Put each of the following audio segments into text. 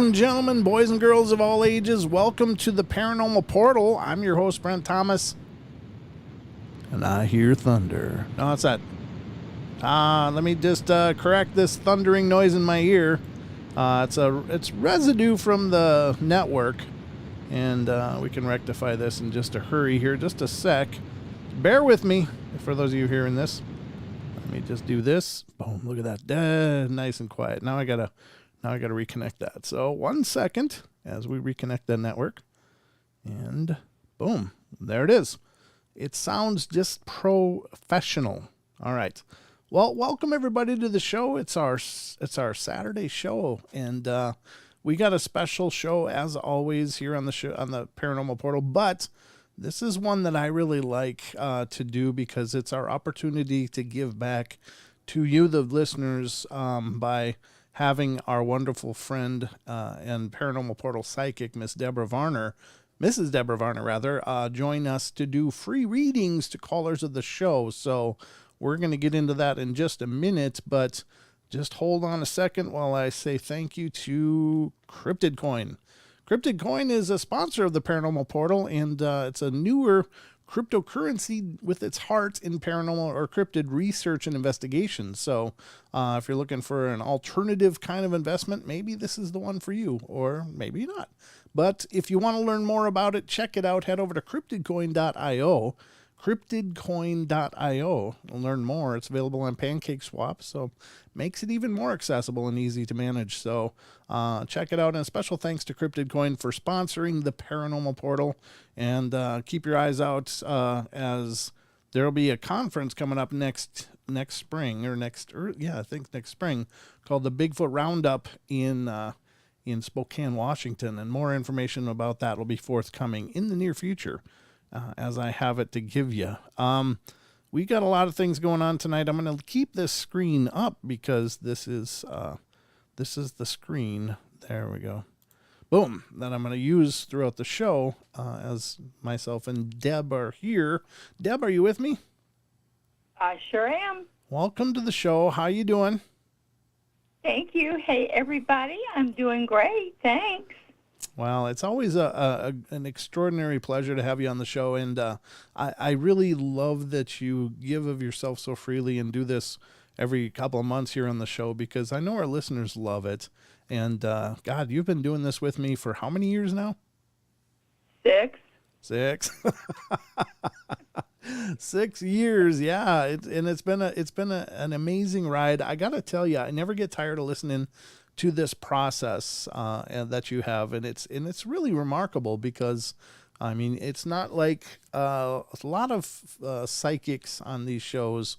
and gentlemen, boys and girls of all ages, welcome to the Paranormal Portal. I'm your host, Brent Thomas, and I hear thunder. No, it's that. Let me just correct this thundering noise in my ear. It's residue from the network, and we can rectify this in just a hurry here. Just a sec. Bear with me for those of you hearing this. Let me just do this. Boom! Look at that. Nice and quiet. Now I gotta reconnect that. So 1 second as we reconnect the network, and boom, there it is. It sounds just professional. All right. Well, welcome everybody to the show. It's our Saturday show, and we got a special show as always here on the show on the Paranormal Portal. But this is one that I really like to do because it's our opportunity to give back to you, the listeners, by having our wonderful friend and Paranormal Portal psychic, Mrs. Debra Varner, join us to do free readings to callers of the show. So we're going to get into that in just a minute, but just hold on a second while I say thank you to Cryptid Coin. Cryptid Coin is a sponsor of the Paranormal Portal, and it's a newer cryptocurrency with its heart in paranormal or cryptid research and investigation. So if you're looking for an alternative kind of investment, maybe this is the one for you, or maybe not. But if you want to learn more about it, check it out. Head over to cryptidcoin.io. Cryptidcoin.io. Learn more. It's available on PancakeSwap, so makes it even more accessible and easy to manage. So check it out. And a special thanks to Cryptid Coin for sponsoring the Paranormal Portal. And keep your eyes out as there will be a conference coming up next spring I think next spring, called the Bigfoot Roundup in Spokane, Washington. And more information about that will be forthcoming in the near future. As I have it to give you. We got a lot of things going on tonight. I'm going to keep this screen up because this is the screen. There we go. Boom. That I'm going to use throughout the show as myself and Deb are here. Deb, are you with me? I sure am. Welcome to the show. How you doing? Thank you. Hey, everybody. I'm doing great. Thanks. Well, it's always an extraordinary pleasure to have you on the show, and I really love that you give of yourself so freely and do this every couple of months here on the show, because I know our listeners love it. And, God, you've been doing this with me for how many years now? 6. 6 years, yeah. It's been an amazing ride. I got to tell you, I never get tired of listening to this process and that you have, and it's really remarkable because, I mean, it's not like a lot of psychics on these shows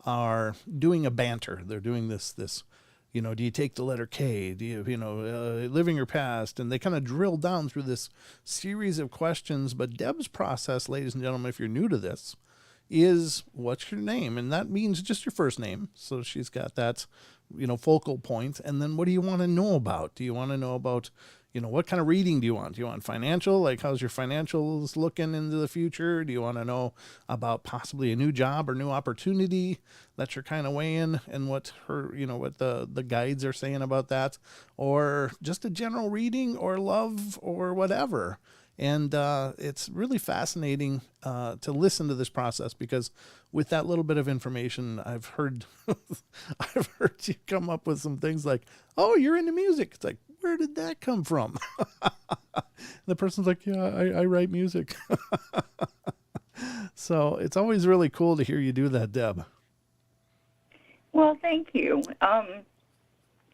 are doing a banter. They're doing this. Do you take the letter K? Do you living your past? And they kind of drill down through this series of questions. But Deb's process, ladies and gentlemen, if you're new to this, is what's your name? And that means just your first name. So she's got that focal point. And then what do you want to know about? Do you want to know about, what kind of reading do you want? Do you want financial? Like, how's your financials looking into the future? Do you want to know about possibly a new job or new opportunity that you're kind of weighing, and what the guides are saying about that, or just a general reading, or love, or whatever? And it's really fascinating to listen to this process, because with that little bit of information, I've heard you come up with some things like, oh, you're into music. It's like, where did that come from? The person's like, yeah, I write music. So it's always really cool to hear you do that, Deb. Well, thank you.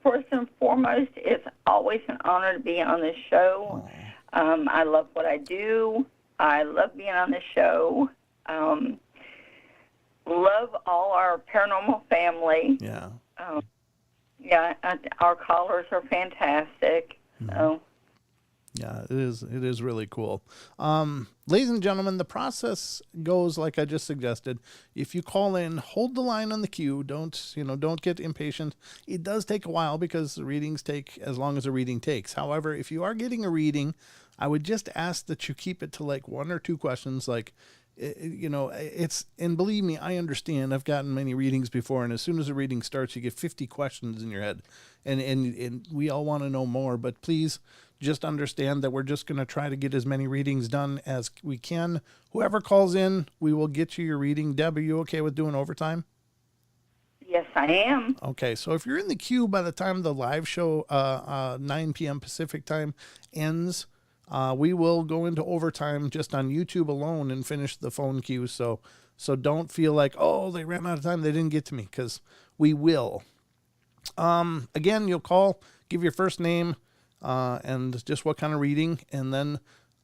First and foremost, it's always an honor to be on this show. I love what I do. I love being on the show. Love all our paranormal family. Yeah. Our callers are fantastic. Mm-hmm. So. Yeah, it is really cool. Ladies and gentlemen, the process goes like I just suggested. If you call in, hold the line on the queue. Don't get impatient. It does take a while because the readings take as long as a reading takes. However, if you are getting a reading, I would just ask that you keep it to like 1 or 2 questions, like, and believe me, I understand. I've gotten many readings before, and as soon as the reading starts, you get 50 questions in your head, and we all want to know more. But please just understand that we're just going to try to get as many readings done as we can. Whoever calls in, we will get you your reading. Deb, are you okay with doing overtime? Yes, I am. Okay, so if you're in the queue by the time the live show, 9 p.m. Pacific time ends, we will go into overtime just on YouTube alone and finish the phone queue. So don't feel like, oh, they ran out of time, they didn't get to me, because we will. Again, you'll call, give your first name, and just what kind of reading, and then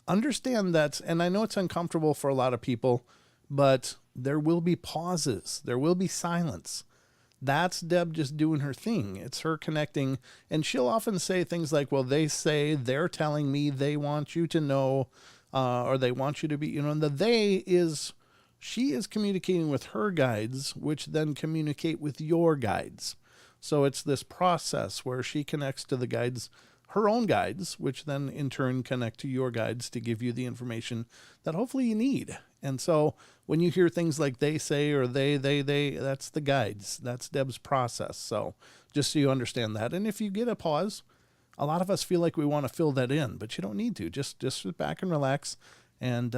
understand that. And I know it's uncomfortable for a lot of people, but there will be pauses, there will be silence. That's Deb just doing her thing. It's her connecting. And she'll often say things like, well, they say, they're telling me, they want you to know, or they want you to be, and the they is, she is communicating with her guides, which then communicate with your guides. So it's this process where she connects to the guides, her own guides, which then in turn connect to your guides to give you the information that hopefully you need. And so when you hear things like they say or they, that's the guides. That's Deb's process. So just so you understand that. And if you get a pause, a lot of us feel like we want to fill that in, but you don't need to. Just sit back and relax and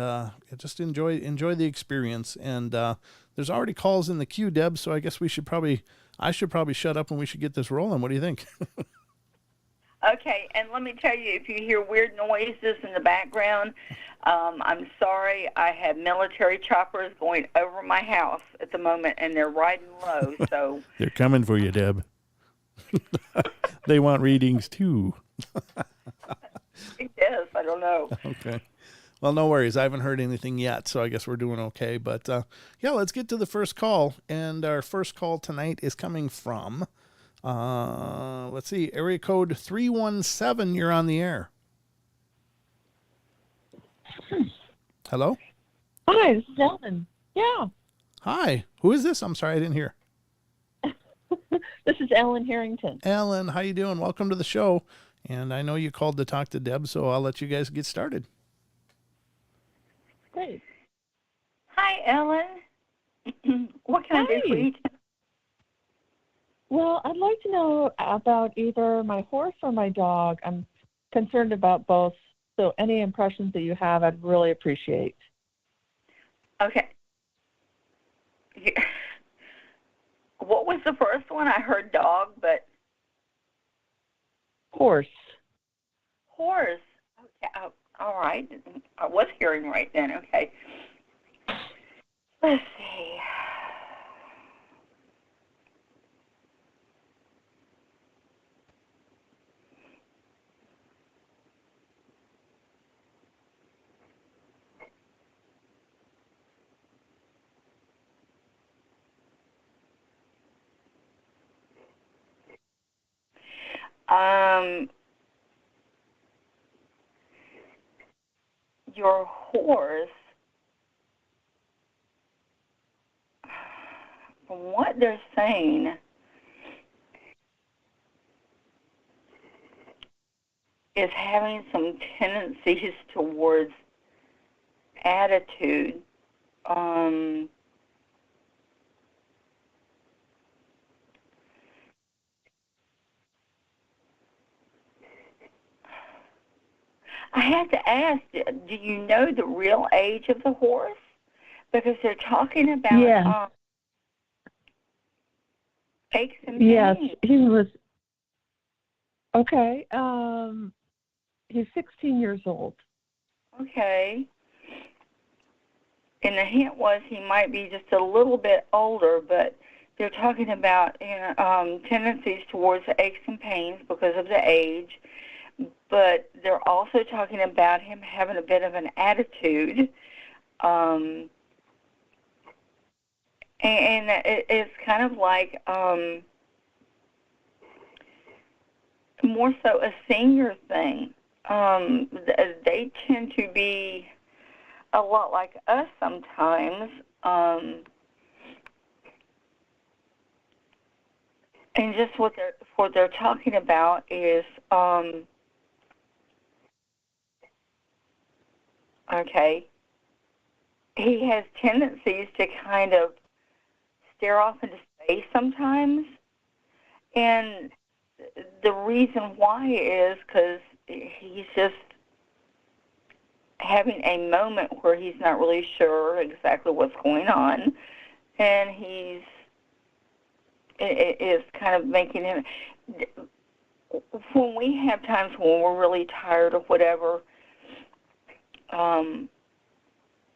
just enjoy the experience. And there's already calls in the queue, Deb, so I guess I should probably shut up and we should get this rolling. What do you think? Okay, and let me tell you, if you hear weird noises in the background, I'm sorry. I have military choppers going over my house at the moment, and they're riding low. So they're coming for you, Deb. They want readings too. Yes, I don't know. Okay. Well, no worries. I haven't heard anything yet, so I guess we're doing okay. But yeah, let's get to the first call. And our first call tonight is coming from, let's see, area code 317. You're on the air. Hello? Hi, this is Ellen. Yeah. Hi. Who is this? I'm sorry, I didn't hear. This is Ellen Harrington. Ellen, how you doing? Welcome to the show. And I know you called to talk to Deb, so I'll let you guys get started. Great. Hi, Ellen. What can I do for you? Well, I'd like to know about either my horse or my dog. I'm concerned about both, so any impressions that you have, I'd really appreciate. Okay. What was the first one? I heard dog, but... Horse. Horse. Okay. All right. I was hearing right then. Okay. Let's see. Your horse, from what they're saying, is having some tendencies towards attitude. I have to ask, do you know the real age of the horse? Because they're talking about aches and pains. Yes, he was. Okay. He's 16 years old. Okay. And the hint was he might be just a little bit older, but they're talking about tendencies towards aches and pains because of the age. But they're also talking about him having a bit of an attitude. And it's kind of like more so a senior thing. They tend to be a lot like us sometimes. And just what they're talking about is okay. he has tendencies to kind of stare off into space sometimes. And the reason why is because he's just having a moment where he's not really sure exactly what's going on. And it is kind of making him, when we have times when we're really tired or whatever,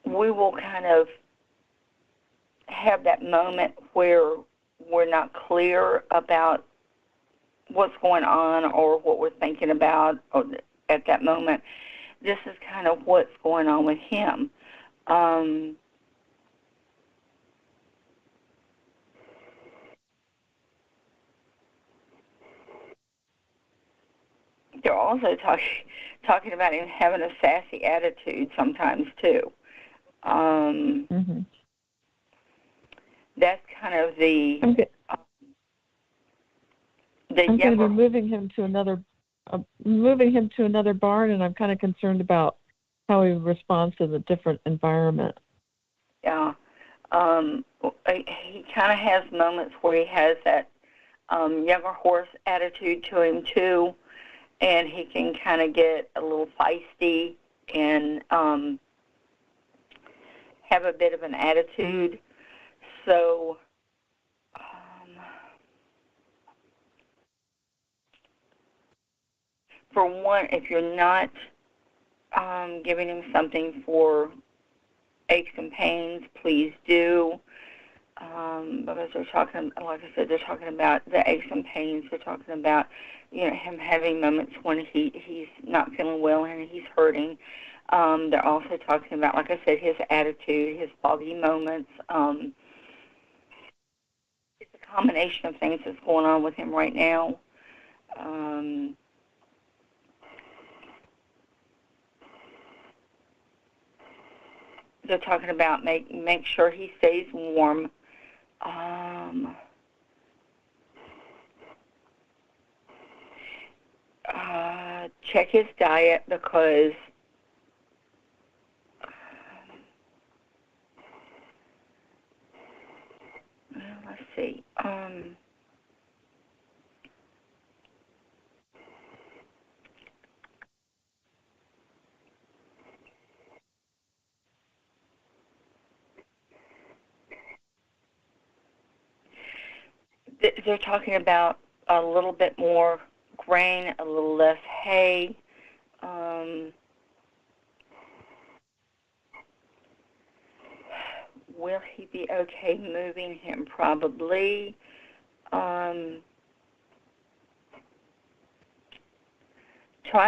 we will kind of have that moment where we're not clear about what's going on or what we're thinking about at that moment. This is kind of what's going on with him. They're also talking about him having a sassy attitude sometimes too. Mm-hmm. That's kind of the I'm going to younger. be moving him to another barn, and I'm kind of concerned about how he responds to the different environment. Yeah, he kind of has moments where he has that younger horse attitude to him too, and he can kind of get a little feisty and have a bit of an attitude. So, for one, if you're not giving him something for aches and pains, please do. Because they're talking, like I said, they're talking about the aches and pains. They're talking about, him having moments when he's not feeling well and he's hurting. They're also talking about, like I said, his attitude, his foggy moments. It's a combination of things that's going on with him right now. They're talking about make sure he stays warm. Check his diet because let's see. They're talking about a little bit more grain, a little less hay. Will he be okay moving him? Probably. Try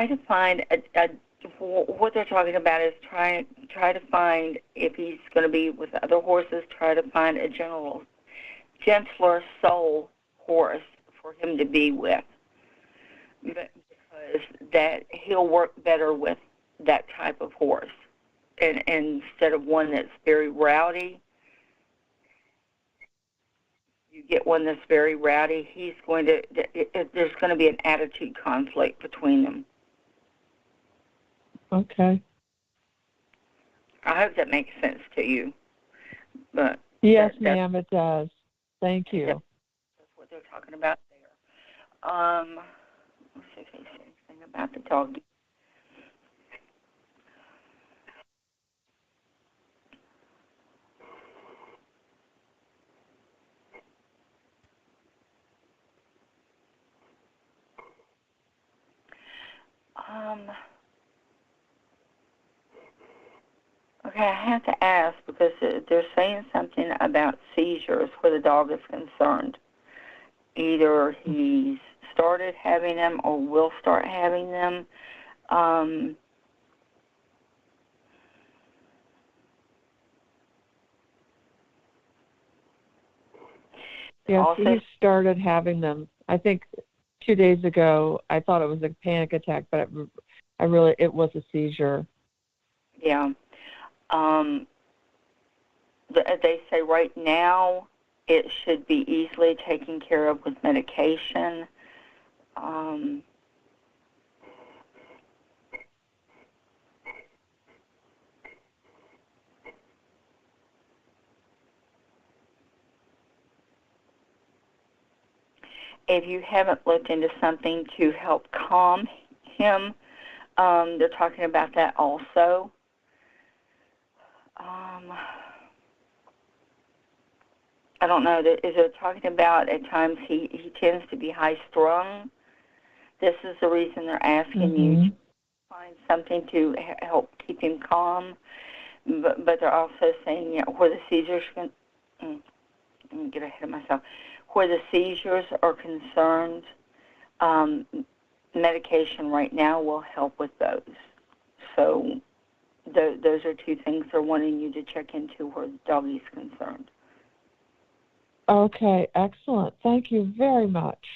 to find what they're talking about is try to find, if he's going to be with other horses, try to find a gentler soul horse for him to be with, because that he'll work better with that type of horse, and instead of one that's very rowdy. You get one that's very rowdy, there's going to be an attitude conflict between them. Okay. I hope that makes sense to you. But yes, ma'am, it does. Thank you. That's what they're talking about there. Let's see if they say anything about the dog. Okay, I have to ask because they're saying something about seizures where the dog is concerned. Either he's started having them or will start having them. Yes, he started having them. I think 2 days ago. I thought it was a panic attack, but it was a seizure. Yeah. They say right now it should be easily taken care of with medication. if you haven't looked into something to help calm him, they're talking about that also. I don't know. Is it talking about at times he tends to be high strung? This is the reason they're asking you to find something to help keep him calm. But they're also saying, where the seizures can. Let me get ahead of myself. Where the seizures are concerned, medication right now will help with those. So those are two things they're wanting you to check into where the doggy's concerned. Okay, excellent. Thank you very much.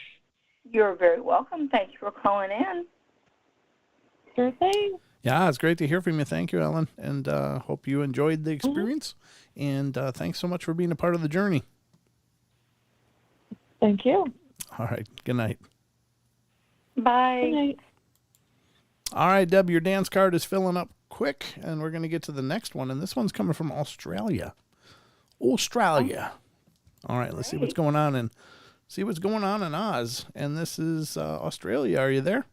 You're very welcome. Thank you for calling in. Sure thing. Yeah, it's great to hear from you. Thank you, Ellen, and hope you enjoyed the experience. And thanks so much for being a part of the journey. Thank you. All right. Good night. Bye. Good night. All right, Deb, your dance card is filling up quick, and we're going to get to the next one. And this one's coming from Australia. Australia. All right, let's see what's going on in Oz. And this is Australia. Are you there?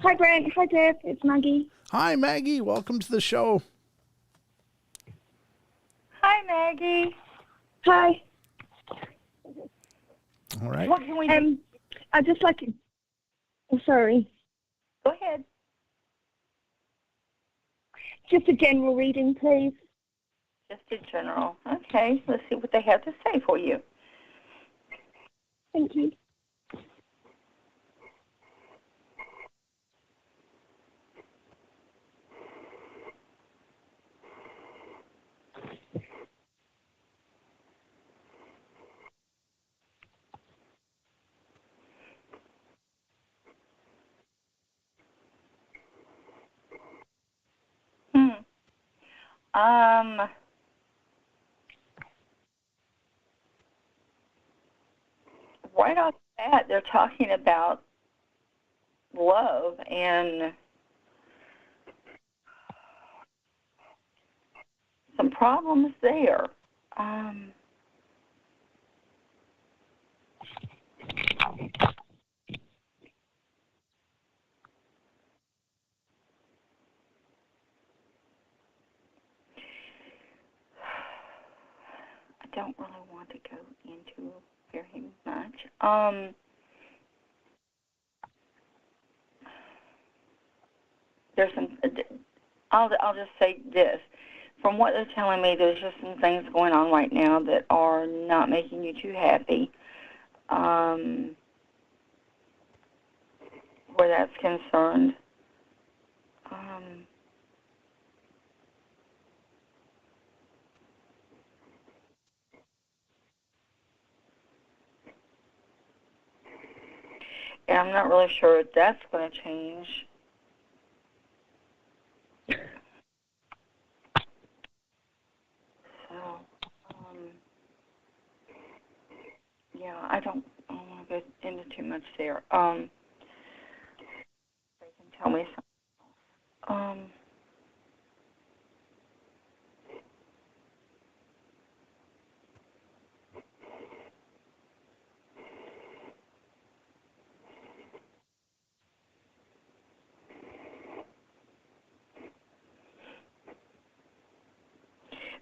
Hi, Brent. Hi, Deb. It's Maggie. Hi, Maggie. Welcome to the show. Hi, Maggie. Hi. All right. What can we do? I'd just like to... Oh, sorry. Go ahead. Just a general reading, please. Just a general. Okay, let's see what they have to say for you. Thank you. Right off the bat, they're talking about love and some problems there. I don't really want to go into very much. There's some. I'll just say this. From what they're telling me, there's just some things going on right now that are not making you too happy. Where that's concerned. And I'm not really sure if that's going to change. So, yeah, I don't want to go into too much there. They can tell me something.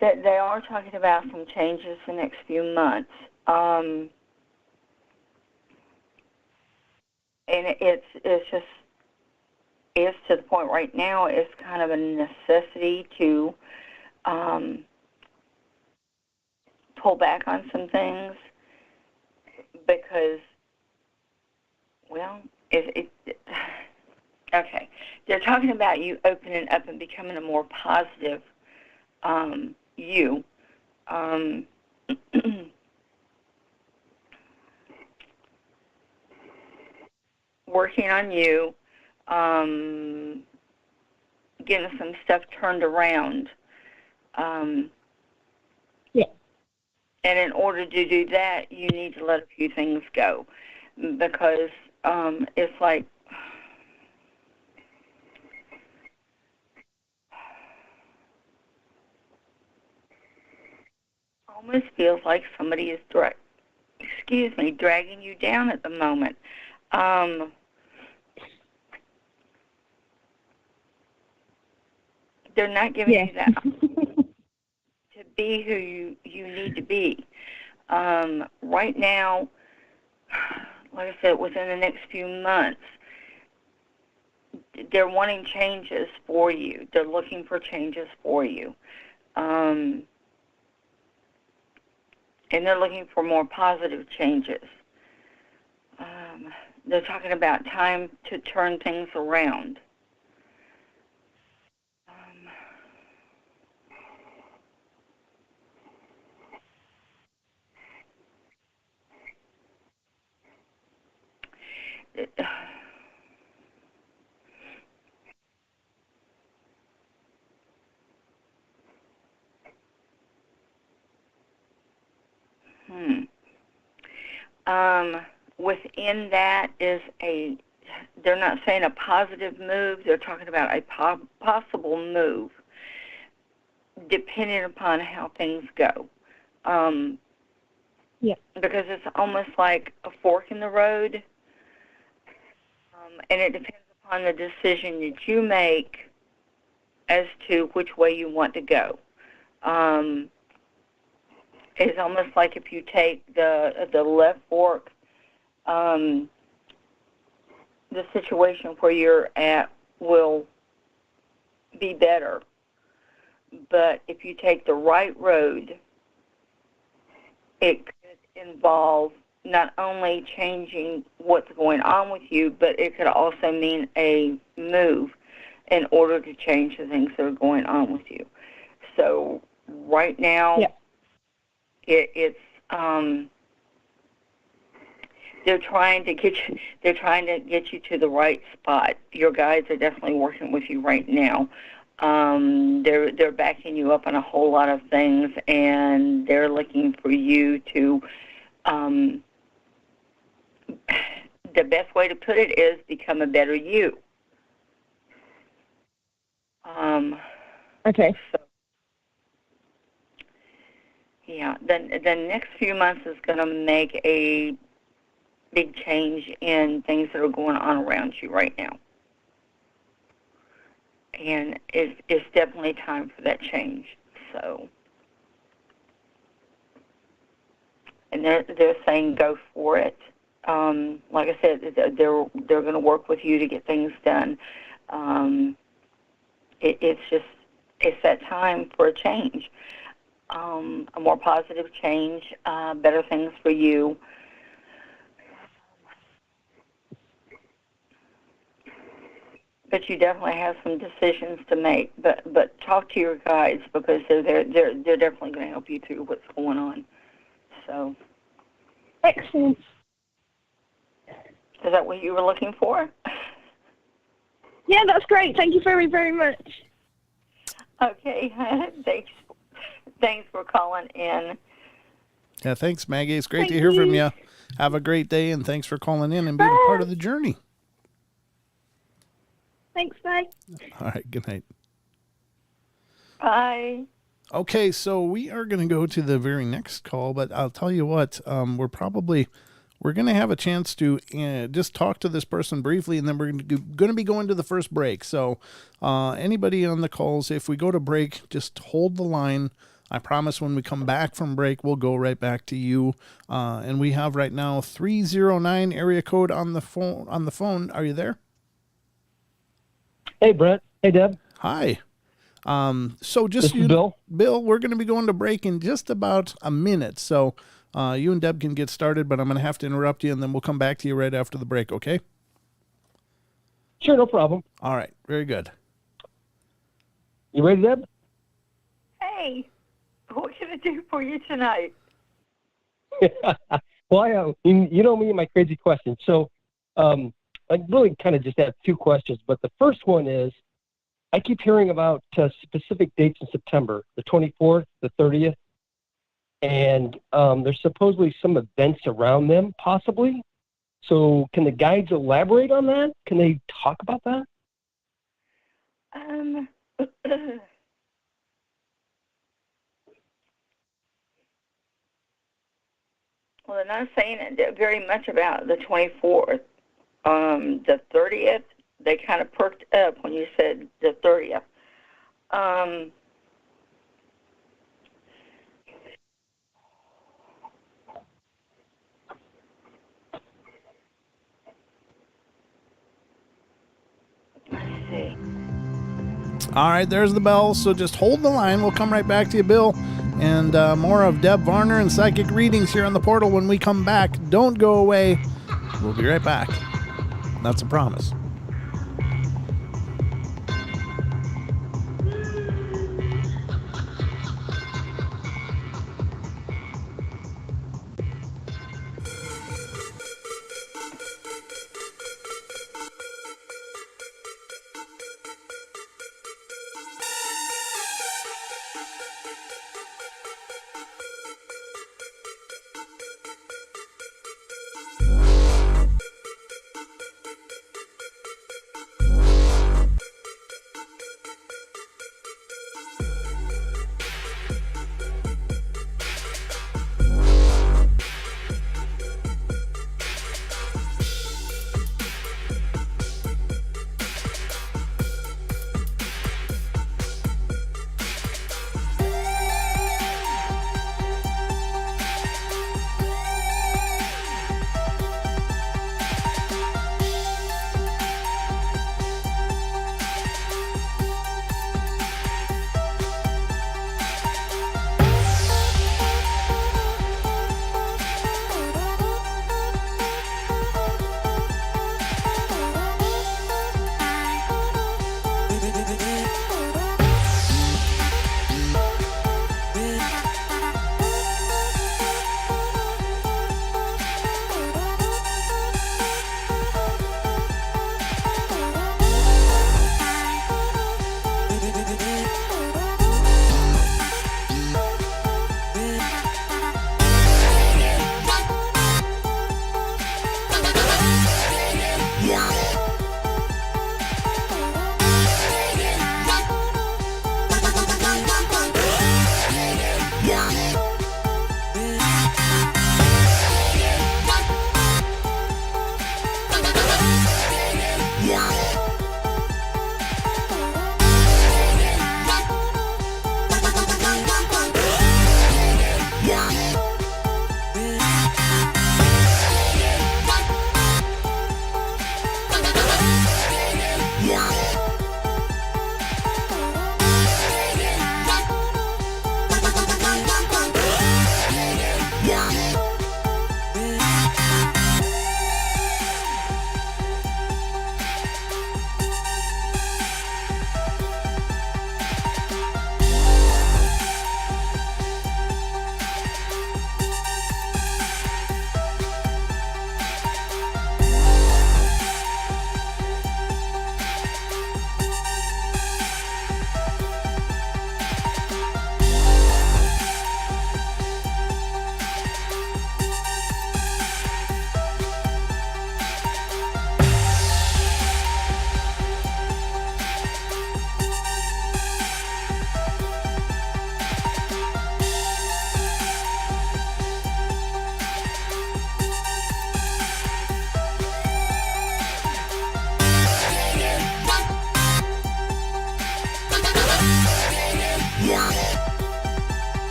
That they are talking about some changes the next few months. And it's to the point right now. It's kind of a necessity to pull back on some things because, well, okay. They're talking about you opening up and becoming a more positive you. Working on you, getting some stuff turned around. Yeah. And in order to do that, you need to let a few things go because it's like almost feels like somebody is dragging you down at the moment. They're not giving you that to be who you need to be. Right now, like I said, within the next few months, they're wanting changes for you. They're looking for changes for you. And they're looking for more positive changes. They're talking about time to turn things around. Within that is they're not saying a positive move, they're talking about a possible move, depending upon how things go. Because it's almost like a fork in the road, and it depends upon the decision that you make as to which way you want to go. It's almost like if you take the left fork, the situation where you're at will be better. But if you take the right road, it could involve not only changing what's going on with you, but it could also mean a move in order to change the things that are going on with you. So right now, it's they're trying to get you. They're trying to get you to the right spot. Your guides are definitely working with you right now. They're backing you up on a whole lot of things, and they're looking for you to. The best way to put it is become a better you. Okay. So, yeah, the next few months is going to make a big change in things that are going on around you right now. And it's definitely time for that change. So, and they're saying go for it. Like I said, they're going to work with you to get things done. It's that time for a change, a more positive change, better things for you. But you definitely have some decisions to make. But talk to your guides, because they're definitely going to help you through what's going on. So. Excellent. Is that what you were looking for? Yeah, that's great. Thank you very, very much. Okay. Thanks for calling in. Yeah, thanks, Maggie. It's great to hear from you. Have a great day, and thanks for calling in and being a part of the journey. Thanks, bye. All right, good night. Bye. Okay, so we are going to go to the very next call, but I'll tell you what, we're going to have a chance to just talk to this person briefly, and then we're going to be going to the first break. So anybody on the calls, if we go to break, just hold the line. I promise when we come back from break, we'll go right back to you. And we have right now 309 area code on the phone. Are you there? Hey, Brent. Hey, Deb. Hi. So just this is Bill. Bill, we're going to be going to break in just about a minute. So you and Deb can get started, but I'm going to have to interrupt you, and then we'll come back to you right after the break, okay? Sure, no problem. All right. Very good. You ready, Deb? Hey, what can I do for you tonight? Well, you know me and my crazy questions. So I really kind of just have two questions. But the first one is, I keep hearing about specific dates in September, the 24th, the 30th, and there's supposedly some events around them, possibly. So can the guides elaborate on that? Can they talk about that? Well, they're not saying it very much about the 24th. The 30th, they kind of perked up when you said the 30th. Let's see. All right, there's the bell. So just hold the line. We'll come right back to you, Bill. And more of Deb Varner and psychic readings here on the portal when we come back. Don't go away. We'll be right back. That's a promise.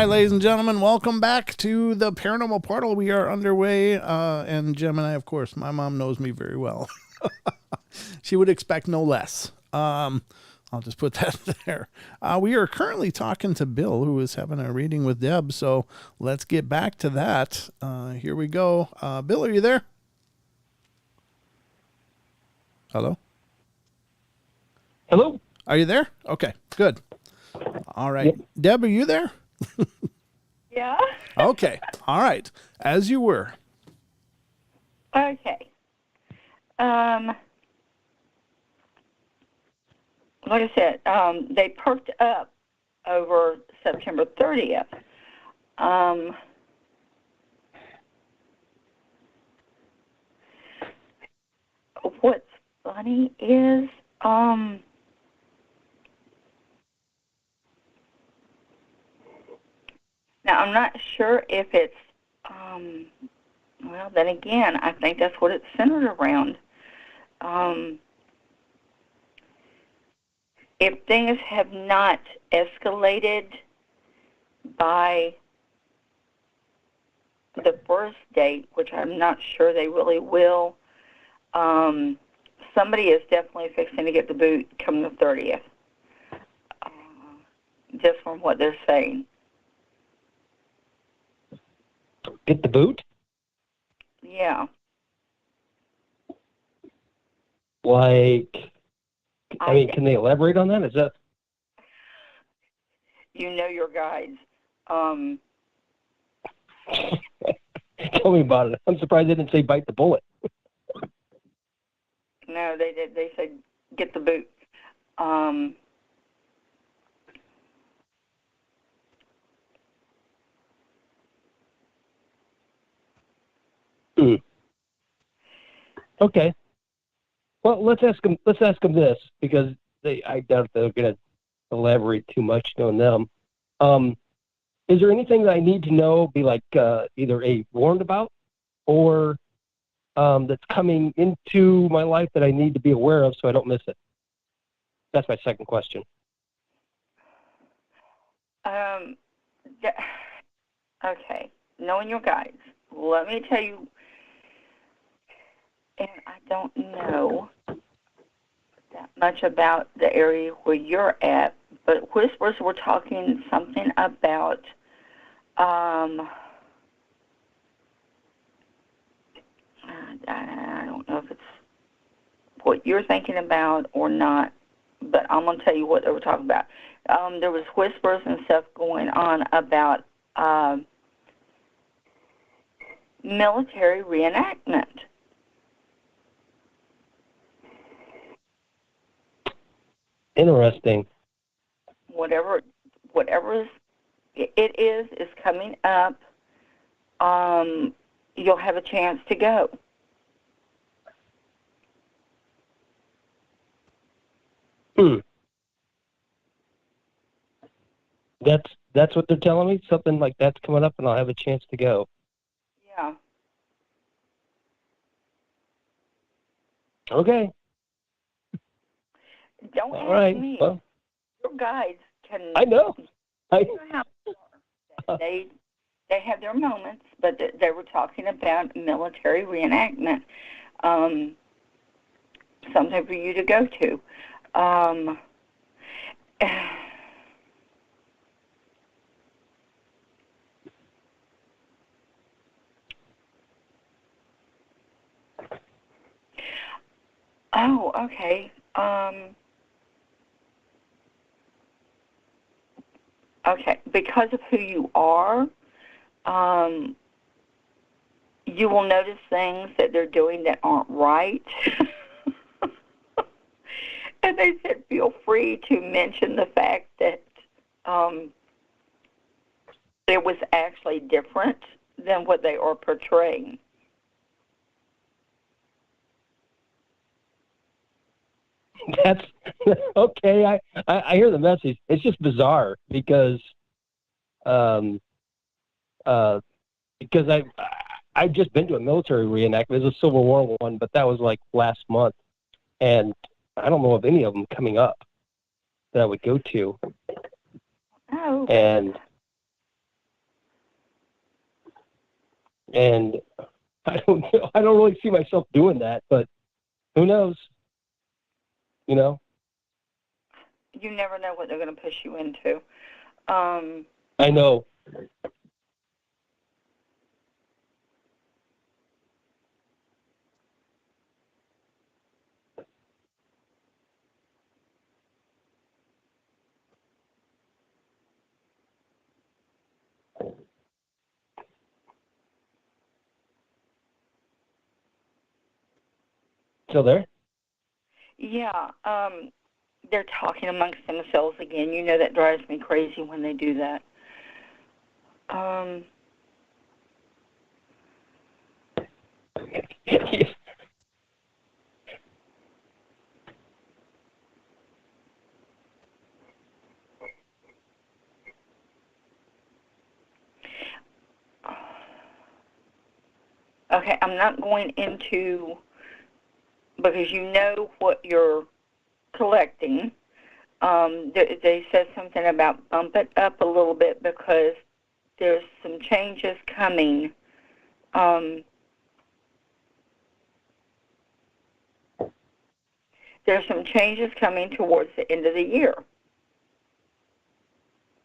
right, ladies and gentlemen, welcome back to the Paranormal Portal. We are underway, and Gemini, of course, my mom knows me very well. She would expect no less. I'll just put that there. We are currently talking to Bill, who is having a reading with Deb, so let's get back to that. Here we go. Bill, are you there? Hello? Hello? Are you there? Okay, good. All right. Yep. Deb, are you there? Yeah. Okay. All right. As you were. Okay. Like I said, they perked up over September 30th. What's funny is, now I'm not sure if it's, well, then again, I think that's what it's centered around. If things have not escalated by the first date, which I'm not sure they really will, somebody is definitely fixing to get the boot come the 30th, just from what they're saying. Get the boot? Yeah. Like, I mean, can they elaborate on that? Is that... You know your guides. Tell me about it. I'm surprised they didn't say bite the bullet. No, they did. They said get the boot. Okay. Well, let's ask them. Let's ask them this, because I doubt they're going to elaborate too much on them. Is there anything that I need to know, be like either warned about, or that's coming into my life that I need to be aware of so I don't miss it? That's my second question. Okay. Knowing your guides, let me tell you, and I don't know that much about the area where you're at, but whispers were talking something about I don't know if it's what you're thinking about or not, but I'm going to tell you what they were talking about. There was whispers and stuff going on about military reenactment. Interesting. Whatever it is coming up. You'll have a chance to go. That's what they're telling me. Something like that's coming up, and I'll have a chance to go. Yeah. Okay. Don't All ask right. me. Well, Your guides can. I know. They have their moments, but they were talking about military reenactment. Something for you to go to. Oh, okay. Okay, because of who you are, you will notice things that they're doing that aren't right. And they said feel free to mention the fact that it was actually different than what they are portraying. That's okay. I hear the message. It's just bizarre because I've just been to a military reenactment. It was a Civil War one, but that was like last month, and I don't know of any of them coming up that I would go to. Oh. And And I don't know. I don't really see myself doing that, but who knows? You know? You never know what they're going to push you into. I know. Still there? Yeah, they're talking amongst themselves again. You know that drives me crazy when they do that. Okay, I'm not going into, because you know what you're collecting. They said something about bump it up a little bit because there's some changes coming. There's some changes coming towards the end of the year.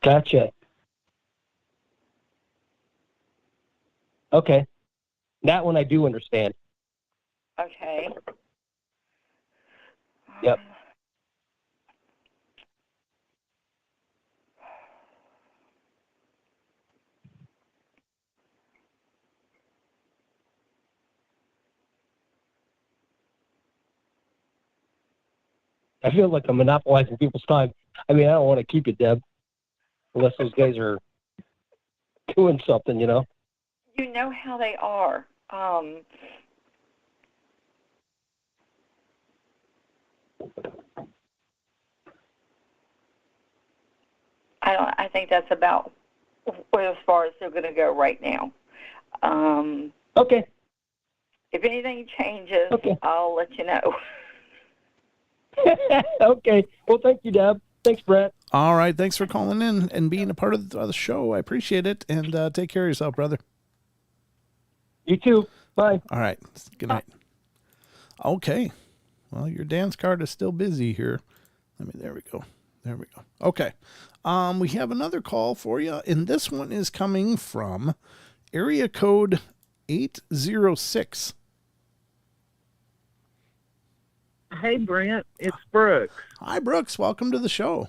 Gotcha. Okay. That one I do understand. Okay. Yep. I feel like I'm monopolizing people's time. I mean, I don't want to keep it, Deb, unless those guys are doing something, you know? You know how they are. I think that's about as far as they're going to go right now. Okay. If anything changes, Okay. I'll let you know. Okay. Well, thank you, Deb. Thanks, Brett. All right. Thanks for calling in and being a part of the show. I appreciate it. And take care of yourself, brother. You too. Bye. All right. Good night. Okay. Well, your dance card is still busy here. There we go. There we go. Okay. We have another call for you, and this one is coming from area code 806. Hey, Brent. It's Brooks. Hi, Brooks. Welcome to the show.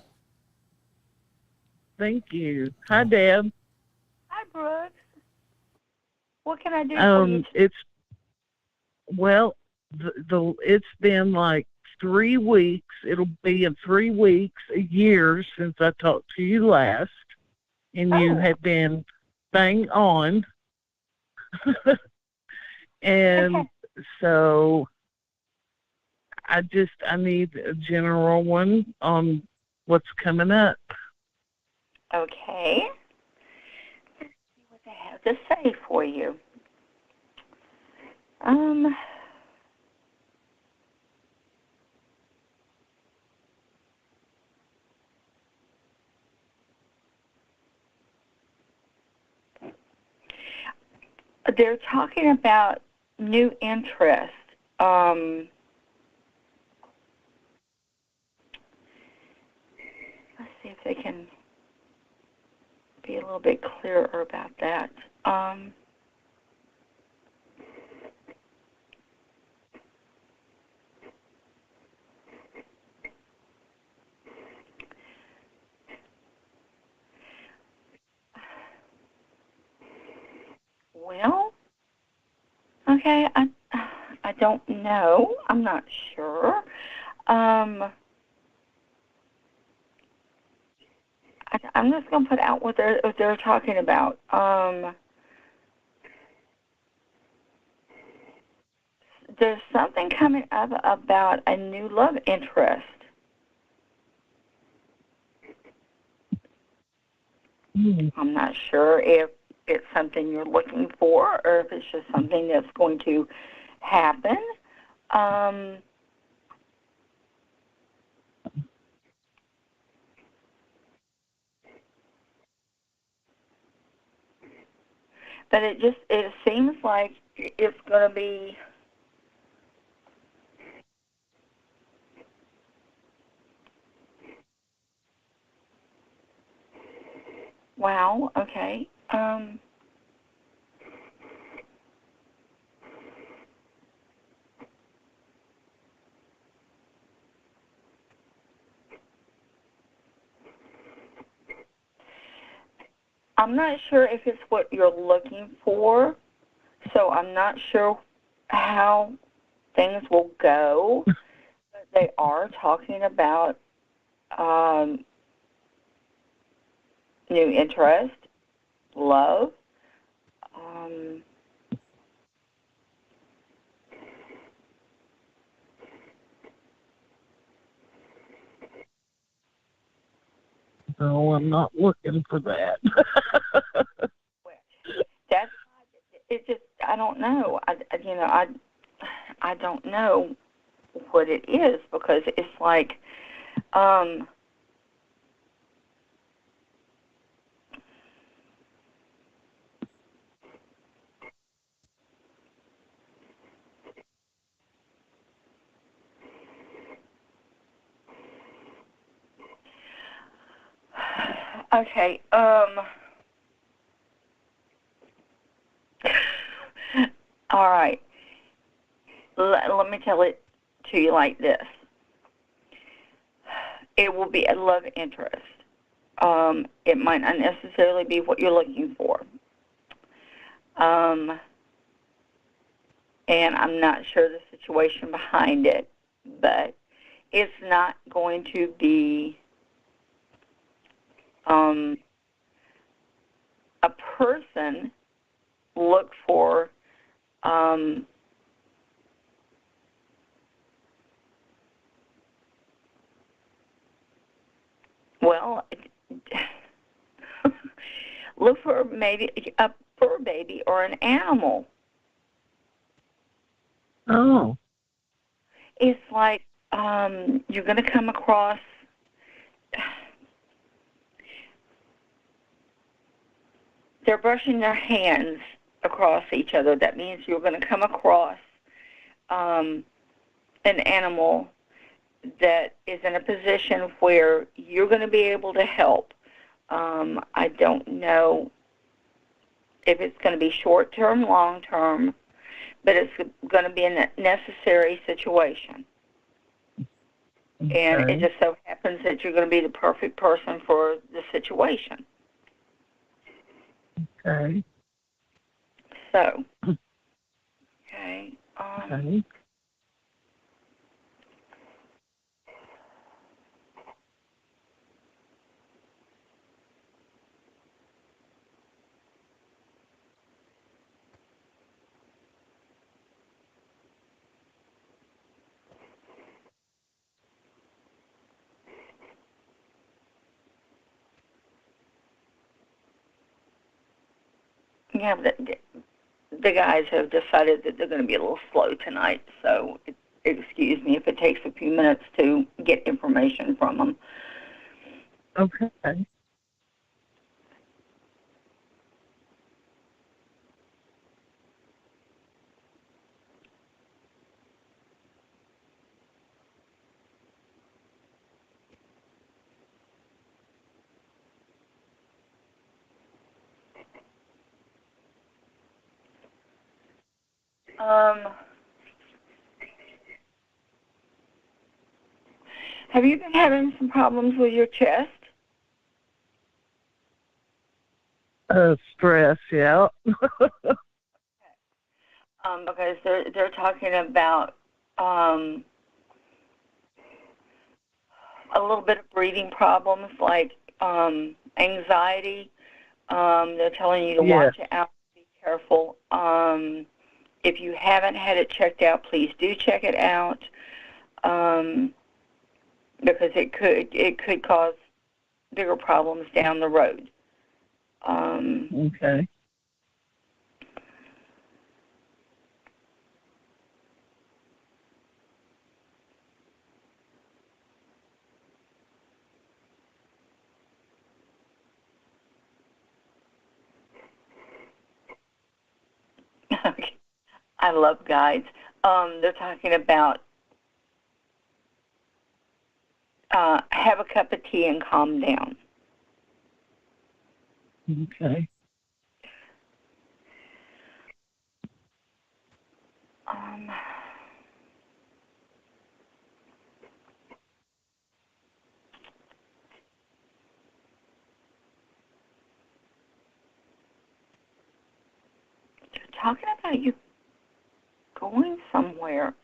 Thank you. Hi, Deb. Hi, Brooks. What can I do for you? It's been like 3 weeks. It'll be in 3 weeks, a year since I talked to you last, and you have been bang on. And so I need a general one on what's coming up. Okay. Let's see what they have to say for you. They're talking about new interest. Let's see if they can be a little bit clearer about that. Well, okay, I don't know. I'm not sure. I'm just going to put out what they're talking about. There's something coming up about a new love interest. I'm not sure if it's something you're looking for or if it's just something that's going to happen. but it seems like it's going to be. Wow. Okay. I'm not sure if it's what you're looking for, so I'm not sure how things will go. But they are talking about new interest, love. Um, No, I'm not looking for that. that's it's just I don't know. I don't know what it is because it's like um, okay. All right. Let me tell it to you like this. It will be a love interest. It might not necessarily be what you're looking for. And I'm not sure the situation behind it, but it's not going to be a person. Look for well, look for maybe a fur baby or an animal. Oh. It's like you're going to come across they're brushing their hands across each other. That means you're going to come across an animal that is in a position where you're going to be able to help. I don't know if it's going to be short-term, long-term, but it's going to be a necessary situation. Okay. And it just so happens that you're going to be the perfect person for the situation. Okay. So, okay. Okay. Yeah, the guys have decided that they're going to be a little slow tonight, so excuse me if it takes a few minutes to get information from them. Okay. Have you been having some problems with your chest? Stress, yeah. Because they're talking about a little bit of breathing problems, like anxiety. They're telling you to watch it out, be careful. If you haven't had it checked out, please do check it out, because it could cause bigger problems down the road. Okay. I love guides. They're talking about have a cup of tea and calm down. Okay. They're talking about you going somewhere.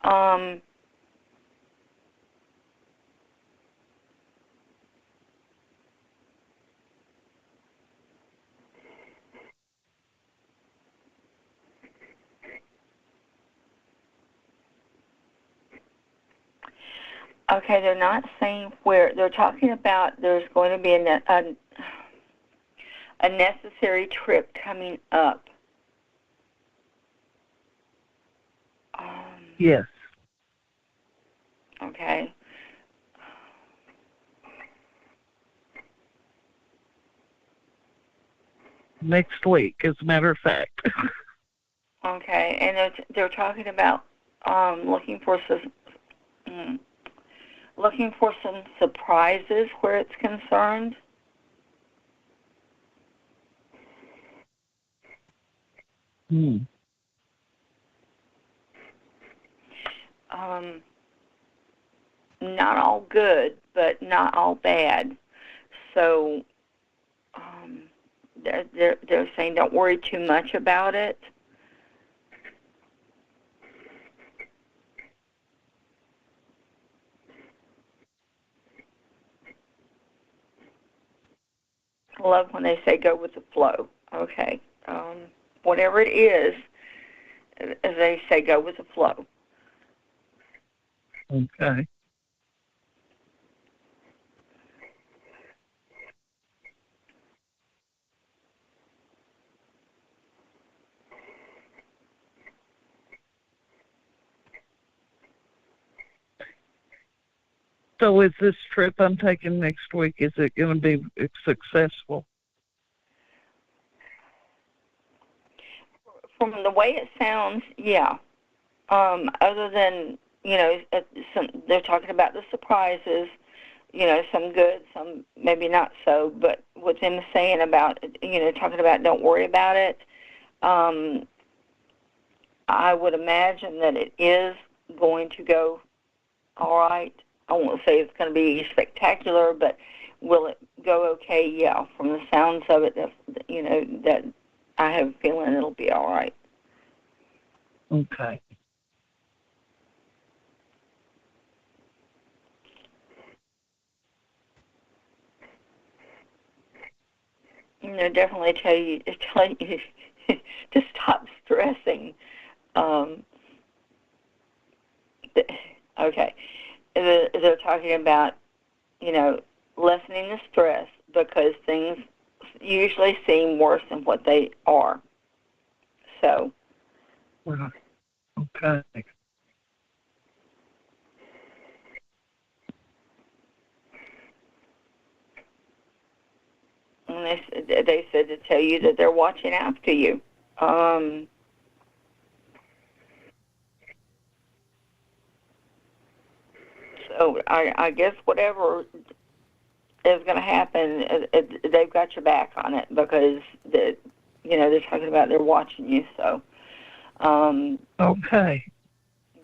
Okay, they're not saying where. They're talking about there's going to be a necessary trip coming up. Yes. Okay. Next week, as a matter of fact. Okay, and they're talking about looking for some surprises where it's concerned. Not all good, but not all bad. So they're saying don't worry too much about it. I love when they say go with the flow. Okay. Whatever it is, as they say, go with the flow. Okay. So is this trip I'm taking next week, is it going to be successful? From the way it sounds, yeah. Other than, they're talking about the surprises, some good, some maybe not so, but with them saying about, talking about don't worry about it, I would imagine that it is going to go all right. I won't say it's going to be spectacular, but will it go okay? Yeah, from the sounds of it, that I have a feeling it'll be all right. Okay. Definitely tell you to stop stressing. Okay. They're talking about, lessening the stress because things usually seem worse than what they are. So. Okay. And they said to tell you that they're watching after you. So I guess whatever is going to happen, they've got your back on it because they're talking about they're watching you. So. Okay.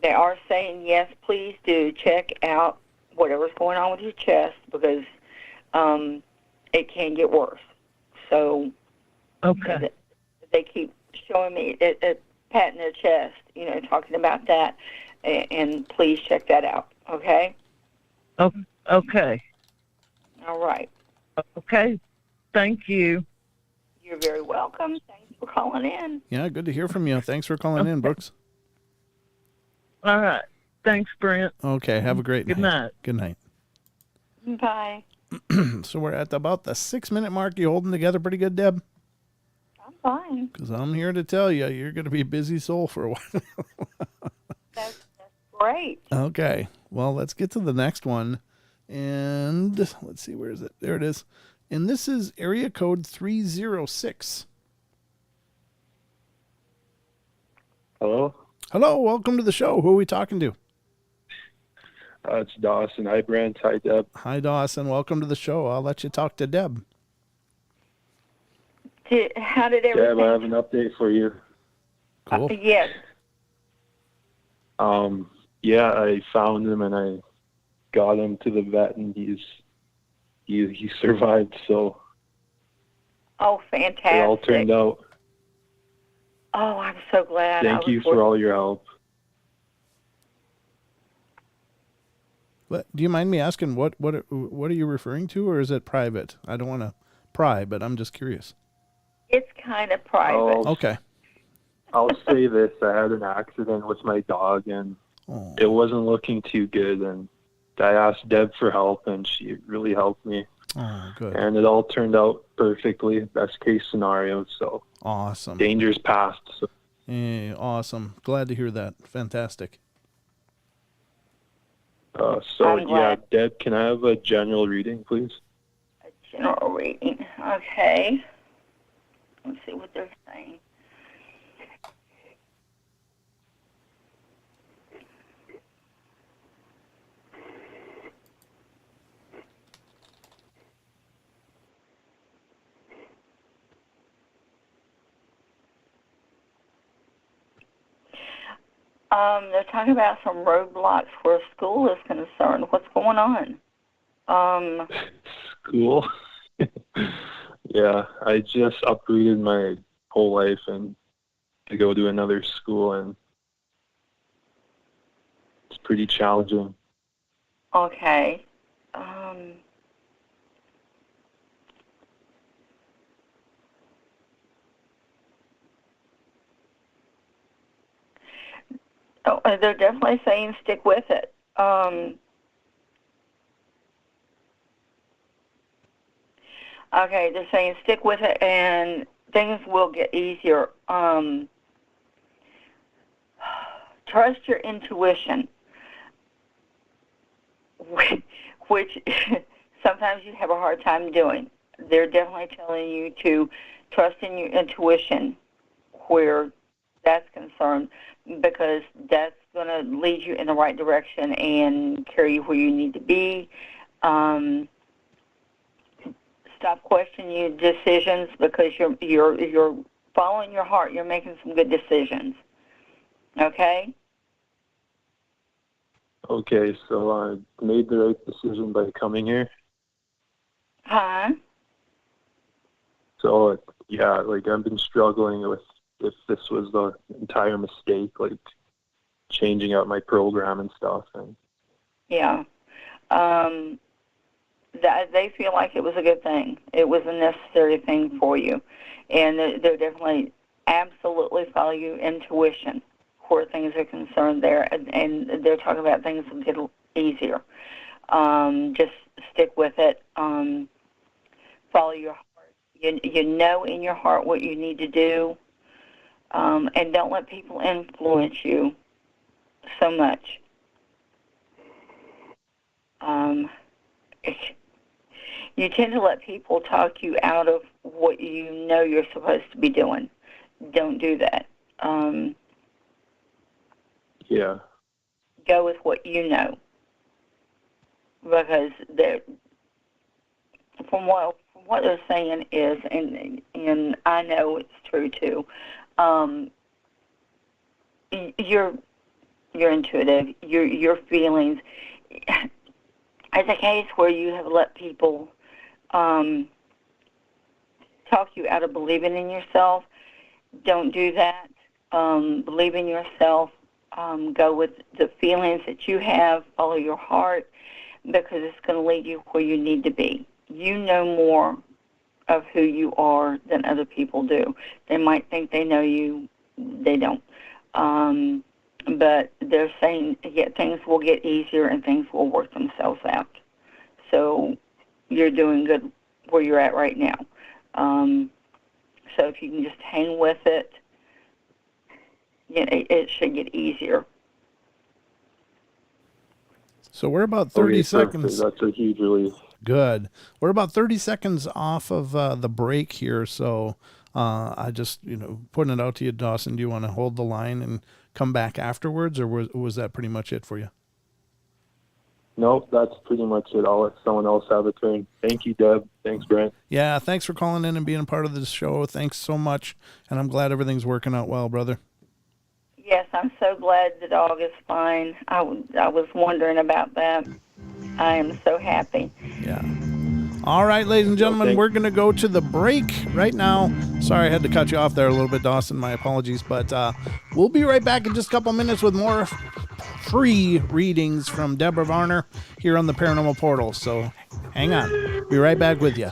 They are saying, yes, please do check out whatever's going on with your chest because it can get worse. So okay. They keep showing me it patting their chest, talking about that, and please check that out, okay? Okay. All right. Okay. Thank you. You're very welcome. Thanks for calling in. Yeah, good to hear from you. Thanks for calling in, Brooks. All right. Thanks, Brent. Okay, have a great night. Good night. Good night. Bye. So we're at about the 6-minute mark. You holding together pretty good, Deb? I'm fine. Because I'm here to tell you, you're going to be a busy soul for a while. That's great. Okay. Well, let's get to the next one. And let's see, where is it? There it is. And this is area code 306. Hello? Hello, welcome to the show. Who are we talking to? It's Dawson. Hi, Brent. Hi, Deb. Hi, Dawson. Welcome to the show. I'll let you talk to Deb. How did everything? Deb, I have an update for you. Cool. Yes. Yeah, I found him and I got him to the vet, and he survived. So Oh, fantastic. it all turned out. Oh, I'm so glad. Thank you for all your help. Do you mind me asking what are you referring to, or is it private? I don't want to pry, but I'm just curious. It's kind of private. Okay. I'll say this: I had an accident with my dog, and it wasn't looking too good. And I asked Deb for help, and she really helped me. Oh, good. And it all turned out perfectly. Best case scenario. So awesome. Danger's past. So. Awesome. Glad to hear that. Fantastic. Yeah, Deb, can I have a general reading, please? A general reading. Okay. Let's see what they're saying. They're talking about some roadblocks where school is concerned. What's going on? School? Yeah, I just uprooted my whole life and to go to another school, and it's pretty challenging. Okay. Oh, they're definitely saying stick with it. Okay, they're saying stick with it and things will get easier. Trust your intuition, which sometimes you have a hard time doing. They're definitely telling you to trust in your intuition where that's concerned, because that's going to lead you in the right direction and carry you where you need to be. Stop questioning your decisions, because you're following your heart. You're making some good decisions. Okay? Okay, so I made the right decision by coming here. Huh? So, yeah, like I've been struggling with if this was the entire mistake, like changing out my program and stuff. And yeah. They feel like it was a good thing. It was a necessary thing for you. And they're definitely absolutely follow your intuition where things are concerned there. And they're talking about things will get easier. Just stick with it. Follow your heart. You know in your heart what you need to do. And don't let people influence you so much. You tend to let people talk you out of what you know you're supposed to be doing. Don't do that. yeah. Go with what you know, because from what they're saying is, and I know it's true too. You're intuitive. Your feelings. It's a case where you have let people talk you out of believing in yourself. Don't do that. Believe in yourself. Go with the feelings that you have. Follow your heart, because it's going to lead you where you need to be. You know more of who you are than other people do. They might think they know you. They don't. But they're saying things will get easier and things will work themselves out. So you're doing good where you're at right now. So if you can just hang with it, it should get easier. So we're about 30 seconds. Perfect. That's a huge relief. Good. We're about 30 seconds off of the break here. So I just, putting it out to you, Dawson, do you want to hold the line and come back afterwards, or was that pretty much it for you? Nope, that's pretty much it. I'll let someone else have a turn. Thank you, Deb. Thanks, Brent. Yeah, thanks for calling in and being a part of this show. Thanks so much, and I'm glad everything's working out well, brother. Yes, I'm so glad the dog is fine. I was wondering about that. I am so happy. Yeah. All right, ladies and gentlemen, we're going to go to the break right now. Sorry, I had to cut you off there a little bit, Dawson. My apologies. But we'll be right back in just a couple minutes with more free readings from Debra Varner here on the Paranormal Portal. So hang on. Be right back with you.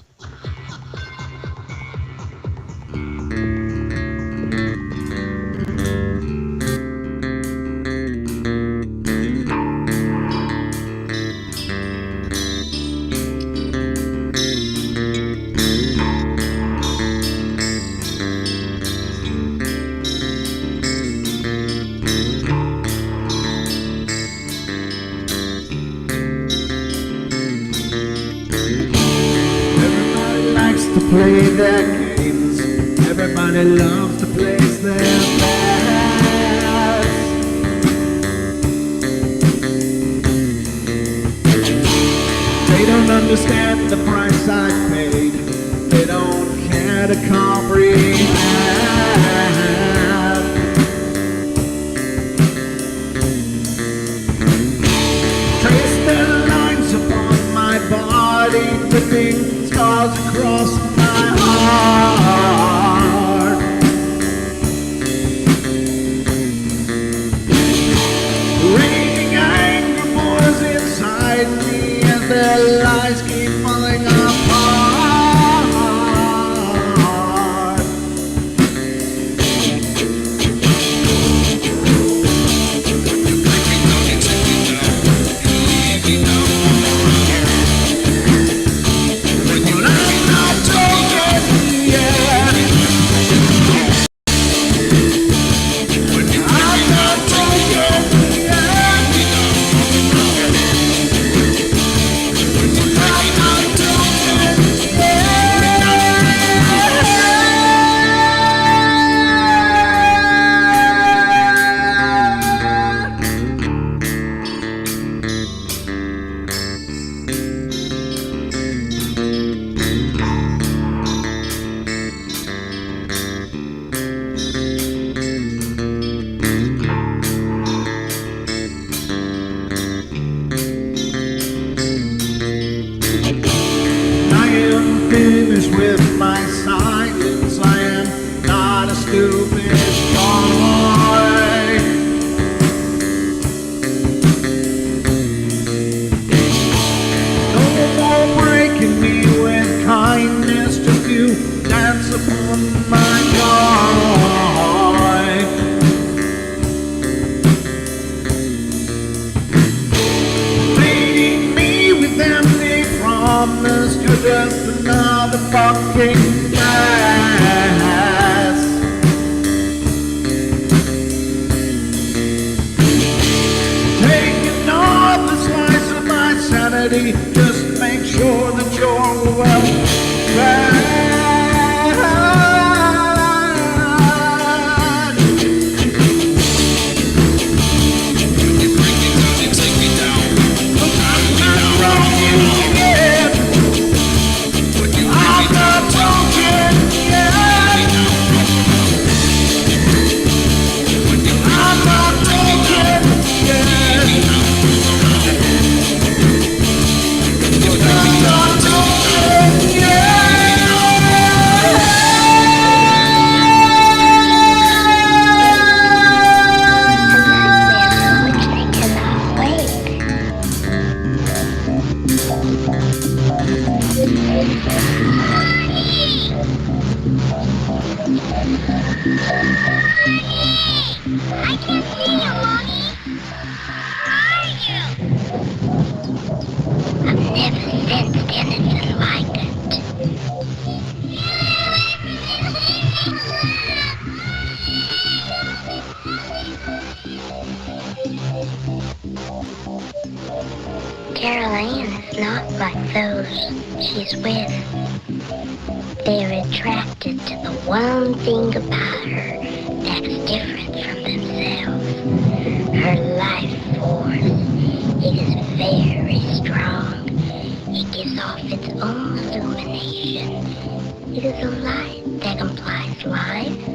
Play their games. Everybody loves to place their bets. They don't understand the price I paid. They don't care to comprehend. Trace their lines upon my body, dripping scars across my heart. Raging anger boils inside me as their lies keep falling apart. With my silence, I am not a stupid boy. No more breaking me with kindness, just you dance upon my joy. Leading me with empty promise, you're just another fucking mess. Taking off the slice of my sanity, just make sure that you're well fed. Caroline is not like those she's with. They're attracted to the one thing about her that's different from themselves. Her life force, it is very strong. It gives off its own illumination. It is a light that implies life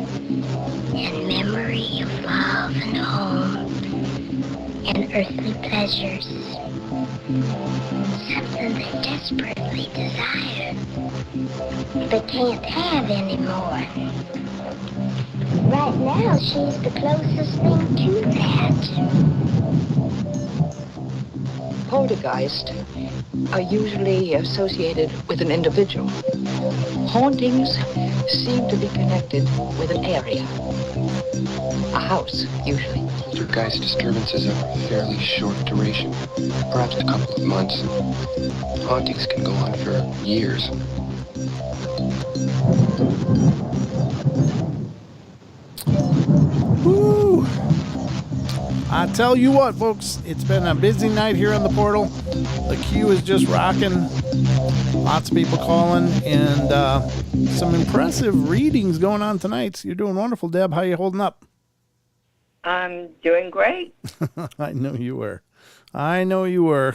and memory of love and home and earthly pleasures. Something they desperately desire, but can't have anymore. Right now, she's the closest thing to that. Poltergeists are usually associated with an individual. Hauntings seem to be connected with an area. A house, usually. Poltergeist disturbances are fairly short duration, perhaps a couple of months. Hauntings can go on for years. Woo! I tell you what, folks, it's been a busy night here on the portal. The queue is just rocking. Lots of people calling, and some impressive readings going on tonight. You're doing wonderful, Deb. How you holding up? I'm doing great. I know you were.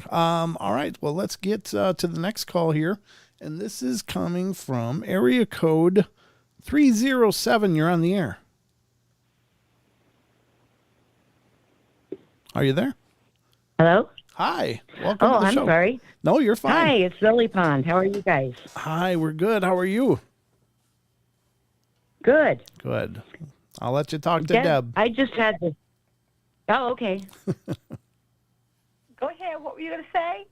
All right, well, let's get to the next call here. And this is coming from area code 307. You're on the air. Are you there? Hello? Hi. Welcome to the show. I'm sorry. No, you're fine. Hi, it's Lily Pond. How are you guys? Hi, we're good. How are you? Good. Good. I'll let you talk to Deb. I just had this. Oh, okay. Go ahead. What were you going to say?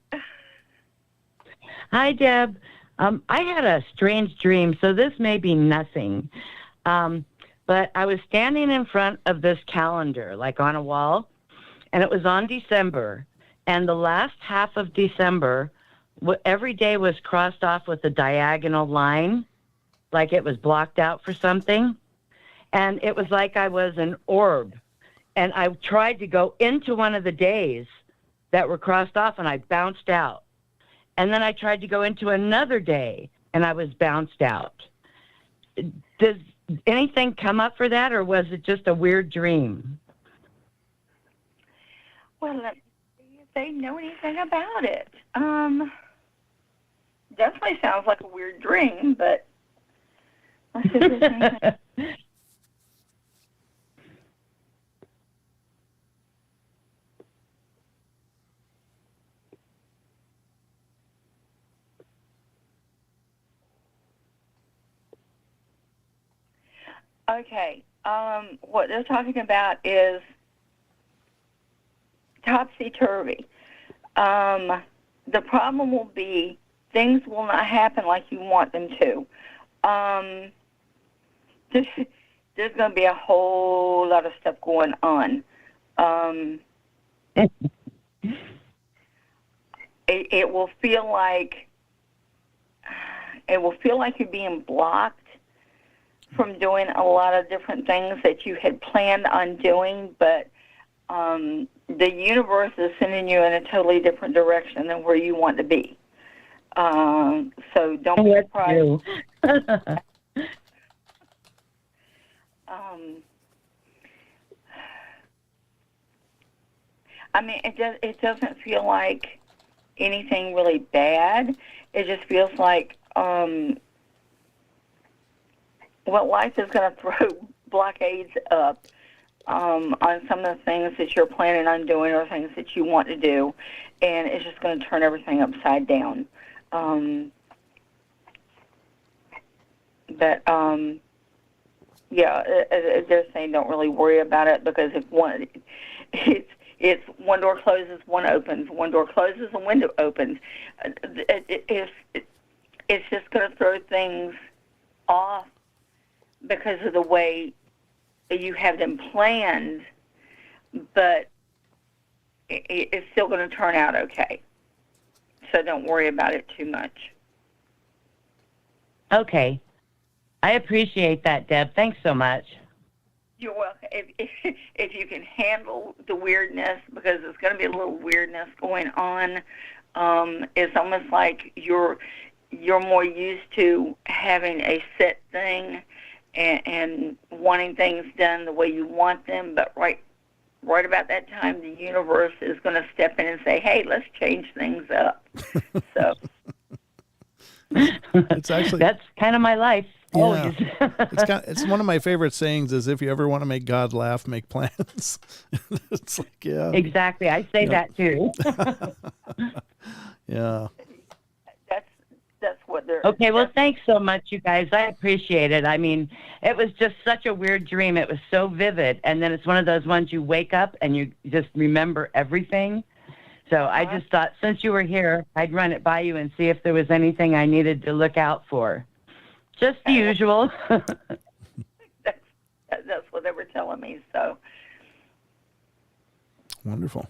Hi, Deb. I had a strange dream, so this may be nothing. But I was standing in front of this calendar, like on a wall, and it was on December. And the last half of December, every day was crossed off with a diagonal line, like it was blocked out for something. And it was like I was an orb. And I tried to go into one of the days that were crossed off, and I bounced out. And then I tried to go into another day, and I was bounced out. Does anything come up for that, or was it just a weird dream? Well, let's see if they know anything about it. Definitely sounds like a weird dream, but let's see if there's anything. Okay, what they're talking about is topsy-turvy. The problem will be things will not happen like you want them to. There's going to be a whole lot of stuff going on. It will feel like you're being blocked from doing a lot of different things that you had planned on doing, but the universe is sending you in a totally different direction than where you want to be. So don't be surprised. I mean, it doesn't feel like anything really bad. It just feels like life is going to throw blockades up on some of the things that you're planning on doing or things that you want to do, and it's just going to turn everything upside down. They're saying don't really worry about it, because if it's one door closes, one opens. One door closes, a window opens. It's just going to throw things off because of the way you have them planned, but it's still going to turn out okay. So don't worry about it too much. Okay. I appreciate that, Deb. Thanks so much. You're welcome. If you can handle the weirdness, because there's going to be a little weirdness going on, it's almost like you're more used to having a set thing and wanting things done the way you want them, but right about that time, the universe is going to step in and say, "Hey, let's change things up." So it's actually that's kind of my life. Yeah. Always. It's one of my favorite sayings is if you ever want to make God laugh, make plans. It's like, yeah. Exactly. I say that too. Yeah. That's what they're. Okay, well, thanks so much, you guys. I appreciate it. I mean, it was just such a weird dream. It was so vivid, and then it's one of those ones you wake up and you just remember everything. So I just thought, since you were here, I'd run it by you and see if there was anything I needed to look out for. Just the usual. That's what they were telling me. So wonderful.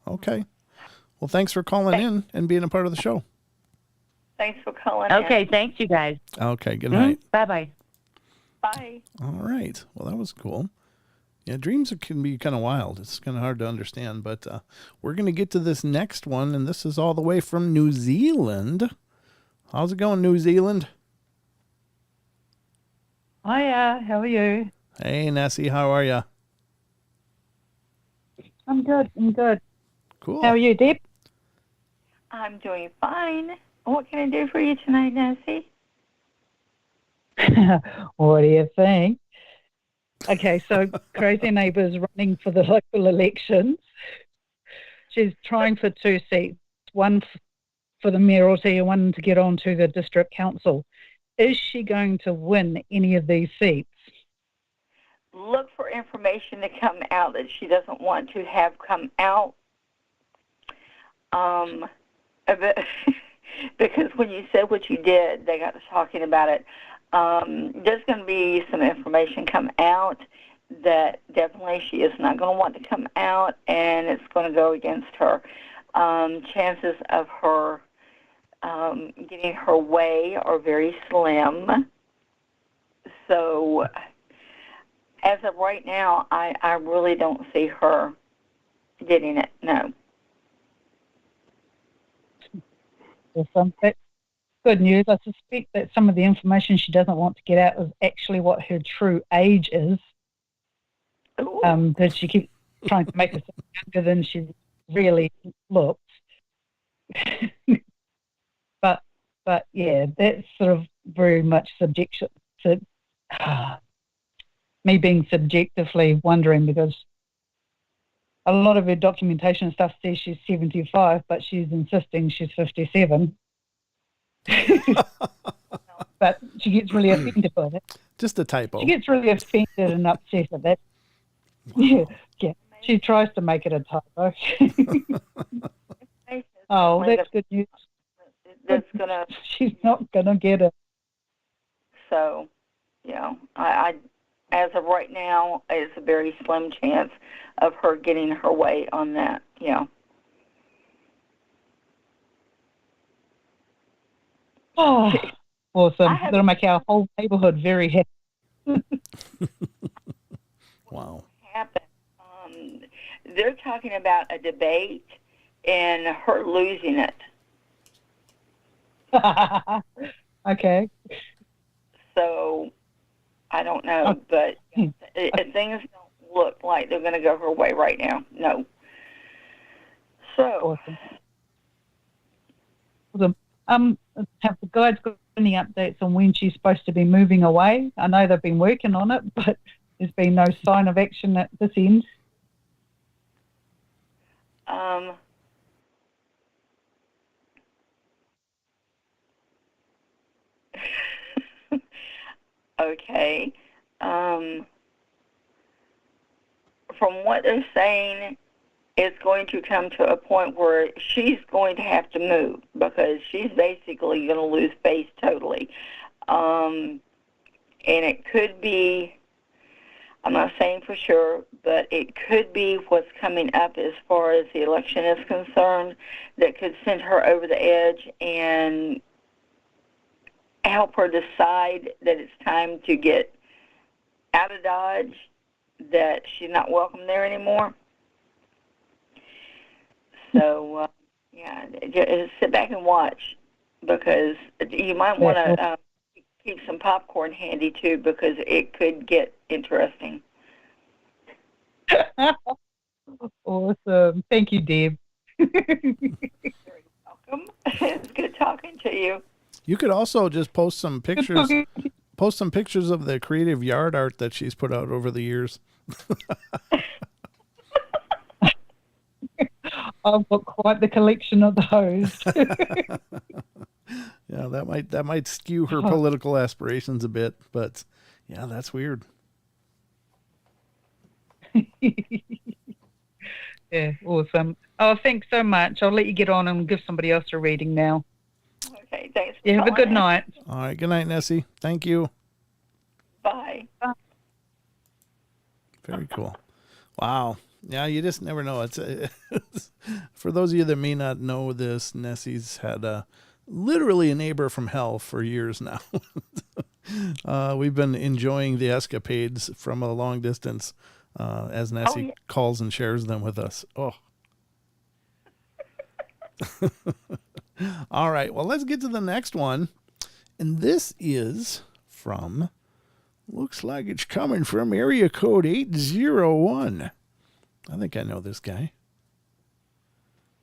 Okay. Well, thanks for calling in and being a part of the show. Thanks for calling. Okay, thanks, you guys. Okay, good night. Bye-bye. Bye. All right. Well, that was cool. Yeah, dreams can be kind of wild. It's kind of hard to understand, but we're going to get to this next one, and this is all the way from New Zealand. How's it going, New Zealand? Hiya, how are you? Hey, Nessie, how are you? I'm good. Cool. How are you, Deb? I'm doing fine. What can I do for you tonight, Nancy? What do you think? Okay, so Crazy Neighbour's running for the local elections. She's trying for 2 seats, one for the mayoralty and one to get on to the district council. Is she going to win any of these seats? Look for information to come out that she doesn't want to have come out. Because when you said what you did, they got to talking about it. There's going to be some information come out that definitely she is not going to want to come out, and it's going to go against her. Chances of her getting her way are very slim. So as of right now, I really don't see her getting it, no. That's good news. I suspect that some of the information she doesn't want to get out is actually what her true age is. That she keeps trying to make herself younger than she really looks. but yeah, that's sort of very much subjection. So, me being subjectively wondering, because a lot of her documentation and stuff says she's 75, but she's insisting she's 57. But she gets really offended by it. Just a typo. She gets really offended and upset at that. Yeah. She tries to make it a typo. Oh, that's good news. That's gonna. She's not gonna get it. So, I as of right now, it's a very slim chance of her getting her way on that. Yeah. Oh, awesome! That'll make our whole neighborhood very happy. Wow. Happened. They're talking about a debate and her losing it. Okay. So, I don't know, but things don't look like they're going to go her way right now. No. So. Awesome. Have the guys got any updates on when she's supposed to be moving away? I know they've been working on it, but there's been no sign of action at this end. Okay. From what they're saying, it's going to come to a point where she's going to have to move because she's basically going to lose face totally. And it could be, I'm not saying for sure, but it could be what's coming up as far as the election is concerned that could send her over the edge and help her decide that it's time to get out of Dodge, that she's not welcome there anymore. So, just sit back and watch because you might want to keep some popcorn handy too, because it could get interesting. Awesome. Thank you, Deb. Welcome. It's good talking to you. You could also just post some pictures. Post some pictures of the creative yard art that she's put out over the years. I've got quite the collection of those. Yeah, that might skew her political aspirations a bit, but yeah, that's weird. Yeah, awesome. Oh, thanks so much. I'll let you get on and give somebody else a reading now. Okay, thanks. Yeah, have a good night. All right, good night, Nessie. Thank you. Bye. Very cool. Wow. Yeah, you just never know. It's for those of you that may not know this, Nessie's had literally a neighbor from hell for years now. We've been enjoying the escapades from a long distance as Nessie calls and shares them with us. Oh. All right. Well, let's get to the next one. And this is from, looks like it's coming from area code 801. I think I know this guy.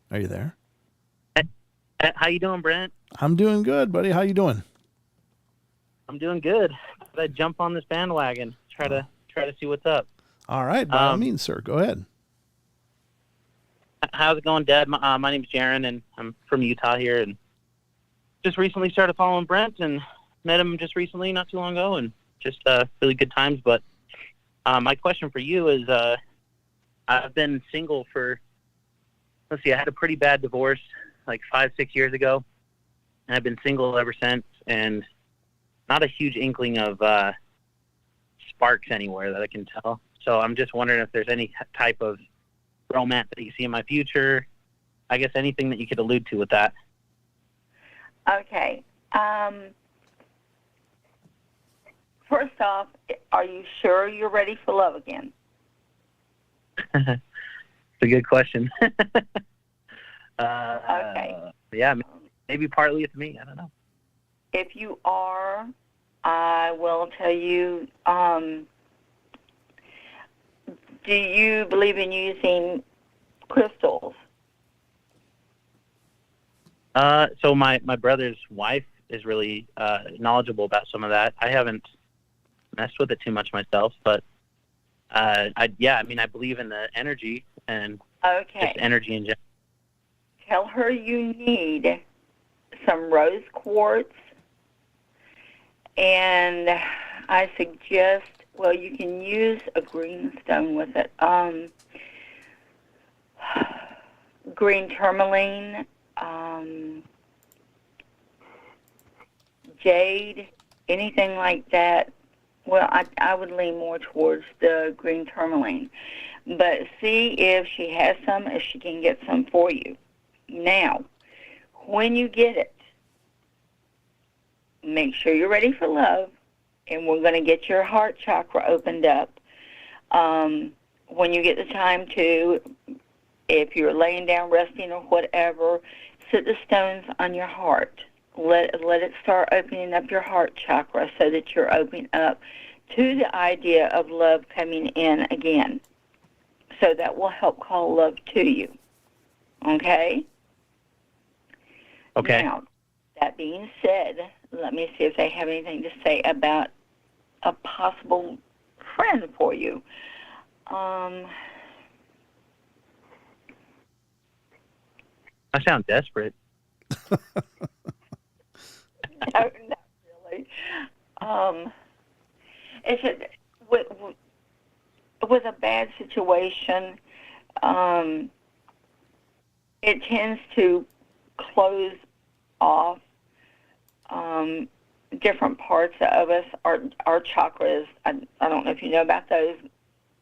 Are you there? How you doing, Brent? I'm doing good, buddy. How you doing? I'm doing good. I jump on this bandwagon. Try to see what's up. All right, by all means, sir. Go ahead. How's it going, Dad? My name's Jaron, and I'm from Utah here, and just recently started following Brent, and met him just recently, not too long ago, and just really good times. But my question for you is, I've been single for, let's see, I had a pretty bad divorce like 5-6 years ago, and I've been single ever since, and not a huge inkling of sparks anywhere that I can tell. So I'm just wondering if there's any type of romance that you see in my future. I guess anything that you could allude to with that. Okay. First off, are you sure you're ready for love again? It's a good question. Okay. Yeah, maybe partly it's me. I don't know. If you are, I will tell you, do you believe in using crystals? So my brother's wife is really knowledgeable about some of that. I haven't messed with it too much myself, but I believe in the energy and just energy in general. Tell her you need some rose quartz, and I suggest, well, you can use a green stone with it. Green tourmaline, jade, anything like that. Well, I would lean more towards the green tourmaline. But see if she has some, if she can get some for you. Now, when you get it, make sure you're ready for love, and we're going to get your heart chakra opened up. When you get the time to, if you're laying down, resting, or whatever, sit the stones on your heart. Let it start opening up your heart chakra so that you're opening up to the idea of love coming in again. So that will help call love to you. Okay? Okay. Now, that being said, let me see if they have anything to say about a possible friend for you. I sound desperate. No, not really. It's with a bad situation, it tends to close off different parts of us. Our chakras, I don't know if you know about those.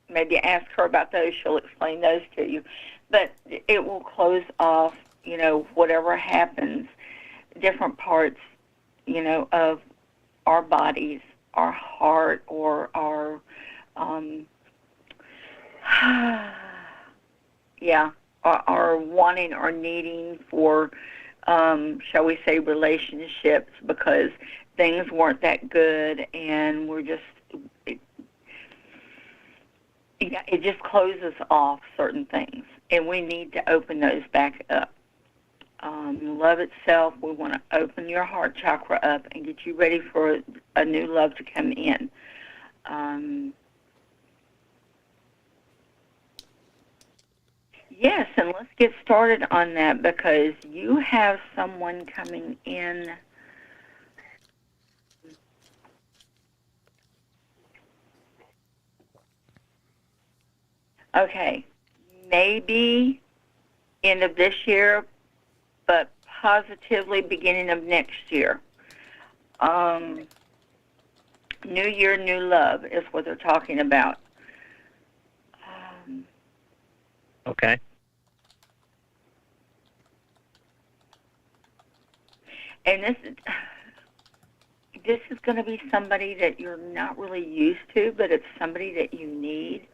Maybe ask her about those. She'll explain those to you. But it will close off, whatever happens, different parts, of our bodies, our heart, or our, our wanting or needing for shall we say, relationships because things weren't that good, and we're just, it just closes off certain things, and we need to open those back up. Love itself, we want to open your heart chakra up and get you ready for a new love to come in. Yes, and let's get started on that because you have someone coming in. Okay, maybe end of this year, but positively beginning of next year. New year, new love is what they're talking about. Okay. And this is going to be somebody that you're not really used to, but it's somebody that you need.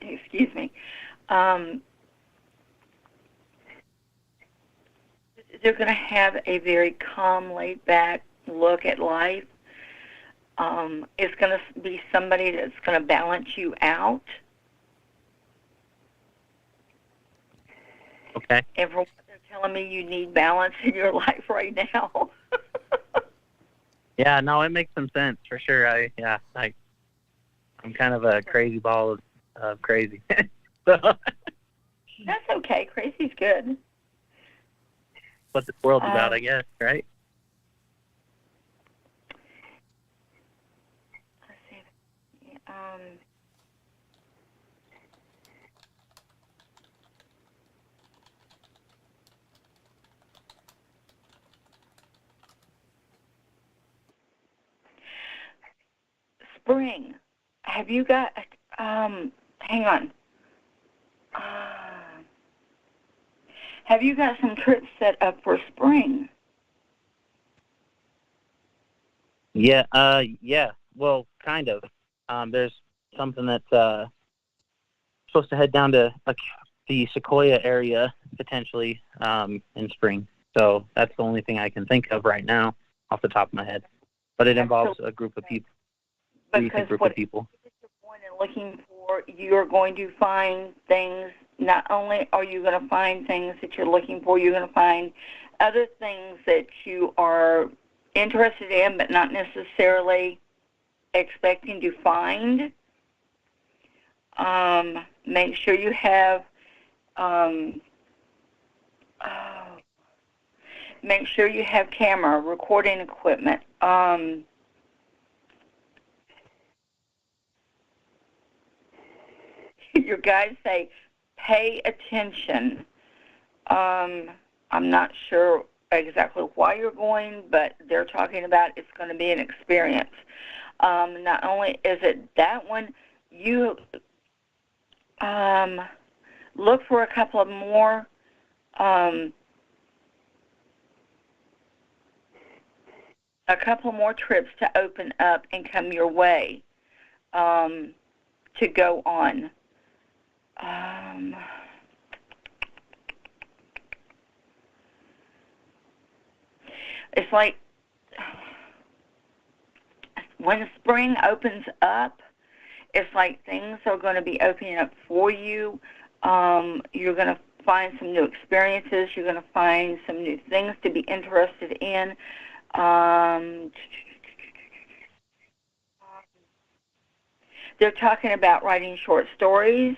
Excuse me. They're going to have a very calm, laid-back look at life. It's going to be somebody that's going to balance you out. Okay. And from what they're telling me, you need balance in your life right now. Yeah, no, it makes some sense for sure. I'm kind of a crazy ball of crazy. So, that's okay. Crazy's good. What this world's about, I guess, right? Let's see. Spring. Have you got, hang on. Have you got some trips set up for spring? Yeah, well, kind of. There's something that's supposed to head down to the Sequoia area potentially in spring. So that's the only thing I can think of right now off the top of my head. But it involves a group of people. Because what you're going and looking for, you're going to find things. Not only are you going to find things that you're looking for, you're going to find other things that you are interested in, but not necessarily expecting to find. Make sure you have. Make sure you have camera, recording equipment. Your guides say, pay attention. I'm not sure exactly why you're going, but they're talking about it's going to be an experience. Not only is it that one, you look for a couple of more trips to open up and come your way to go on. It's like when spring opens up, it's like things are going to be opening up for you. You're going to find some new experiences. You're going to find some new things to be interested in. They're talking about writing short stories,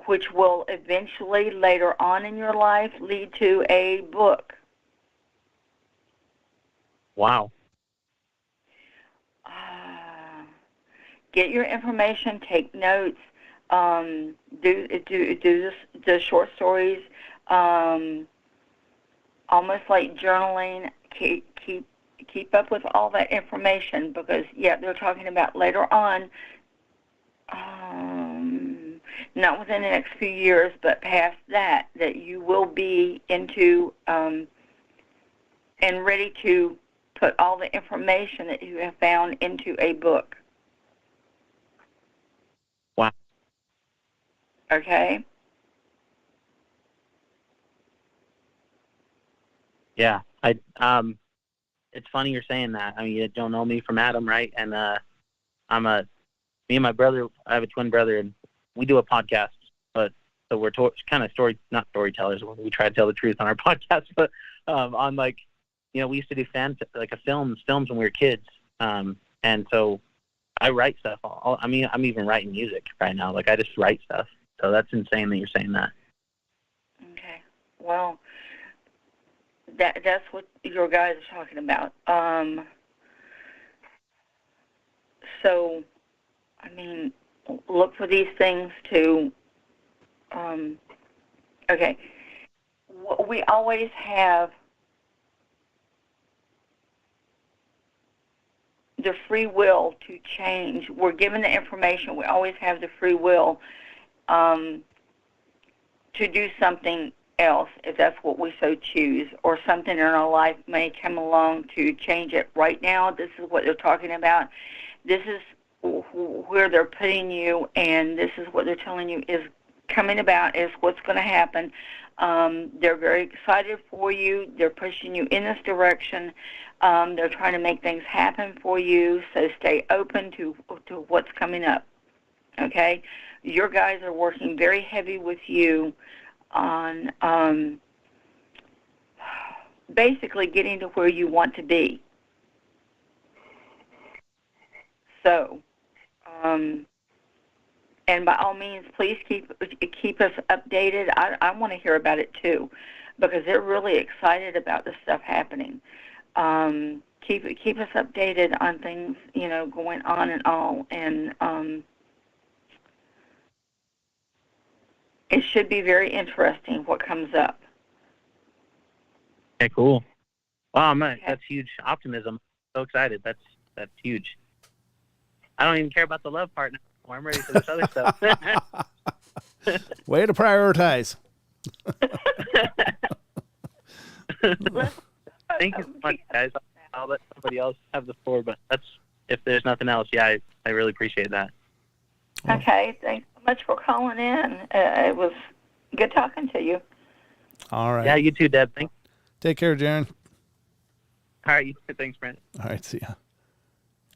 which will eventually, later on in your life, lead to a book. Wow. Get your information, take notes, do the short stories, almost like journaling. Keep up with all that information because, yeah, they're talking about later on, not within the next few years, but past that you will be into and ready to put all the information that you have found into a book. Wow. Okay? Yeah, it's funny you're saying that. I mean, you don't know me from Adam, right? And me and my brother, I have a twin brother, and we do a podcast. But so we're kind of not storytellers. We try to tell the truth on our podcast, but on like, we used to do films when we were kids. And so I write stuff. I'm even writing music right now. Like I just write stuff. So that's insane that you're saying that. Okay. Well, that's what your guys are talking about. So, I mean, look for these things to, okay. We always have the free will to change. We're given the information. We always have the free will to do something else if that's what we so choose, or something in our life may come along to change it. Right now, this is what they're talking about. This is where they're putting you, and this is what they're telling you is coming about, is what's going to happen. They're very excited for you. They're pushing you in this direction. They're trying to make things happen for you, so stay open to what's coming up. Okay? Your guys are working very heavy with you on basically getting to where you want to be. So, and by all means, please keep us updated. I want to hear about it too, because they're really excited about this stuff happening. Keep us updated on things, going on and all, and it should be very interesting what comes up. Okay, cool. Wow, man, that's huge optimism. So excited. That's huge. I don't even care about the love part anymore. I'm ready for this other stuff. Way to prioritize. Thank you so much, guys. I'll let somebody else have the floor, but if there's nothing else, yeah, I really appreciate that. Okay, thanks so much for calling in. It was good talking to you. All right. Yeah, you too, Deb. Thanks. Take care, Jaron. All right, you too. Thanks, Brent. All right, see ya.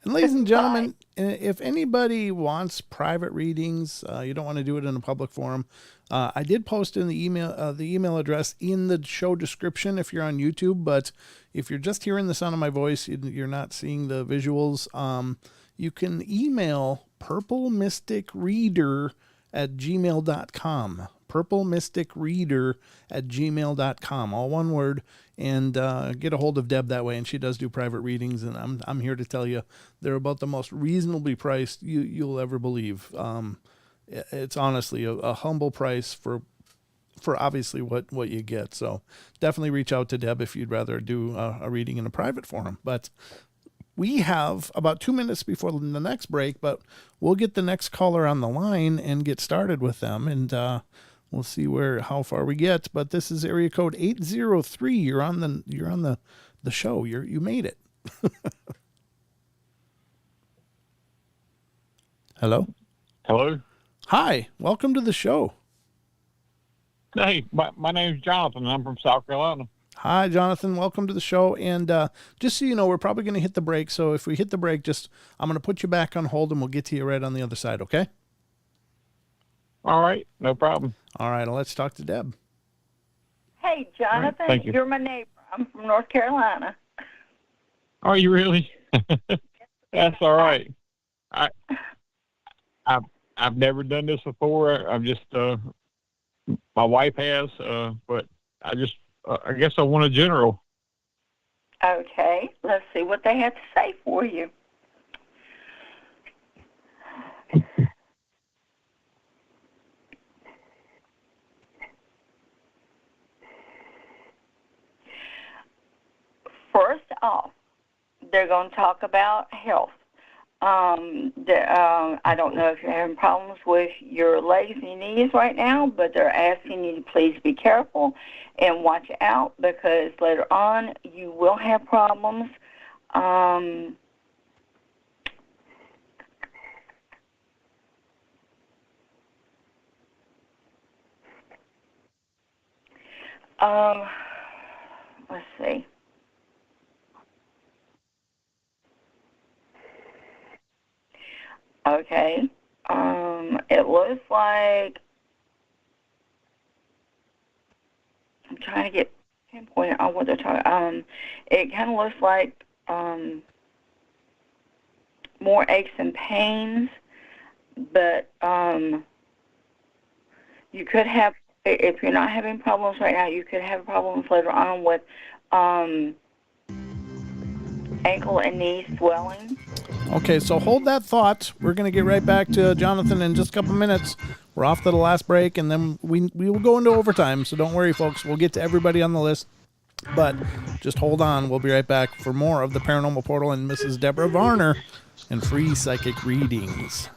And ladies and gentlemen, if anybody wants private readings, you don't want to do it in a public forum, I did post in the email address in the show description if you're on YouTube, but if you're just hearing the sound of my voice, you're not seeing the visuals, you can email purplemysticreader@gmail.com. purplemysticreader@gmail.com, all one word, and get a hold of Deb that way, and she does do private readings, and I'm here to tell you they're about the most reasonably priced you'll ever believe. It's honestly a humble price for obviously what you get, so definitely reach out to Deb if you'd rather do a reading in a private forum. But we have about 2 minutes before the next break, but we'll get the next caller on the line and get started with them, and we'll see how far we get. But this is area code 803. You're on the show. You made it. Hello. Hello. Hi. Welcome to the show. Hey, my name's Jonathan. I'm from South Carolina. Hi, Jonathan. Welcome to the show. And just so you know, we're probably going to hit the break. So if we hit the break, I'm going to put you back on hold, and we'll get to you right on the other side. Okay? All right. No problem. All right. Let's talk to Deb. Hey, Jonathan. Right, thank you. You're my neighbor. I'm from North Carolina. Are you really? That's all right. I've never done this before. I'm just my wife has, but I guess I want a general. Okay, let's see what they have to say for you. First off, they're going to talk about health. I don't know if you're having problems with your legs and your knees right now, but they're asking you to please be careful and watch out, because later on you will have problems. let's see. Okay. It looks like I'm trying to get pinpointed on what they're talking. It kind of looks like more aches and pains, but you could have, if you're not having problems right now, you could have problems later on with ankle and knee swelling. Okay, so hold that thought. We're going to get right back to Jonathan in just a couple minutes. We're off to the last break, and then we will go into overtime, so don't worry, folks. We'll get to everybody on the list, but just hold on. We'll be right back for more of the Paranormal Portal and Mrs. Debra Varner and free psychic readings.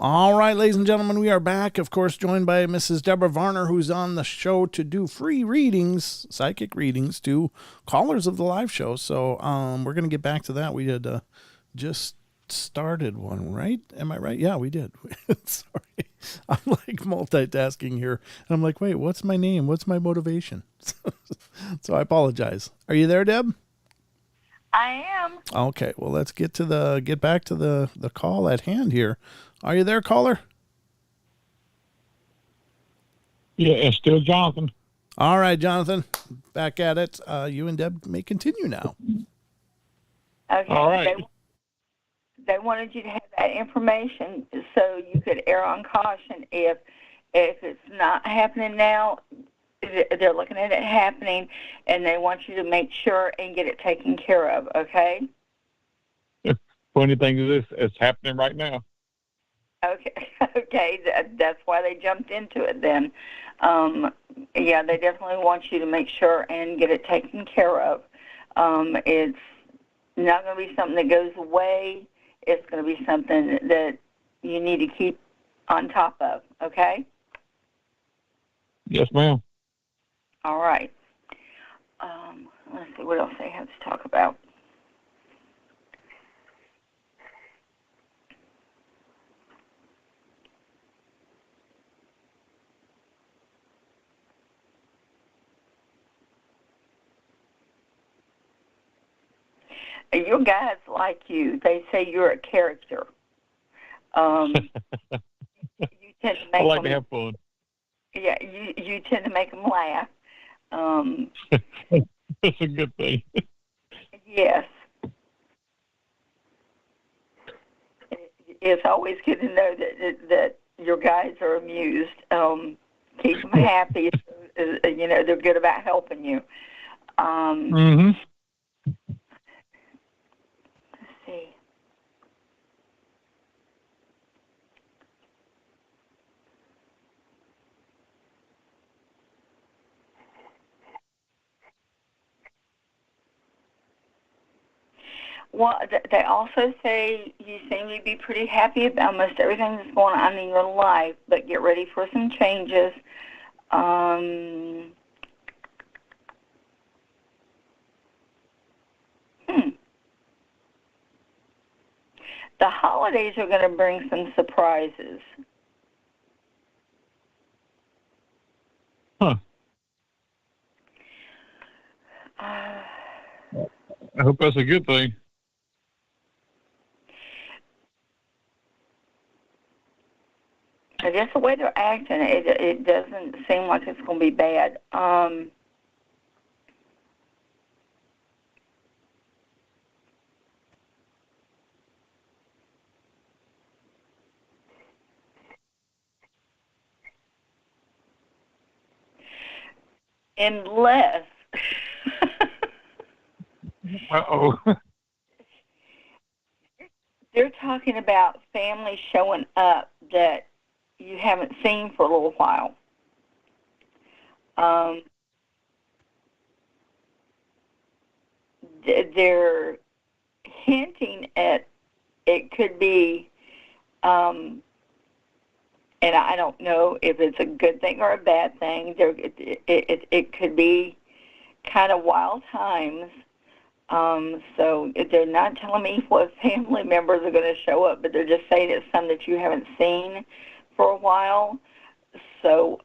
All right, ladies and gentlemen, we are back, of course, joined by Mrs. Debra Varner, who's on the show to do free readings, psychic readings, to callers of the live show. So we're going to get back to that. We had just started one, right? Am I right? Yeah, we did. Sorry. I'm like multitasking here. And I'm like, wait, what's my name? What's my motivation? So I apologize. Are you there, Deb? I am. Okay, well, let's get back to the call at hand here. Are you there, caller? Yeah, it's still Jonathan. All right, Jonathan, back at it. You and Deb may continue now. Okay. All right. They wanted you to have that information so you could err on caution. If it's not happening now, they're looking at it happening, and they want you to make sure and get it taken care of, okay? Funny thing is, it's happening right now. Okay, that's why they jumped into it then. Yeah, they definitely want you to make sure and get it taken care of. It's not going to be something that goes away. It's going to be something that you need to keep on top of, okay? Yes, ma'am. All right. Let's see what else they have to talk about. Your guys like you. They say you're a character. You tend to make I like them, to have fun. Yeah, you tend to make them laugh. That's a good thing. Yes. It's always good to know that your guys are amused. Keep them happy. They're good about helping you. Mm-hmm. Let's see. Well, they also say you seem to be pretty happy about almost everything that's going on in your life, but get ready for some changes. The holidays are going to bring some surprises. Huh. I hope that's a good thing. I guess the way they're acting, it doesn't seem like it's going to be bad. Unless Uh-oh. they're talking about families showing up that you haven't seen for a little while. They're hinting at it could be, and I don't know if it's a good thing or a bad thing. It could be kind of wild times. So they're not telling me what family members are going to show up, but they're just saying it's some that you haven't seen for a while. So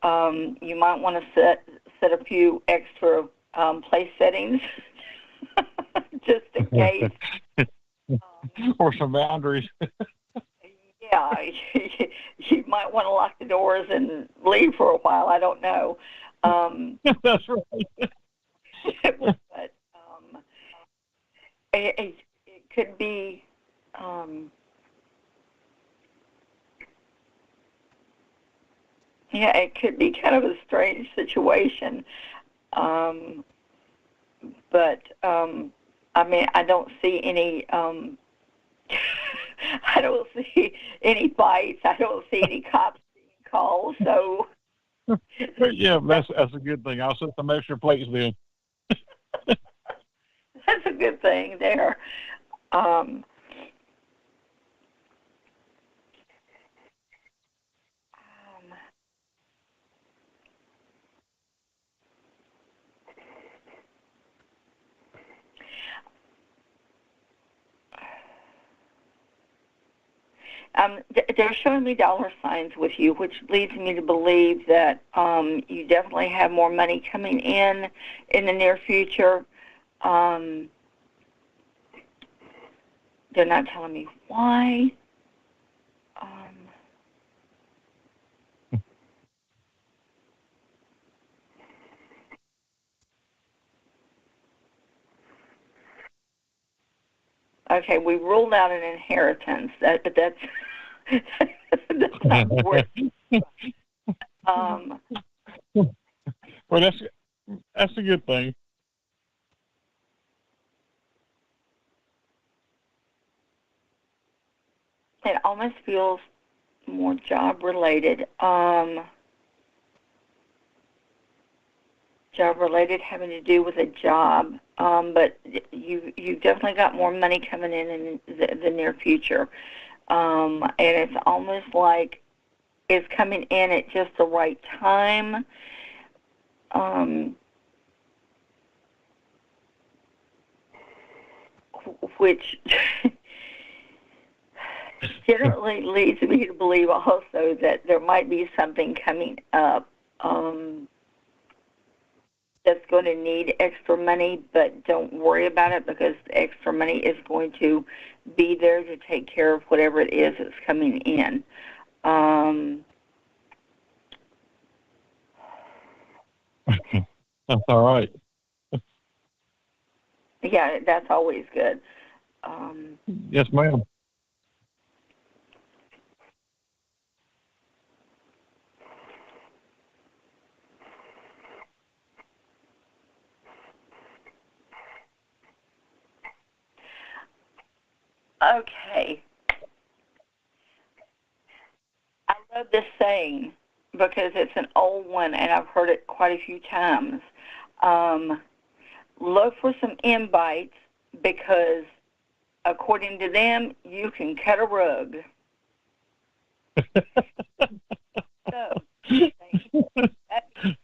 you might want to set a few extra place settings just in case. Or some boundaries. Yeah, you might want to lock the doors and leave for a while. I don't know. That's right. But it could be it could be kind of a strange situation. But I mean, I don't see any I don't see any fights. I don't see any cops being called. So yeah, that's a good thing. I'll set some extra plates then. that's a good thing there. They're showing me dollar signs with you, which leads me to believe that you definitely have more money coming in the near future. They're not telling me why. Okay, we ruled out an inheritance. That's not worth. Well, that's a good thing. It almost feels more job related. Job related, having to do with a job. But you definitely got more money coming in the near future. And it's almost like it's coming in at just the right time. Which generally leads me to believe also that there might be something coming up that's going to need extra money, but don't worry about it because the extra money is going to be there to take care of whatever it is that's coming in. That's all right. Yeah, that's always good. Yes, ma'am. Okay. I love this saying because it's an old one and I've heard it quite a few times. Look for some invites because according to them, you can cut a rug.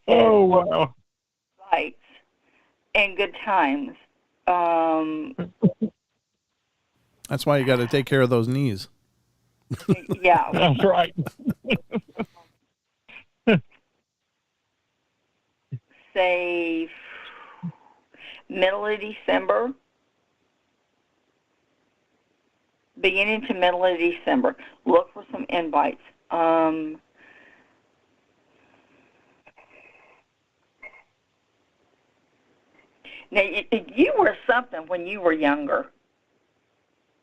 Oh, wow. Invites and good times. That's why you got to take care of those knees. Yeah. That's right. Say middle of December, beginning to middle of December. Look for some invites. Now, you were something when you were younger.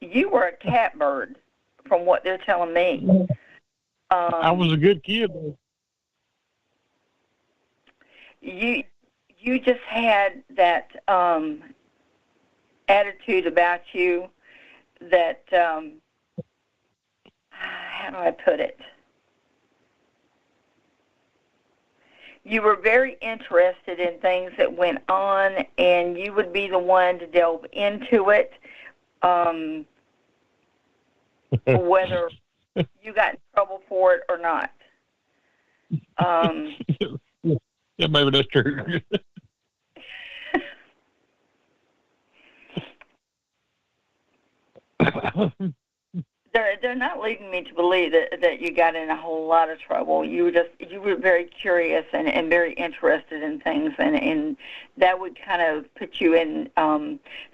You were a catbird, from what they're telling me. I was a good kid. You just had that attitude about you that how do I put it? You were very interested in things that went on, and you would be the one to delve into it, whether you got in trouble for it or not. Yeah, maybe that's true. They're not leading me to believe that you got in a whole lot of trouble. You were very curious and very interested in things, and that would kind of put you in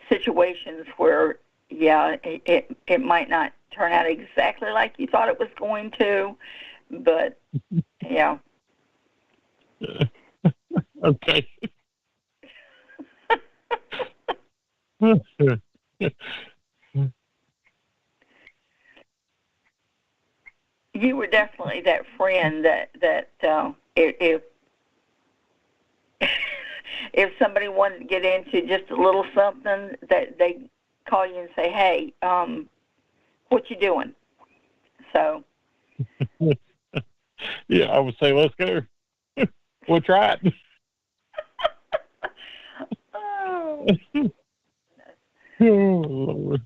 situations where, yeah, it might not turn out exactly like you thought it was going to, but yeah. Okay. You were definitely that friend that if somebody wanted to get into just a little something, that they call you and say, "Hey, what you doing?" So. Yeah, I would say let's go. We'll try it. Oh. Lord.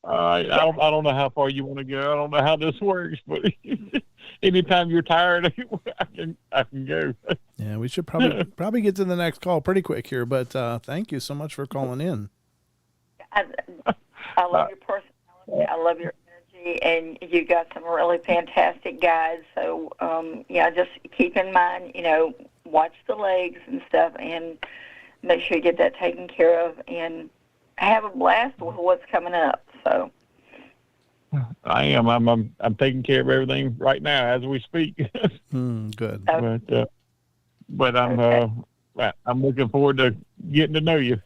I don't know how far you want to go. I don't know how this works, but anytime you're tired, I can go. Yeah, we should probably get to the next call pretty quick here. But thank you so much for calling in. I love your personality. I love your and you got some really fantastic guides. So, just keep in mind, watch the legs and stuff, and make sure you get that taken care of, and have a blast with what's coming up. So. I am. I'm taking care of everything right now as we speak. Good. But I'm looking forward to getting to know you.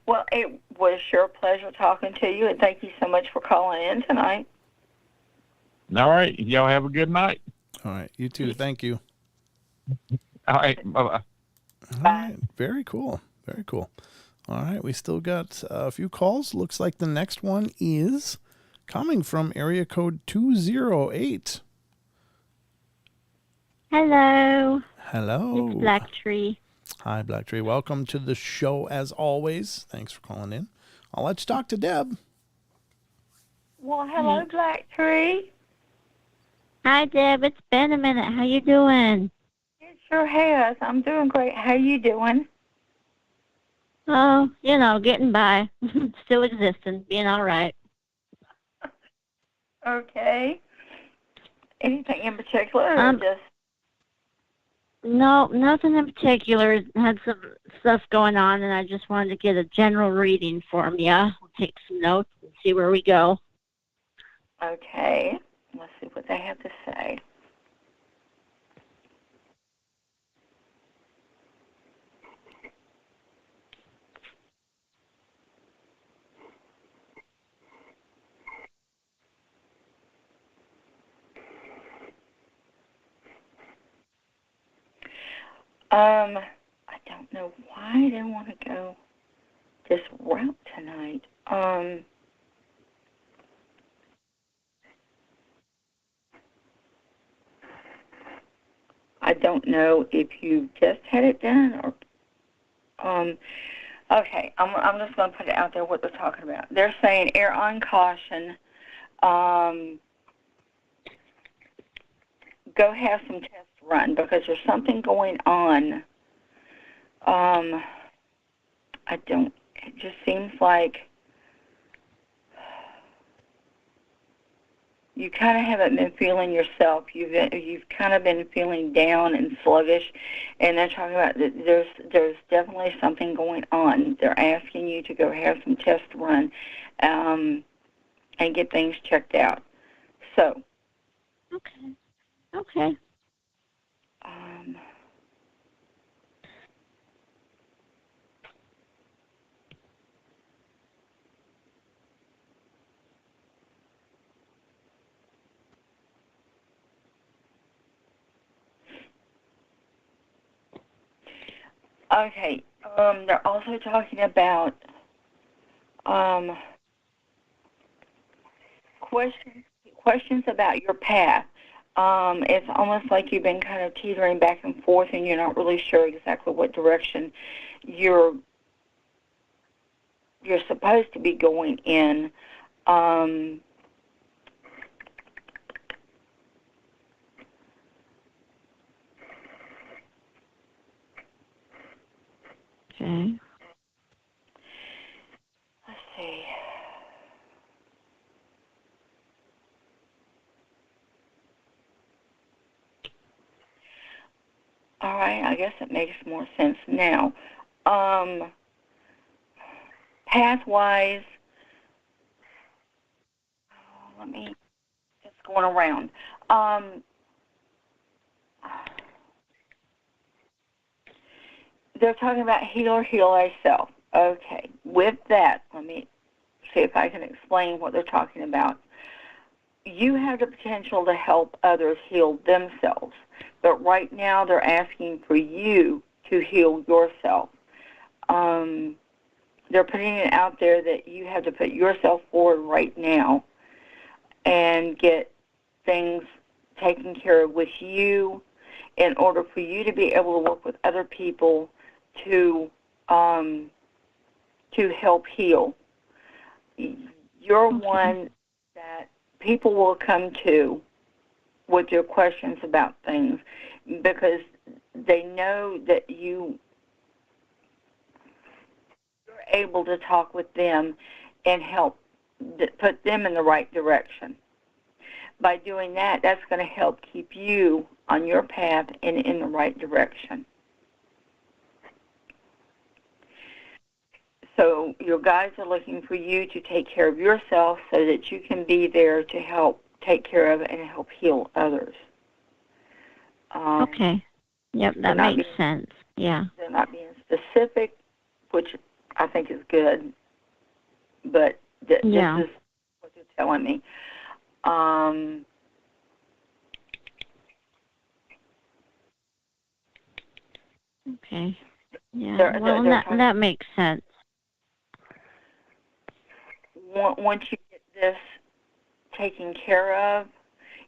Well, it was sure a pleasure talking to you, and thank you so much for calling in tonight. All right. Y'all have a good night. All right. You too. Thank you. All right. Bye-bye. All right. Very cool. Very cool. All right. We still got a few calls. Looks like the next one is coming from area code 208. Hello. Hello. It's Black Tree. Hi, Black Tree. Welcome to the show as always. Thanks for calling in. I'll let you talk to Deb. Well, hello, Black Tree. Hi, Deb. It's been a minute. How you doing? It sure has. I'm doing great. How you doing? Oh, getting by. Still existing. Being all right. Okay. Anything in particular, or just? No, nothing in particular. Had some stuff going on, and I just wanted to get a general reading from you. I'll take some notes and see where we go. Okay. Let's see what they have to say. I don't know why I didn't want to go this route tonight. I don't know if you just had it done or, okay, I'm just going to put it out there what they're talking about. They're saying err on caution. Go have some tests run because there's something going on. It just seems like you kind of haven't been feeling yourself. You've kind of been feeling down and sluggish, and they're talking about that there's definitely something going on. They're asking you to go have some tests run, and get things checked out. So. Okay. Okay. They're also talking about questions about your path. It's almost like you've been kind of teetering back and forth, and you're not really sure exactly what direction you're supposed to be going in. Okay. Let's see. All right, I guess it makes more sense now. Path-wise, let me just going around. They're talking about heal thyself. Okay, with that, let me see if I can explain what they're talking about. You have the potential to help others heal themselves, but right now they're asking for you to heal yourself. They're putting it out there that you have to put yourself forward right now and get things taken care of with you in order for you to be able to work with other people to help heal. You're one that people will come to with your questions about things because they know that you're able to talk with them and help put them in the right direction. By doing that, that's going to help keep you on your path and in the right direction. So your guides are looking for you to take care of yourself so that you can be there to help take care of and help heal others. Okay. Yep, that makes sense. Yeah. They're not being specific, which I think is good, but this is what they're telling me. Okay. Yeah. Well, that makes sense. Once you get this taken care of,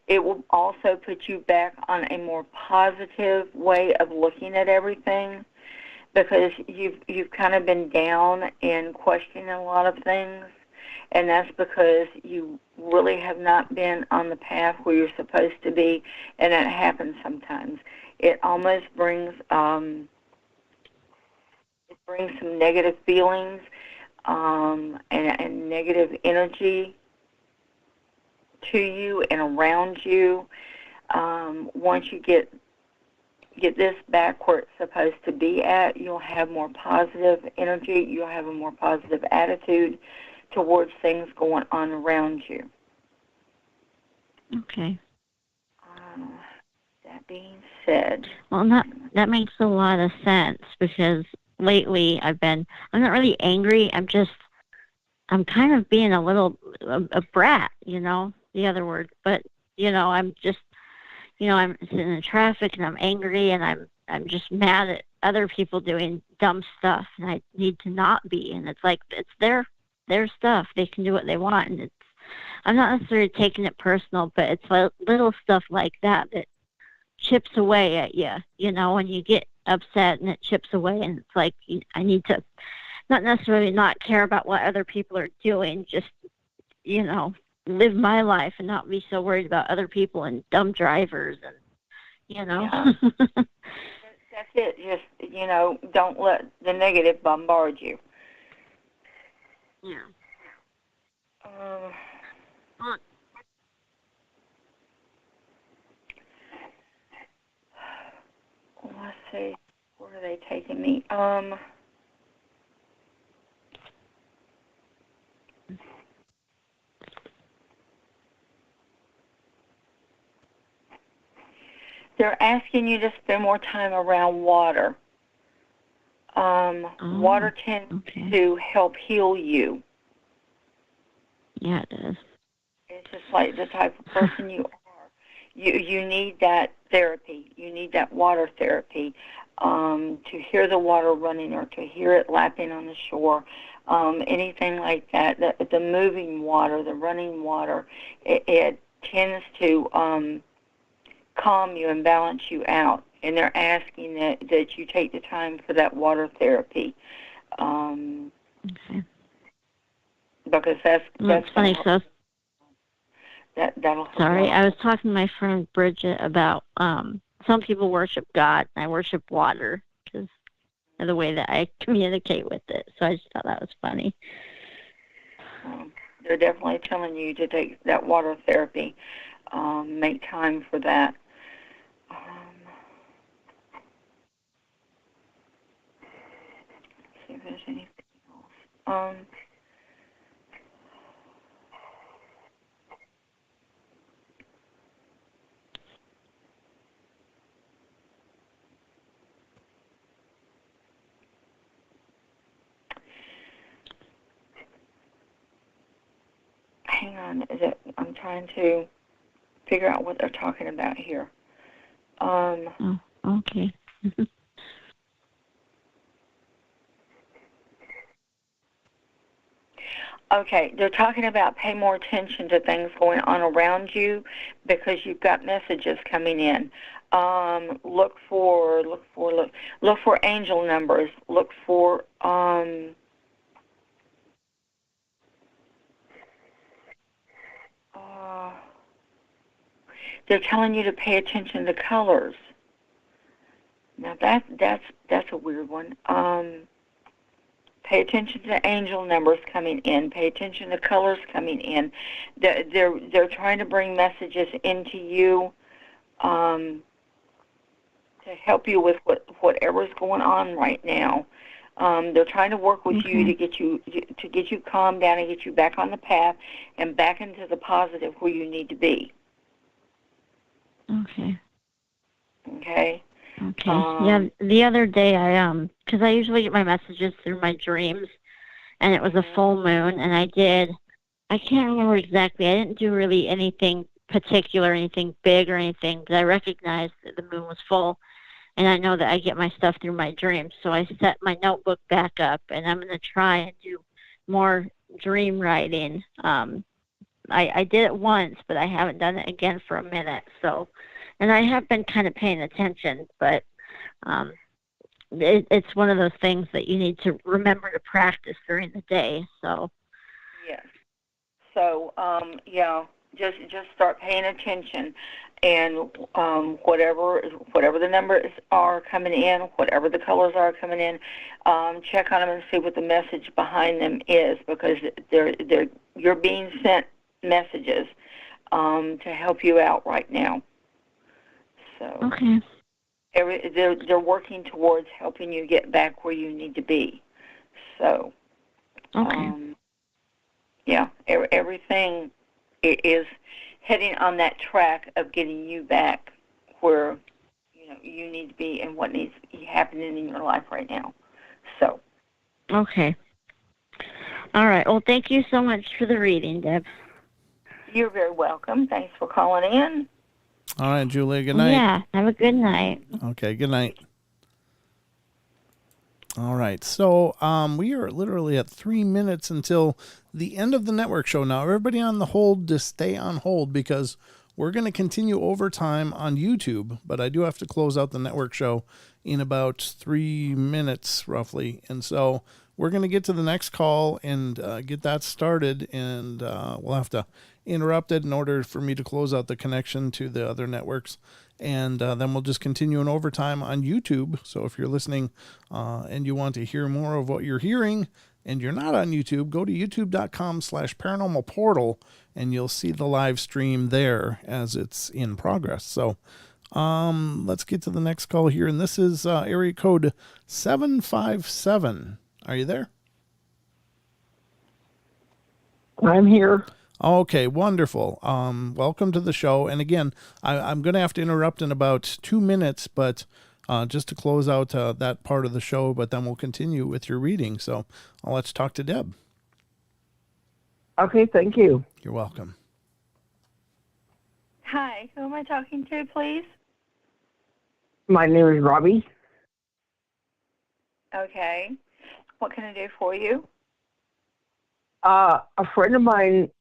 it will also put you back on a more positive way of looking at everything, because you've kind of been down and questioning a lot of things, and that's because you really have not been on the path where you're supposed to be, and that happens sometimes. It almost brings some negative feelings and negative energy to you and around you. Once you get this back where it's supposed to be at, you'll have more positive energy. You'll have a more positive attitude towards things going on around you. Okay. That being said, well, that makes a lot of sense, because lately I'm not really angry. I'm kind of being a little a brat, the other word. But I'm just, I'm sitting in traffic and I'm angry, and I'm just mad at other people doing dumb stuff, and I need to not be. And it's like, it's their stuff. They can do what they want, and I'm not necessarily taking it personal, but it's like little stuff like that chips away at you, when you get upset and it chips away, and it's like I need to not necessarily not care about what other people are doing, just, live my life and not be so worried about other people and dumb drivers and, Yeah. That's it. Just, don't let the negative bombard you. Yeah. Let's see. Where are they taking me? They're asking you to spend more time around water. Water tends to help heal you. Yeah, it does. It's just like the type of person you are. You need that therapy. You need that water therapy to hear the water running or to hear it lapping on the shore, anything like that. The moving water, the running water, it tends to calm you and balance you out. And they're asking that you take the time for that water therapy. Okay. Because that's funny. So that'll help. Sorry, I was talking to my friend Bridget about some people worship God, and I worship water, because of the way that I communicate with it. So I just thought that was funny. They're definitely telling you to take that water therapy. Make time for that. Let's see if there's anything else. Hang on, I'm trying to figure out what they're talking about here. Okay. Okay, they're talking about pay more attention to things going on around you, because you've got messages coming in. Look for angel numbers. Look for they're telling you to pay attention to colors. Now that's a weird one. Pay attention to angel numbers coming in. Pay attention to colors coming in. They're trying to bring messages into you to help you with whatever's going on right now. They're trying to work with you to get you calmed down and get you back on the path and back into the positive where you need to be. Okay. Okay. Okay. Yeah, the other day because I usually get my messages through my dreams, and it was a full moon, and I can't remember exactly. I didn't do really anything particular, anything big or anything, but I recognized that the moon was full, and I know that I get my stuff through my dreams. So I set my notebook back up, and I'm going to try and do more dream writing. I did it once, but I haven't done it again for a minute, so. And I have been kind of paying attention, but it's one of those things that you need to remember to practice during the day. So. Yes. So just start paying attention, and whatever the numbers are coming in, whatever the colors are coming in, check on them and see what the message behind them is, because you're being sent messages to help you out right now. So okay. They're working towards helping you get back where you need to be. So, okay. Everything is heading on that track of getting you back where you need to be and what needs to be happening in your life right now. So. Okay. All right. Well, thank you so much for the reading, Deb. You're very welcome. Thanks for calling in. All right, Julia, good night. Yeah, have a good night. Okay, good night. All right, so we are literally at 3 minutes until the end of the network show. Now, everybody on the hold, just stay on hold, because we're going to continue overtime on YouTube, but I do have to close out the network show in about 3 minutes, roughly. And so we're going to get to the next call and get that started, and we'll have to interrupt it in order for me to close out the connection to the other networks. And then we'll just continue in overtime on YouTube. So if you're listening and you want to hear more of what you're hearing and you're not on YouTube, go to youtube.com/paranormal portal and you'll see the live stream there as it's in progress. So let's get to the next call here. And this is area code 757. Are you there? I'm here. Okay, wonderful. Welcome to the show. And again, I'm going to have to interrupt in about 2 minutes, but just to close out that part of the show, but then we'll continue with your reading. So let's talk to Deb. Okay, thank you. You're welcome. Hi, who am I talking to, please? My name is Robbie. Okay. What can I do for you? A friend of mine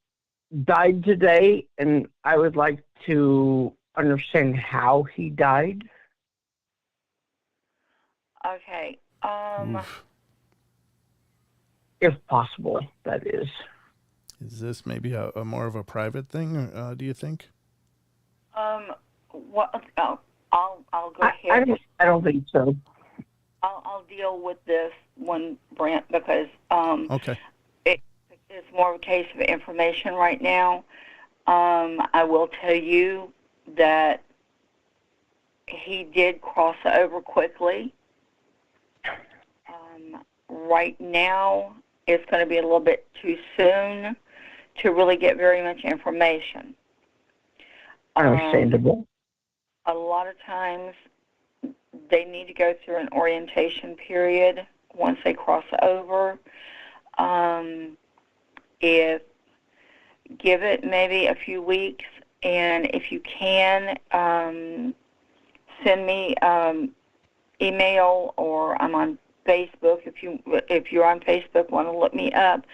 died today, and I would like to understand how he died. Okay. If possible, that is. Is this maybe a more of a private thing, do you think? What? Oh, I'll go ahead. I don't think so. I'll deal with this one, Brent, because okay. It's more of a case of information right now. I will tell you that he did cross over quickly. Right now, it's going to be a little bit too soon to really get very much information. Understandable. A lot of times, they need to go through an orientation period once they cross over. If give it maybe a few weeks, and if you can, send me email, or I'm on Facebook. If you're on Facebook, want to look me up,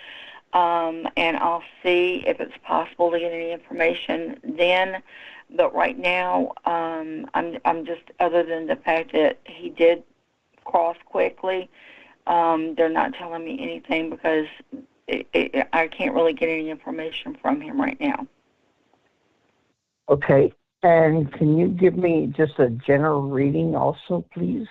and I'll see if it's possible to get any information then. But right now, I'm just, other than the fact that he did cross quickly, they're not telling me anything because I can't really get any information from him right now. Okay. And can you give me just a general reading also, please?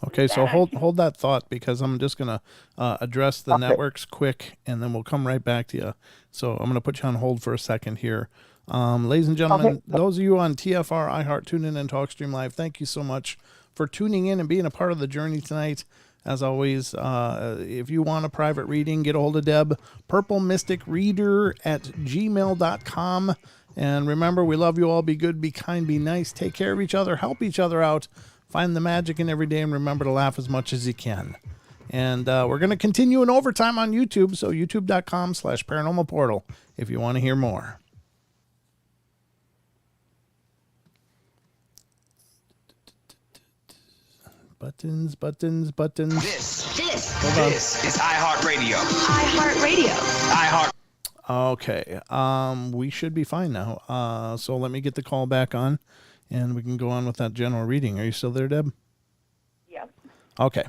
Okay, so hold that thought, because I'm just going to address the networks quick, and then we'll come right back to you. So I'm going to put you on hold for a second here. Ladies and gentlemen, those of you on TFR, iHeart, TuneIn, and TalkStream Live, thank you so much for tuning in and being a part of the journey tonight. As always, if you want a private reading, get a hold of Deb, purplemysticreader@gmail.com. And remember, we love you all. Be good, be kind, be nice. Take care of each other. Help each other out. Find the magic in every day, and remember to laugh as much as you can. And we're going to continue in overtime on YouTube, so youtube.com/Paranormal Portal if you want to hear more. Buttons. This is iHeartRadio. iHeart. Okay. We should be fine now. So let me get the call back on, and we can go on with that general reading. Are you still there, Deb? Yep. Okay.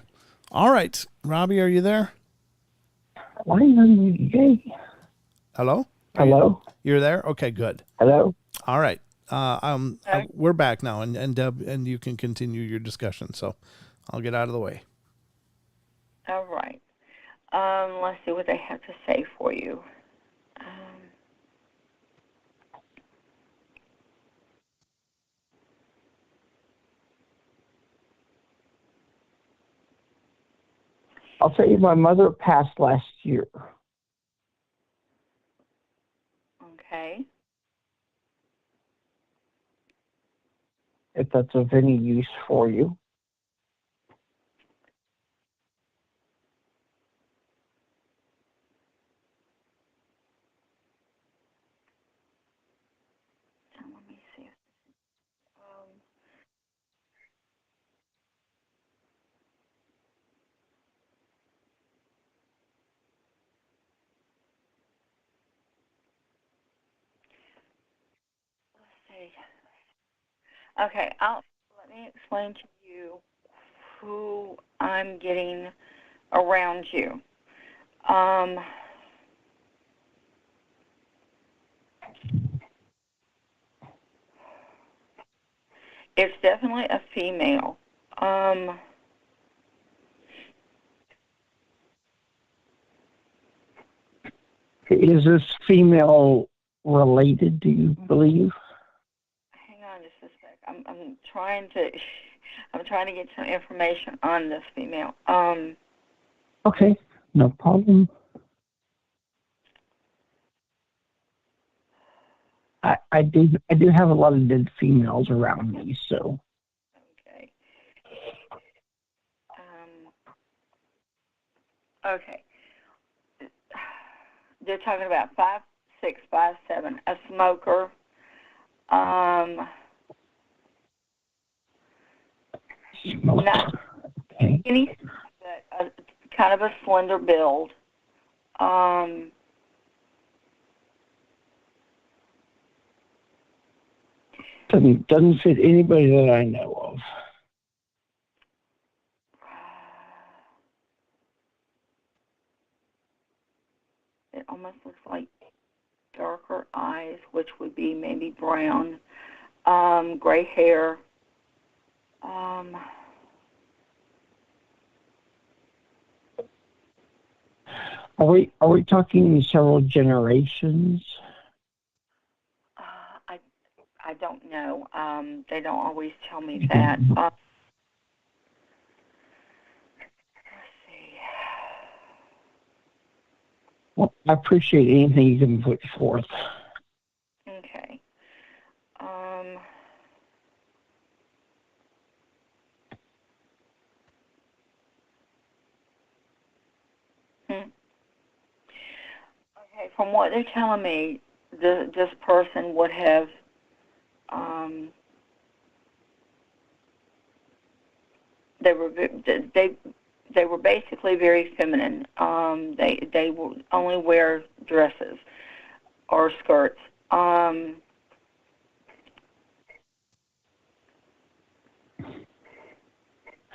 All right. Robbie, are you there? Hello? Hello? You're there? Okay, good. Hello? All right. We're back now, and Deb, and you can continue your discussion. So I'll get out of the way. All right. Let's see what they have to say for you. I'll tell you, my mother passed last year. Okay. If that's of any use for you. Let me see. Okay, let me explain to you who I'm getting around you. It's definitely a female. Is this female related, do you believe? Hang on just a sec. I'm trying to get some information on this female. Okay, no problem. I do have a lot of dead females around me, so. Okay. Okay. They're talking about 5'6", 5'7", a smoker. Not skinny, but kind of a slender build. Doesn't fit anybody that I know of. It almost looks like darker eyes, which would be maybe brown, gray hair. Are we talking several generations? I don't know. They don't always tell me that. Let's see. Well, I appreciate anything you can put forth. Okay. Okay, from what they're telling me, this person would have they were basically very feminine. They would only wear dresses or skirts.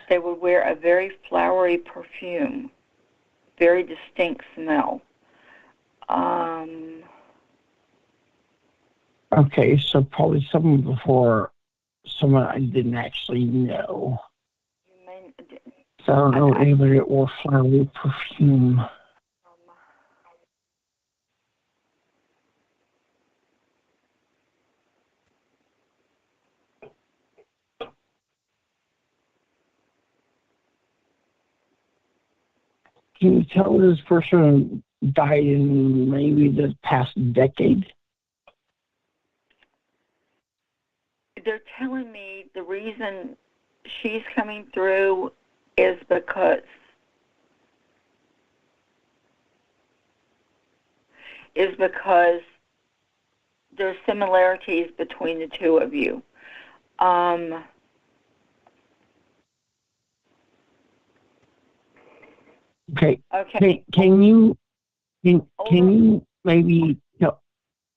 They would wear a very flowery perfume, very distinct smell. Okay, so probably someone before someone I didn't actually know. So I don't know anybody that wore flowery perfume. Can you tell this person died in maybe the past decade? They're telling me the reason she's coming through is because there's similarities between the two of you. Okay. Okay. Can you maybe tell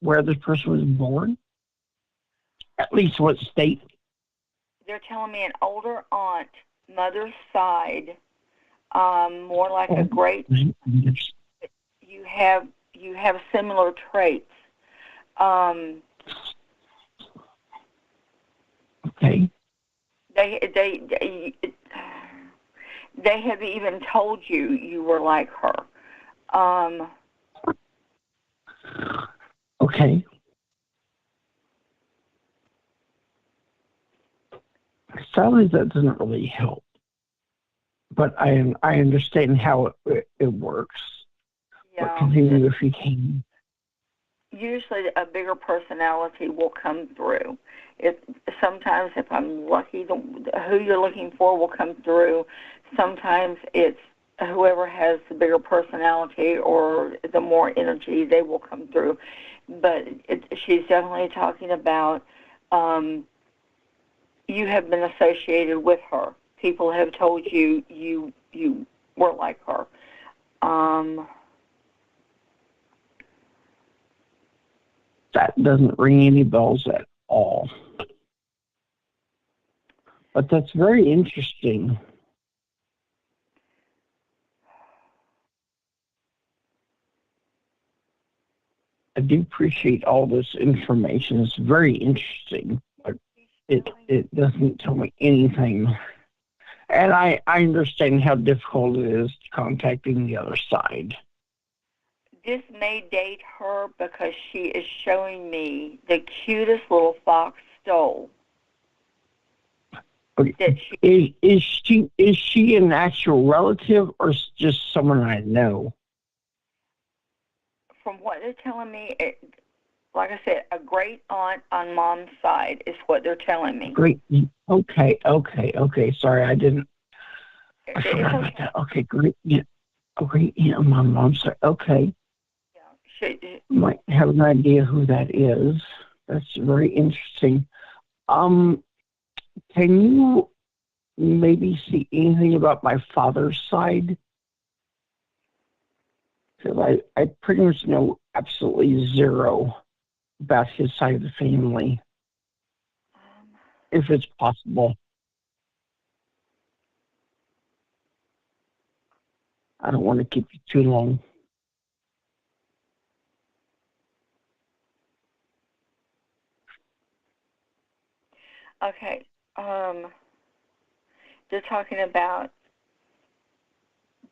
where this person was born? At least what state? They're telling me an older aunt, mother's side, more like a great. You have similar traits. Okay. They have even told you were like her. Okay. Sadly, that doesn't really help. But I understand how it works. Yeah. But continue if you can. Usually a bigger personality will come through. Sometimes if I'm lucky, who you're looking for will come through. Sometimes it's whoever has the bigger personality or the more energy, they will come through. But she's definitely talking about you have been associated with her. People have told you were like her. That doesn't ring any bells at all. But that's very interesting. I do appreciate all this information. It's very interesting, but it doesn't tell me anything. And I understand how difficult it is contacting the other side. This may date her because she is showing me the cutest little fox stole. Okay. Is she an actual relative or just someone I know? From what they're telling me, like I said, a great aunt on mom's side is what they're telling me. Great. Okay. Sorry, I didn't. I forgot about that. Okay, great. Yeah. Okay, yeah, my mom's side. Okay. Might have an idea who that is. That's very interesting. Can you maybe see anything about my father's side? Because I pretty much know absolutely zero about his side of the family, if it's possible. I don't want to keep you too long. Okay. They're talking about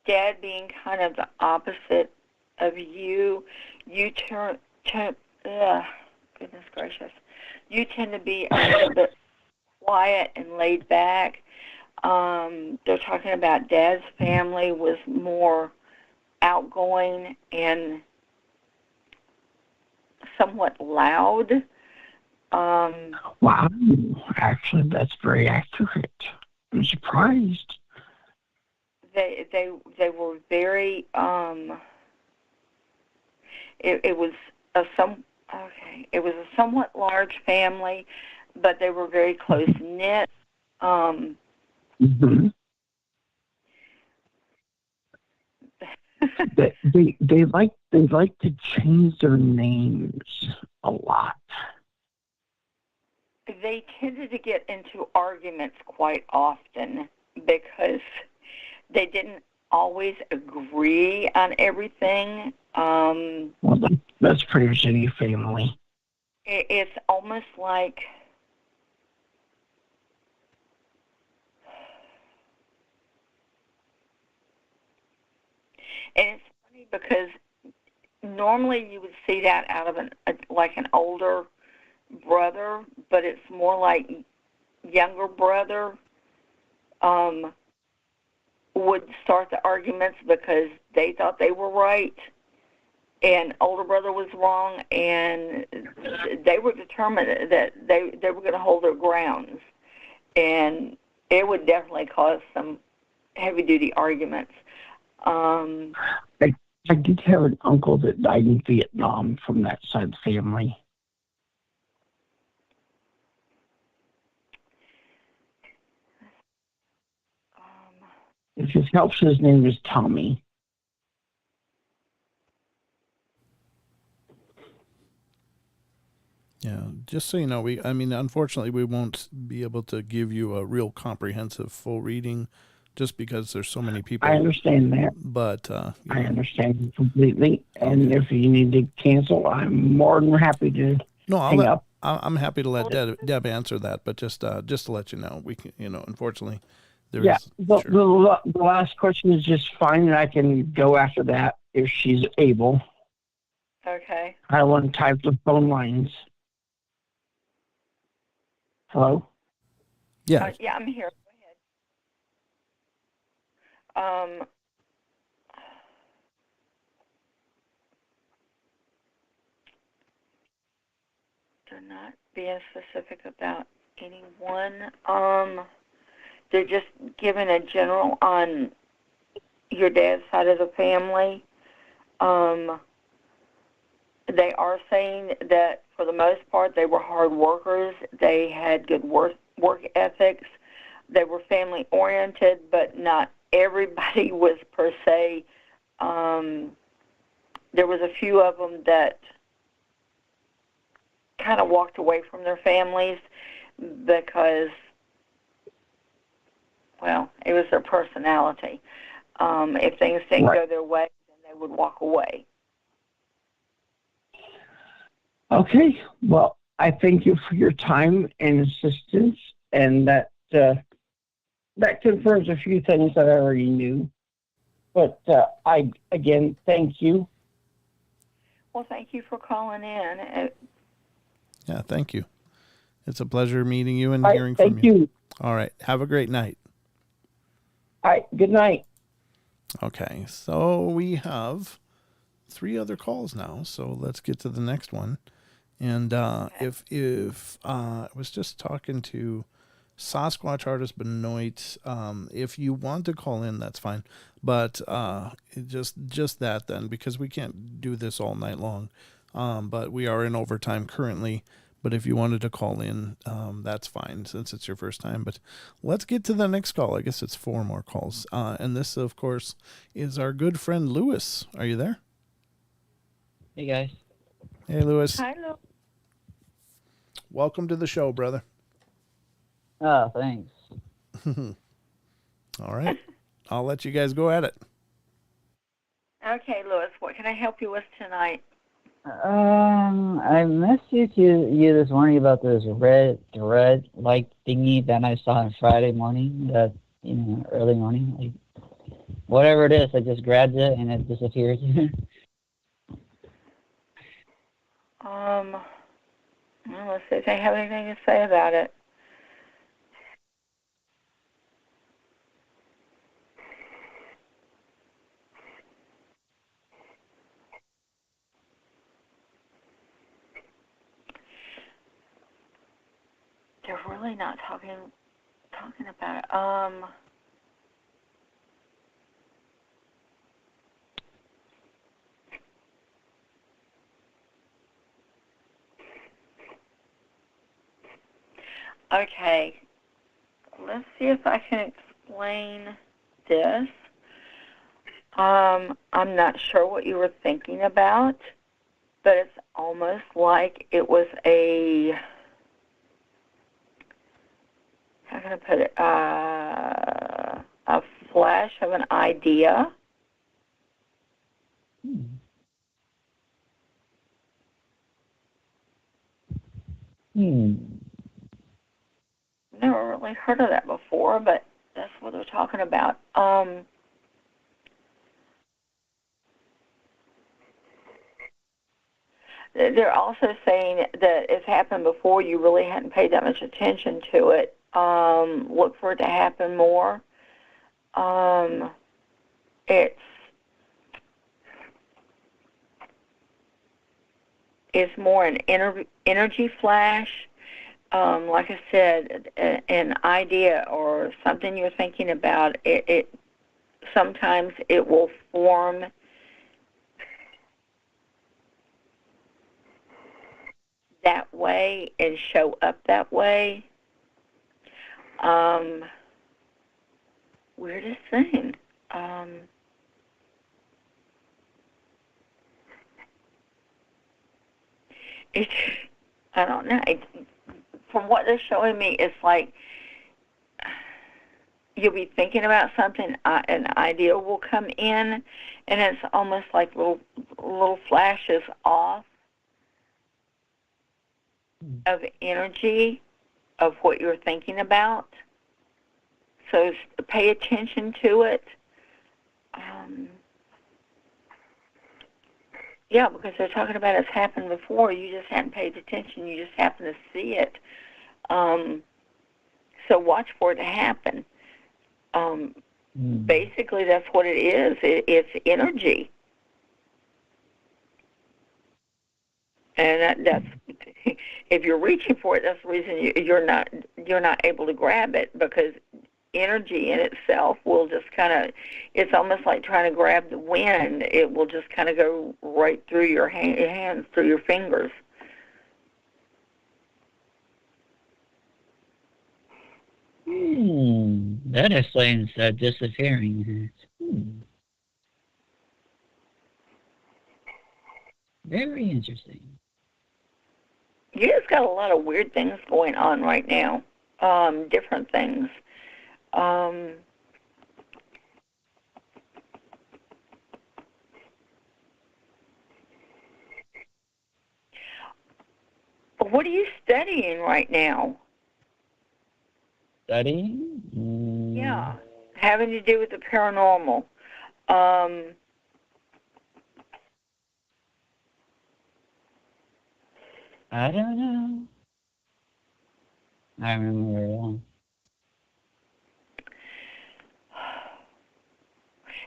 Dad being kind of the opposite of you. You goodness gracious. You tend to be a little bit quiet and laid back. They're talking about Dad's family was more outgoing and somewhat loud. Wow, actually, that's very accurate. I'm surprised. They were very it was a somewhat large family, but they were very close knit. Mm-hmm. they like to change their names a lot. They tended to get into arguments quite often because they didn't always agree on everything. Well, that's pretty much any family. It's almost like And it's funny because normally you would see that out of an older brother, but it's more like younger brother would start the arguments because they thought they were right and older brother was wrong, and they were determined that they were going to hold their grounds, and it would definitely cause some heavy-duty arguments. I did have an uncle that died in Vietnam from that side of the family. If it helps, his name is Tommy. Yeah, just so you know, unfortunately, we won't be able to give you a real comprehensive full reading just because there's so many people. I understand that. But, I understand completely. And if you need to cancel, I'm more than happy to hang up. I'm happy to let Deb answer that, but just to let you know, we can, unfortunately, the last question is just fine, and I can go after that if she's able. Okay. I don't want to type the phone lines. Hello? Yeah. Yeah, I'm here. Go ahead. They're not being specific about anyone. They're just giving a general on your dad's side of the family. They are saying that for the most part they were hard workers. They had good work ethics. They were family oriented, but not everybody was per se. There was a few of them that kind of walked away from their families because, well, it was their personality. If things didn't go their way, then they would walk away. Okay. Well, I thank you for your time and assistance, and that confirms a few things that I already knew. But I, again, thank you. Well, thank you for calling in. Yeah, thank you. It's a pleasure meeting you and hearing from you. Thank you. All right. Have a great night. All right. Good night. Okay. So we have 3 other calls now. So let's get to the next one. And if I was just talking to Sasquatch artist Benoit, if you want to call in, that's fine. But just that then, because we can't do this all night long. But we are in overtime currently. But if you wanted to call in, that's fine since it's your first time. But let's get to the next call. I guess it's 4 more calls. And this, of course, is our good friend Lewis. Are you there? Hey, guys. Hey, Lewis. Hi, Lewis. Welcome to the show, brother. Oh, thanks. All right. I'll let you guys go at it. Okay, Lewis, what can I help you with tonight? I messaged you this morning about this red light thingy that I saw on Friday morning, early morning. Like, whatever it is, I just grabbed it and it disappeared. Well, let's see if they have anything to say about it. They're really not talking about it. Okay, let's see if I can explain this. I'm not sure what you were thinking about, but it's almost like it was a, how can I put it, a flash of an idea. Never really heard of that before, but that's what they're talking about. They're also saying that it's happened before. You really hadn't paid that much attention to it. Look for it to happen more. It's more an energy flash. Like I said, an idea or something you're thinking about. It sometimes it will form that way and show up that way. Weirdest thing. I don't know. From what they're showing me, it's like you'll be thinking about something, an idea will come in, and it's almost like little flashes off of energy of what you're thinking about. So pay attention to it. Yeah, because they're talking about it's happened before. You just hadn't paid attention. You just happened to see it. So watch for it to happen. Basically, that's what it is. It's energy. And that's if you're reaching for it, that's the reason you're not able to grab it, because energy in itself will just kind of, it's almost like trying to grab the wind. It will just kind of go right through your hands, through your fingers. That explains that disappearing. Very interesting. You just got a lot of weird things going on right now. Different things. What are you studying right now? Studying? Yeah, having to do with the paranormal. I don't know. I remember.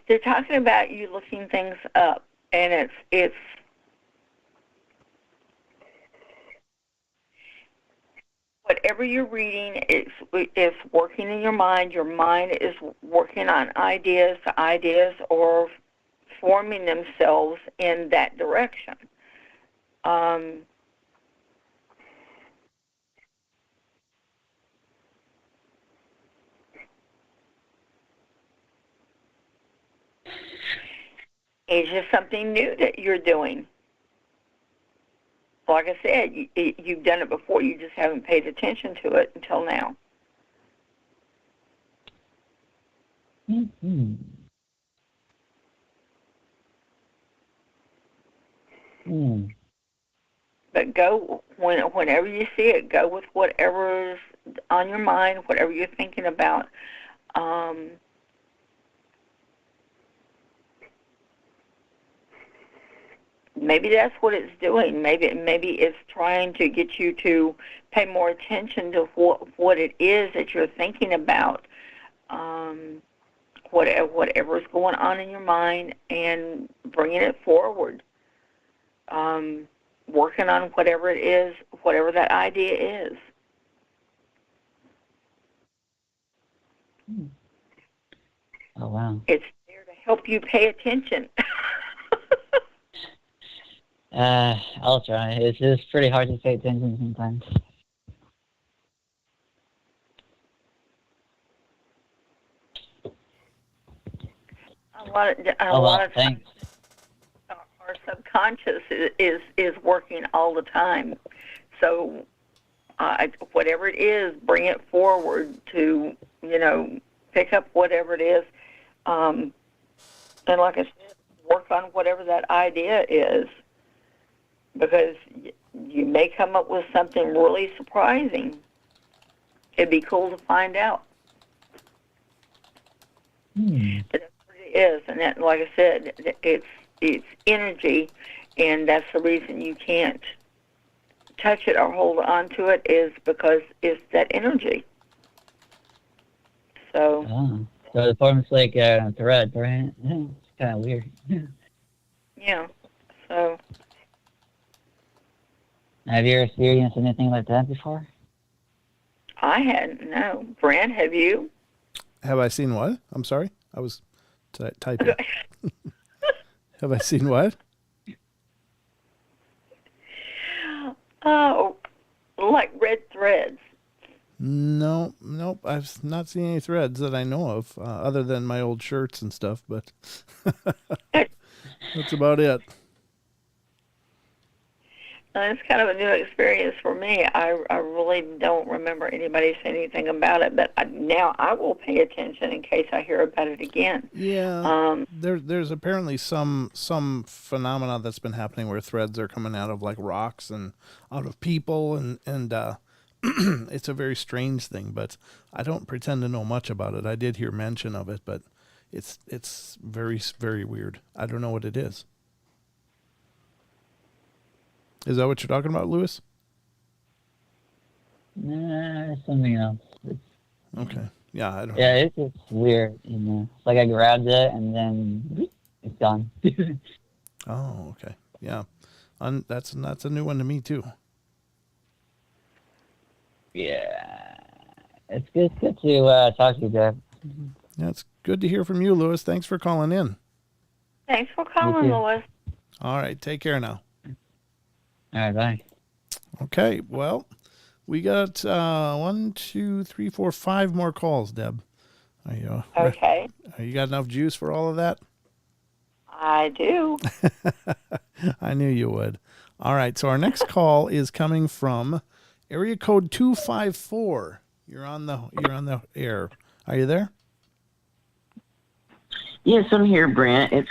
They're talking about you looking things up, and it's whatever you're reading, it's working in your mind. Your mind is working on ideas or forming themselves in that direction. It's just something new that you're doing. Like I said, you've done it before. You just haven't paid attention to it until now. Mm-hmm. But go, whenever you see it, go with whatever's on your mind, whatever you're thinking about. Maybe that's what it's doing. Maybe it's trying to get you to pay more attention to what it is that you're thinking about, whatever's going on in your mind, and bringing it forward. Working on whatever it is, whatever that idea is. Oh, wow. It's there to help you pay attention. I'll try. It's just pretty hard to pay attention sometimes. A lot of times, our subconscious is working all the time. So, whatever it is, bring it forward to, pick up whatever it is, and like I said, work on whatever that idea is. Because you may come up with something really surprising. It'd be cool to find out. But that's what it is, and that, like I said, it's energy, and that's the reason you can't touch it or hold on to it, is because it's that energy. So. Oh. So it forms like a thread, right? It's kind of weird. Yeah. So. Have you ever experienced anything like that before? I hadn't. No. Brent, have you? Have I seen what? I'm sorry. I was typing. Have I seen what? Oh, like red threads. No, nope. I've not seen any threads that I know of, other than my old shirts and stuff. But that's about it. It's kind of a new experience for me. I really don't remember anybody saying anything about it, but now I will pay attention in case I hear about it again. Yeah. There's apparently some phenomena that's been happening where threads are coming out of like rocks and out of people, and it's a very strange thing, but I don't pretend to know much about it. I did hear mention of it, but it's very, very weird. I don't know what it is. Is that what you're talking about, Lewis? Nah, something else. Okay. Yeah, I don't know. Yeah, it's just weird, you know. It's like I grabbed it and then it's gone. Oh, okay. Yeah. That's a new one to me too. Yeah. It's good to talk to you, Deb. Yeah, it's good to hear from you, Lewis. Thanks for calling in. Thanks for calling, Lois. All right, take care now. All right, bye. Okay, well, we got 1, 2, 3, 4, 5 more calls, Deb. Are you, okay. You got enough juice for all of that? I do. I knew you would. All right, so our next call is coming from area code 254. You're on the air. Are you there? Yes, I'm here, Brent. It's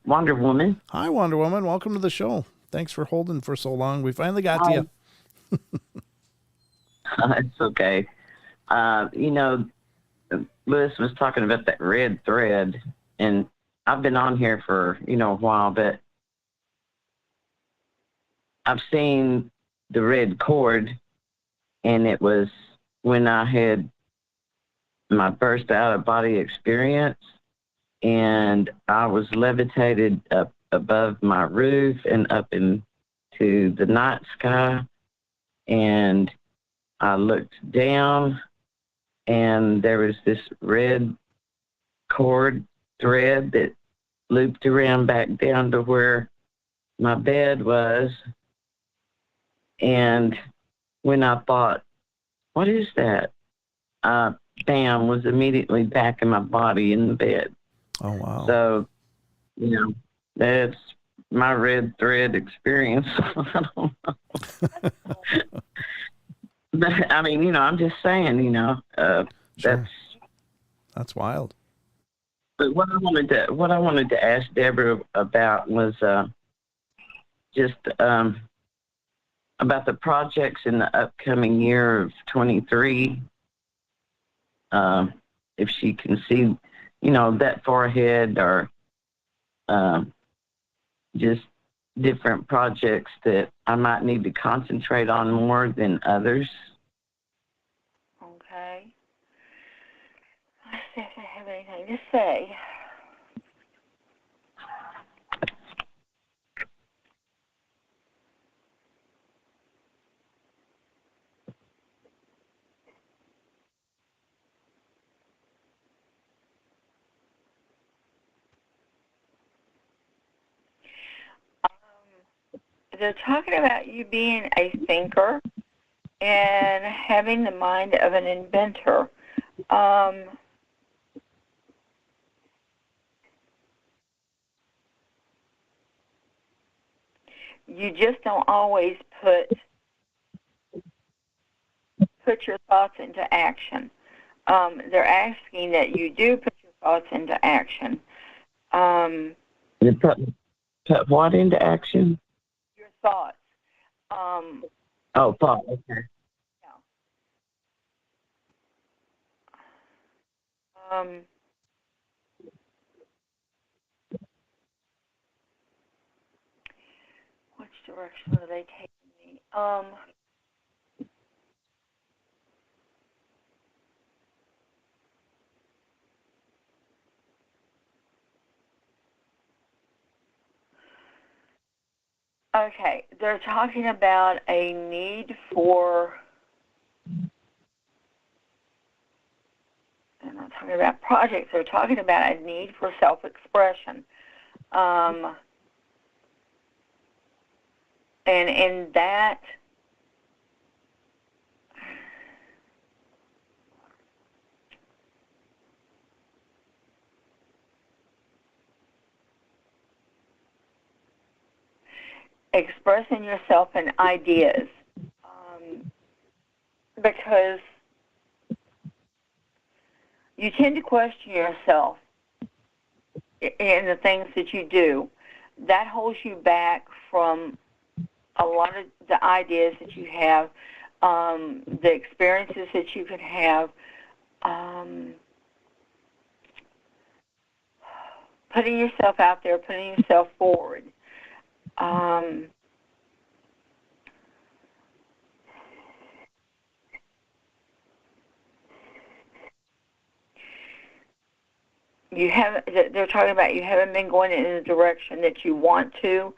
Wonder Woman. Hi, Wonder Woman. Welcome to the show. Thanks for holding for so long. We finally got to you. It's okay. Lewis was talking about that red thread, and I've been on here for, a while, but I've seen the red cord, and it was when I had my first out-of-body experience, and I was levitated up above my roof and up into the night sky, and I looked down, and there was this red cord thread that looped around back down to where my bed was. And when I thought, what is that? Bam, was immediately back in my body in the bed. Oh, wow. So, that's my red thread experience. I don't know. But, I mean, I'm just saying, sure. That's wild. But what I wanted to ask Debra about was just about the projects in the upcoming year of 23. If she can see, that far ahead, or just different projects that I might need to concentrate on more than others. Okay. Let's see if I have anything to say. They're talking about you being a thinker and having the mind of an inventor. You just don't always put your thoughts into action. They're asking that you do put your thoughts into action. You put what into action? Your thoughts. Thought. Okay. direction are they taking me? Okay, they're talking about a need for, they're not talking about projects, they're talking about a need for self-expression. And in that, expressing yourself in ideas, because you tend to question yourself in the things that you do. That holds you back from a lot of the ideas that you have, the experiences that you could have, putting yourself out there, putting yourself forward. You haven't. They're talking about you haven't been going in the direction that you want to.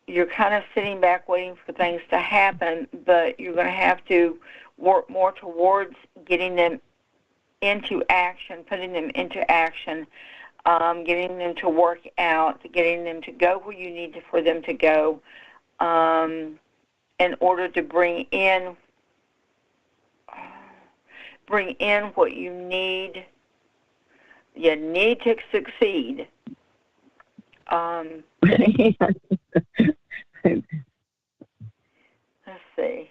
You're kind of sitting back waiting for things to happen, but you're going to have to work more towards getting them into action, putting them into action, getting them to work out, getting them to go where you need for them to go, in order to bring in what you need. You need to succeed. Let's see.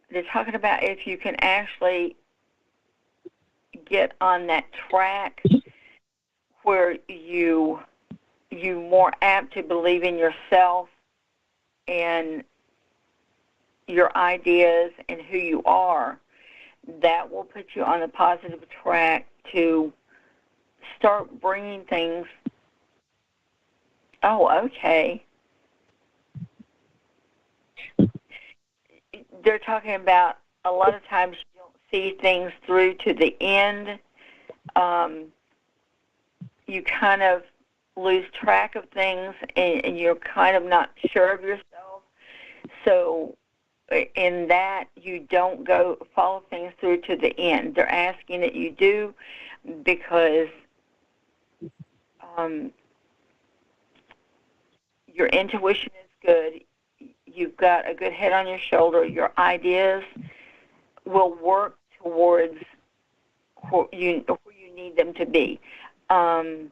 They're talking about if you can actually get on that track where you more apt to believe in yourself and your ideas and who you are, that will put you on a positive track to start bringing things. Oh, okay. They're talking about a lot of times you don't see things through to the end. You kind of lose track of things, and you're kind of not sure of yourself. So in that, you don't go follow things through to the end. They're asking that you do, because your intuition is good. You've got a good head on your shoulder. Your ideas will work towards where you need them to be. Now,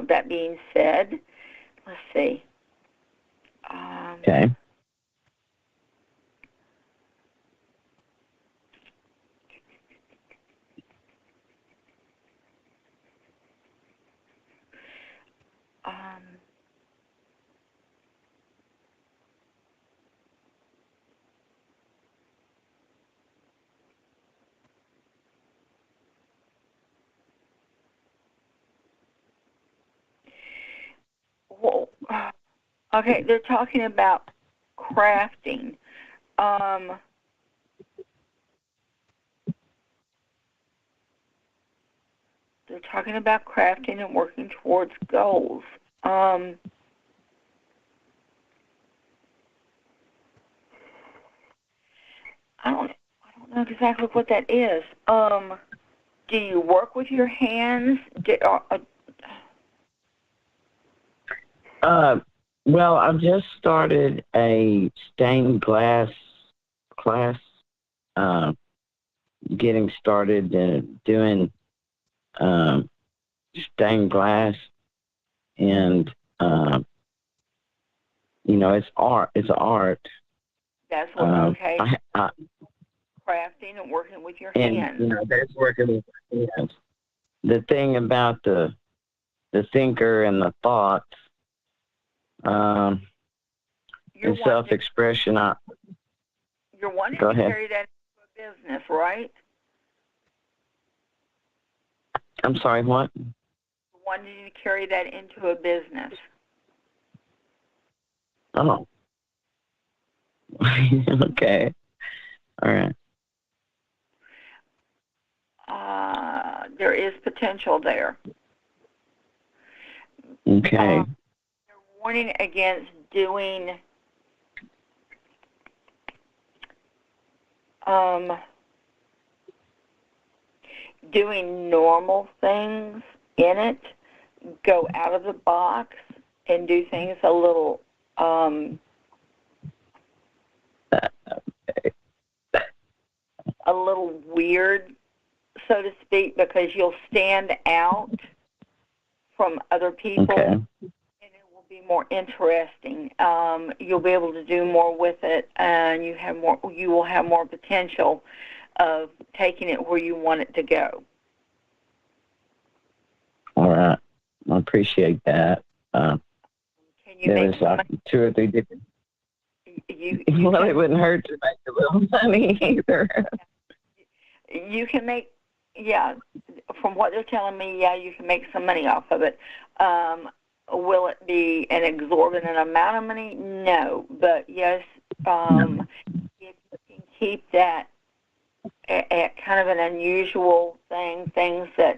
that being said, let's see. Okay. Well, okay, they're talking about crafting. They're talking about crafting and working towards goals. I don't know exactly what that is. Do you work with your hands? Well, I've just started a stained glass class, getting started in doing stained glass, and it's art. It's art. That's what. Okay. Crafting and working with your hands. That's working with your hands. The thing about the thinker and the thoughts, and self-expression. You're wanting Go to ahead. carry that into a business, right? I'm sorry, what? You're wanting to carry that into a business. Oh. Okay. All right. There is potential there. Okay. They're warning against doing doing normal things in it. Go out of the box and do things a little weird, so to speak, because you'll stand out from other people, Okay. and it will be more interesting. You'll be able to do more with it, and you will have more potential of taking it where you want it to go. All right. I appreciate that. Can you There make was some like 2 or 3 different. Well, it wouldn't hurt to make a little money either. You can make, from what they're telling me, you can make some money off of it. Will it be an exorbitant amount of money? No, but yes, if you can keep that at kind of an unusual thing, things that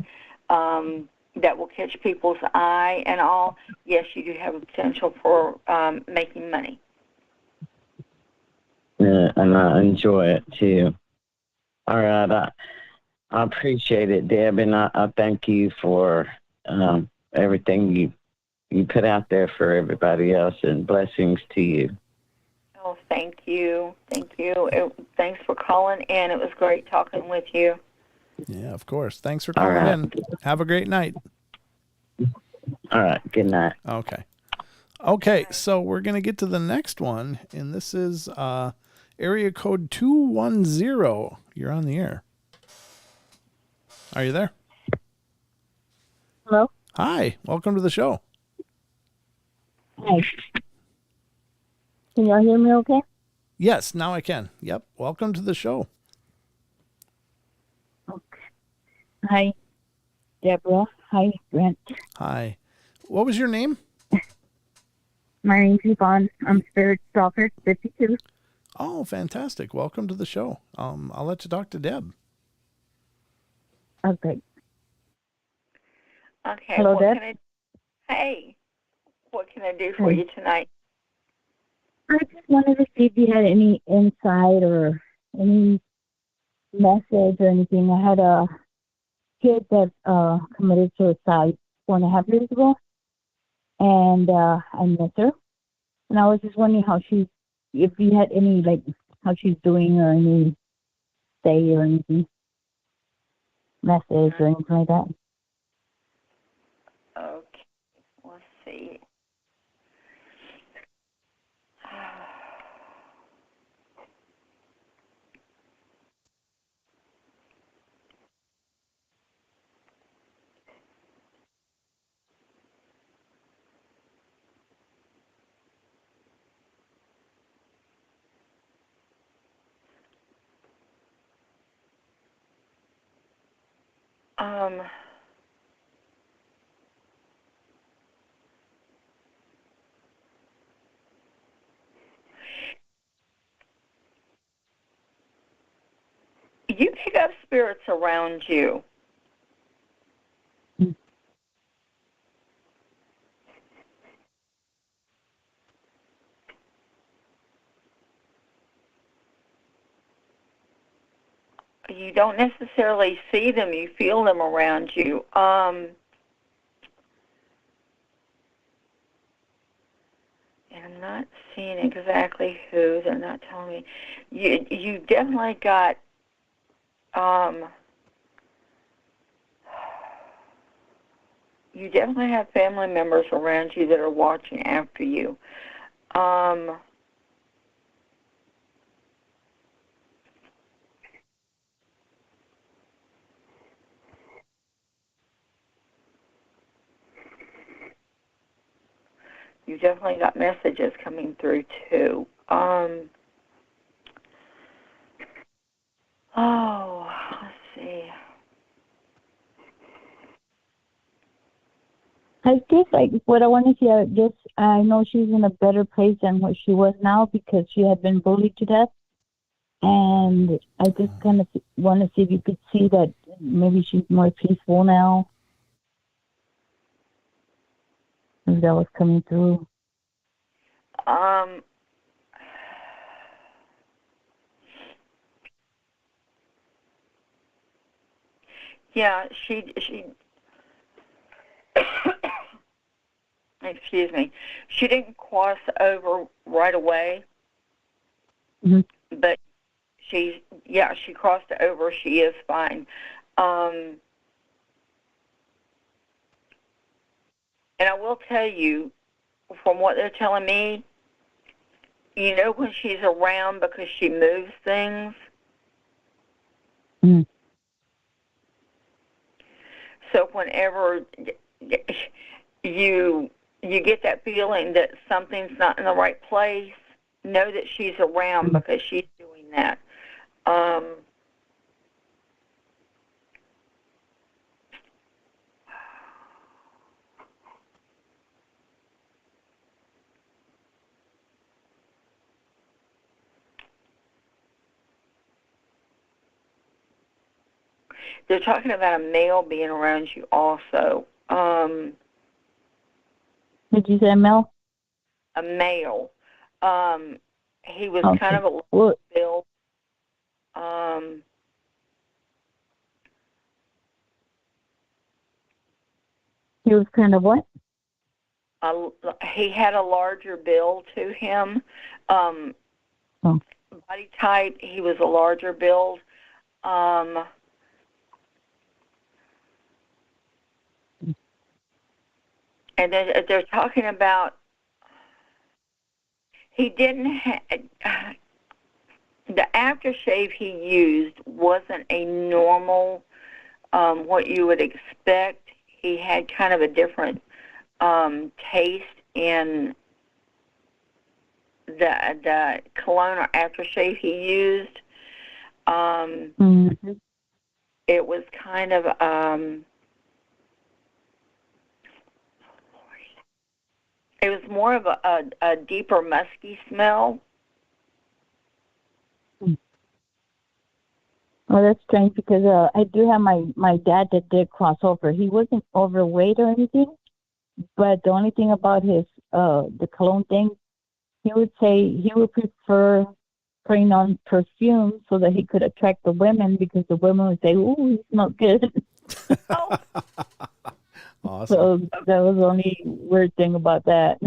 that will catch people's eye and all, yes, you do have a potential for making money. Yeah, and I enjoy it too. All right, I appreciate it, Deb, and I thank you for everything you put out there for everybody else, and blessings to you. Oh, thank you. Thanks for calling, and it was great talking with you. Yeah, of course. Thanks for calling in. Have a great night. All right, good night. Okay, so we're going to get to the next one, and this is area code 210. You're on the air. Are you there? Hello? Hi, welcome to the show. Hi. Can y'all hear me okay? Yes, now I can. Yep, welcome to the show. Okay. Hi, Deborah. Hi, Brent. Hi. What was your name? My name's Yvonne. I'm Spirit Stalker, 52. Oh, fantastic. Welcome to the show. I'll let you talk to Deb. Okay. Okay. Hello, Deb. Hey, what can I do for you tonight? I just wanted to see if you had any insight or any message or anything. I had a kid that committed suicide 4.5 years ago, and I miss her. And I was just wondering if you had any, like, how she's doing or any say or anything, message or anything like that. Okay, let's see. You pick up spirits around you. You don't necessarily see them, you feel them around you. And I'm not seeing exactly who. They're not telling me. You definitely got you definitely have family members around you that are watching after you. You definitely got messages coming through too. Let's see. I guess like what I want to say, I guess I know she's in a better place than what she was now because she had been bullied to death. And I just kind of want to see if you could see that maybe she's more peaceful now. If that was coming through. Yeah, she excuse me. She didn't cross over right away, but she crossed over. She is fine. And I will tell you, from what they're telling me, you know when she's around because she moves things. So whenever you get that feeling that something's not in the right place, know that she's around because she's doing that. They're talking about a male being around you also. Did you say Mel? A male. He was Okay. kind of a large build. He was kind of what? He had a larger build to him. Body type, he was a larger build. And then they're talking about he didn't the aftershave he used wasn't a normal what you would expect. He had kind of a different taste in the cologne or aftershave he used. It was kind of it was more of a deeper musky smell. Oh, that's strange because I do have my dad that did cross over. He wasn't overweight or anything, but the only thing about his the cologne thing, he would say he would prefer putting on perfume so that he could attract the women because the women would say, "Ooh, you smell good." Awesome. So that was the only weird thing about that.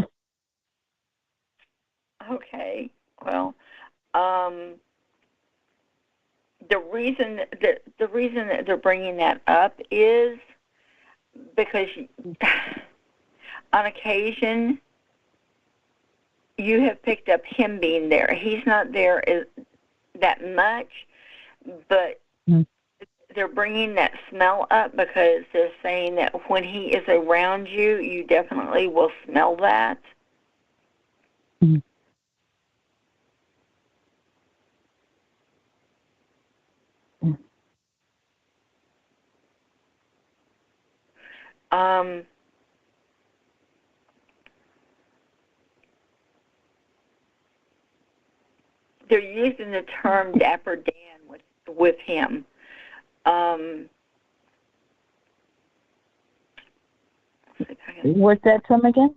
Okay. Well, the reason that they're bringing that up is because on occasion you have picked up him being there. He's not there that much, but they're bringing that smell up because they're saying that when he is around you, you definitely will smell that. They're using the term Dapper Dan with him. What's that from again?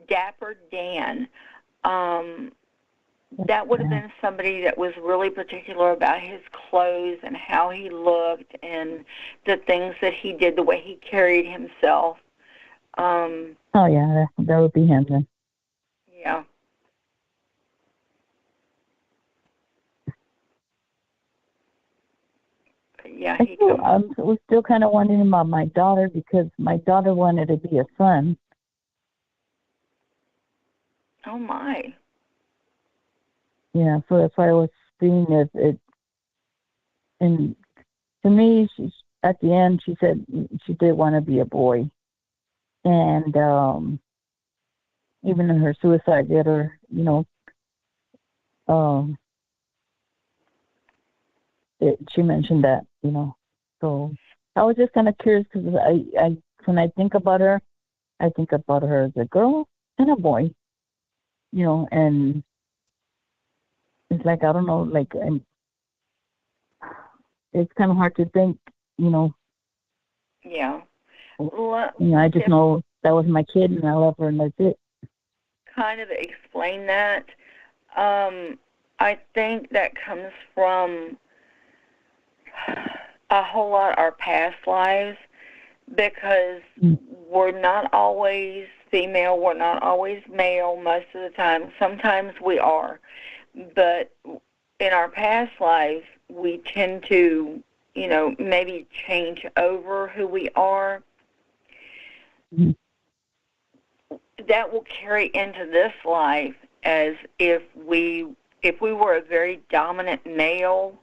Dapper Dan. That would have been somebody that was really particular about his clothes and how he looked and the things that he did, the way he carried himself. Oh yeah, that would be him then. Yeah. Yeah, I was still kind of wondering about my daughter because my daughter wanted to be a son. Oh my. Yeah, so that's why I was seeing if it. And to me, at the end, she said she did want to be a boy, and even in her suicide letter, she mentioned that, So I was just kind of curious because I when I think about her, I think about her as a girl and a boy, and it's like, I don't know, like, it's kind of hard to think, Yeah. I just know that was my kid and I love her and that's it. Kind of explain that. I think that comes from a whole lot of our past lives, because we're not always female, we're not always male most of the time. Sometimes we are. But in our past lives, we tend to, maybe change over who we are. That will carry into this life as if we were a very dominant male,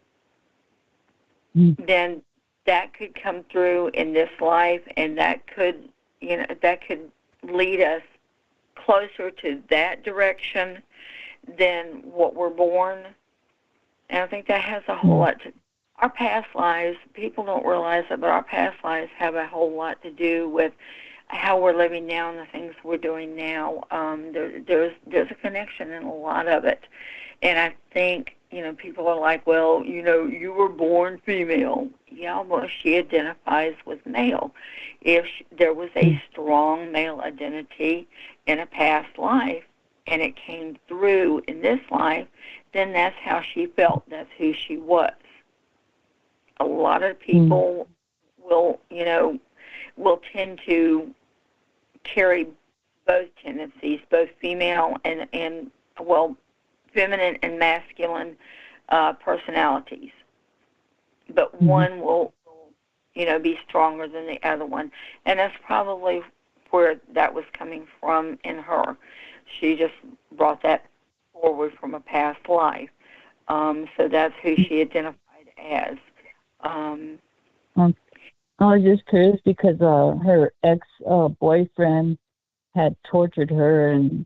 then that could come through in this life, and that could lead us closer to that direction than what we're born. And I think that has a whole lot to our past lives. People don't realize it, but our past lives have a whole lot to do with how we're living now and the things we're doing now. There's a connection in a lot of it. And I think, people are like, well, you were born female. Yeah, well, she identifies with male. If there was a strong male identity in a past life and it came through in this life, then that's how she felt. That's who she was. A lot of people will tend to carry both tendencies, both female and feminine and masculine personalities. But one will be stronger than the other one. And that's probably where that was coming from in her. She just brought that forward from a past life. So that's who she identified as. I was just curious because her ex-boyfriend had tortured her and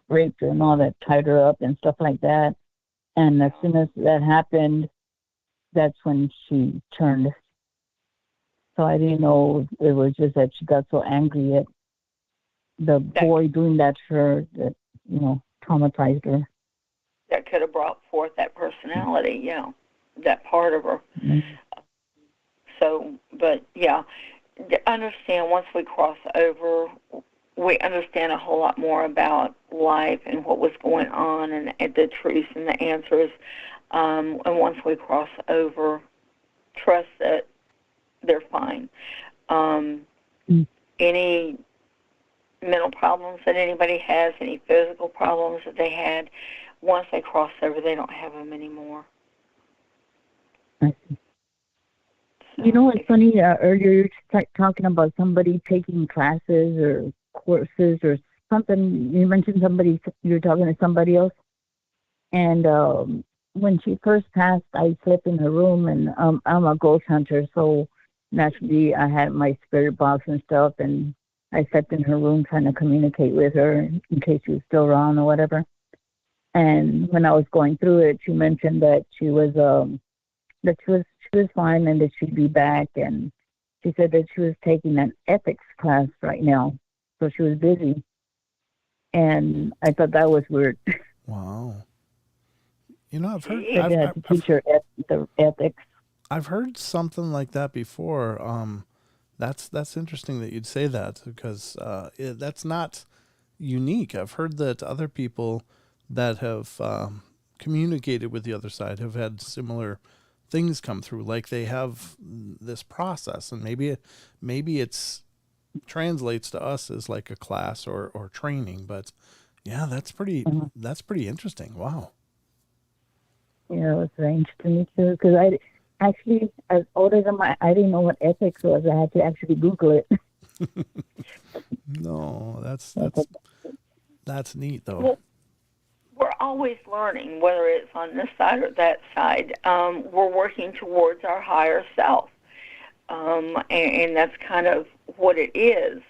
raped her and all that, tied her up and stuff like that. And as soon as that happened, that's when she turned. So I didn't know it was just that she got so angry at the boy doing that to her that traumatized her. That could have brought forth that personality, that part of her. So, but understand once we cross over, we understand a whole lot more about life and what was going on and the truth and the answers. And once we cross over, trust that they're fine. Any mental problems that anybody has, any physical problems that they had, once they cross over, they don't have them anymore. I see. It's funny, earlier you were talking about somebody taking classes or courses or something. You mentioned you were talking to somebody else. And when she first passed, I slept in her room, and I'm a ghost hunter, so naturally I had my spirit box and stuff, and I slept in her room trying to communicate with her in case she was still around or whatever. And when I was going through it, she mentioned that she was fine and that she'd be back, and she said that she was taking an ethics class right now, so she was busy. And I thought that was weird. Wow. I've heard to teach her the ethics. I've heard something like that before. That's interesting that you'd say that, because that's not unique. I've heard that other people that have communicated with the other side have had similar things come through, like they have this process, and maybe it's translates to us as like a class or training, but that's pretty interesting. Wow. It was strange to me too, because I actually, as older than I didn't know what ethics was. I had to actually Google it. No, that's neat though. Well, we're always learning, whether it's on this side or that side. We're working towards our higher self. And that's kind of what it is.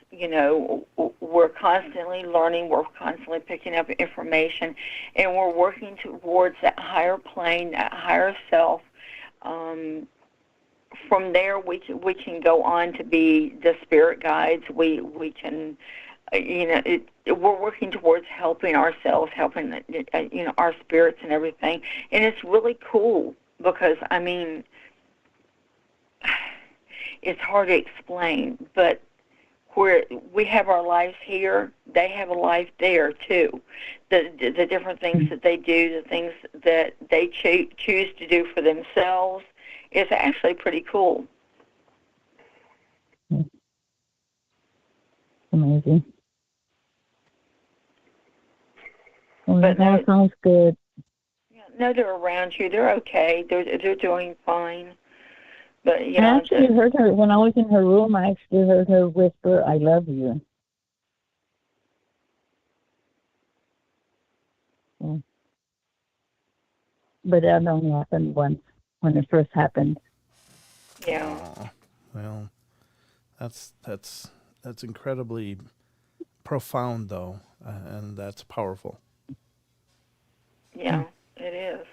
We're constantly learning, we're constantly picking up information, and we're working towards that higher plane, that higher self. from there, we can go on to be the spirit guides. We can, we're working towards helping ourselves, helping our spirits and everything, and it's really cool because it's hard to explain, but where we have our lives here, they have a life there too. The different things that they do, the things that they choose to do for themselves, is actually pretty cool. Amazing. Well, that sounds good. No, they're around you. They're okay. They're doing fine. But I actually heard her when I was in her room. I actually heard her whisper, "I love you." Yeah. But that only happened once when it first happened. Yeah. Well, that's incredibly profound, though, and that's powerful. Yeah, it is.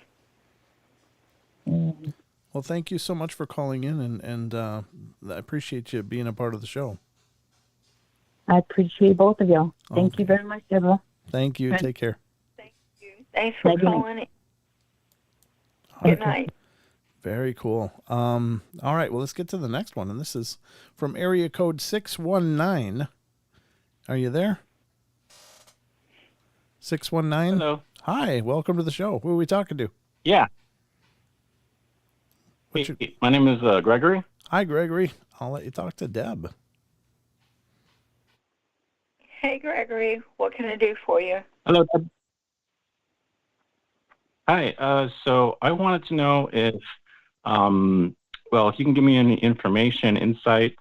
Well, thank you so much for calling in, and I appreciate you being a part of the show. I appreciate both of y'all. Thank you very much, Deborah. Thank you. Take care. Thanks for calling. Good night. Very cool. All right, well, let's get to the next one, and this is from area code 619. Are you there? 619? Hello. Hi, welcome to the show. Who are we talking to? Yeah. My name is Gregory. Hi, Gregory. I'll let you talk to Deb. Hey, Gregory. What can I do for you? Hello, Deb. Hi. So I wanted to know if you can give me any information, insight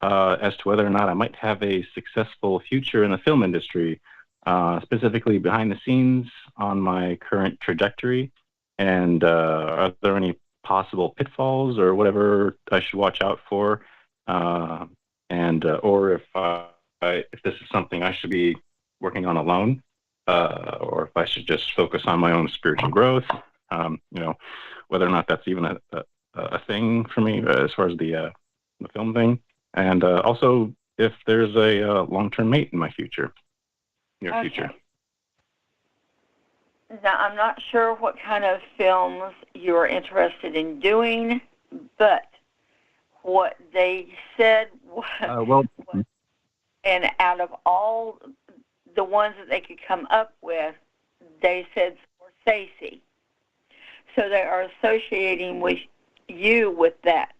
as to whether or not I might have a successful future in the film industry, specifically behind the scenes on my current trajectory, and are there any possible pitfalls or whatever I should watch out for, or if this is something I should be working on alone, or if I should just focus on my own spiritual growth, whether or not that's even a thing for me as far as the film thing, and also if there's a long-term mate in my future, near future. Now, I'm not sure what kind of films you're interested in doing, but what they said was, and out of all the ones that they could come up with, they said Scorsese. So they are associating with you with that.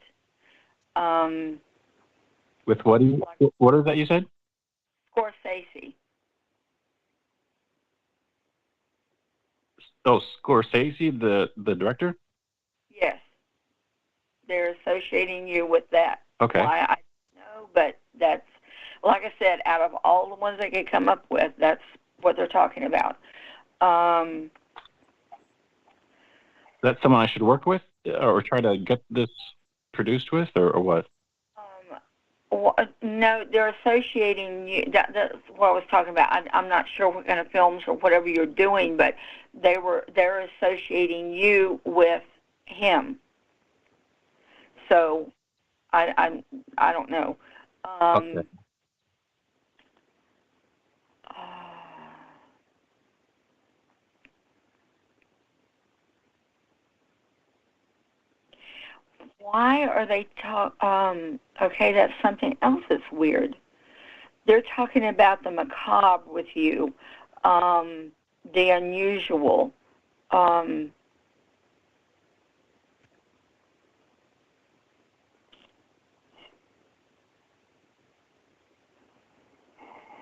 With what? What is that you said? Scorsese. Oh, Scorsese, the director? Yes. They're associating you with that. Okay. Why, I don't know, but that's, like I said, out of all the ones they could come up with, that's what they're talking about. That's someone I should work with or try to get this produced with, or what? No, they're associating you. That's what I was talking about. I'm not sure what kind of films or whatever you're doing, but they're associating you with him. So I don't know. Okay. Why are they okay, that's something else that's weird. They're talking about the macabre with you, the unusual.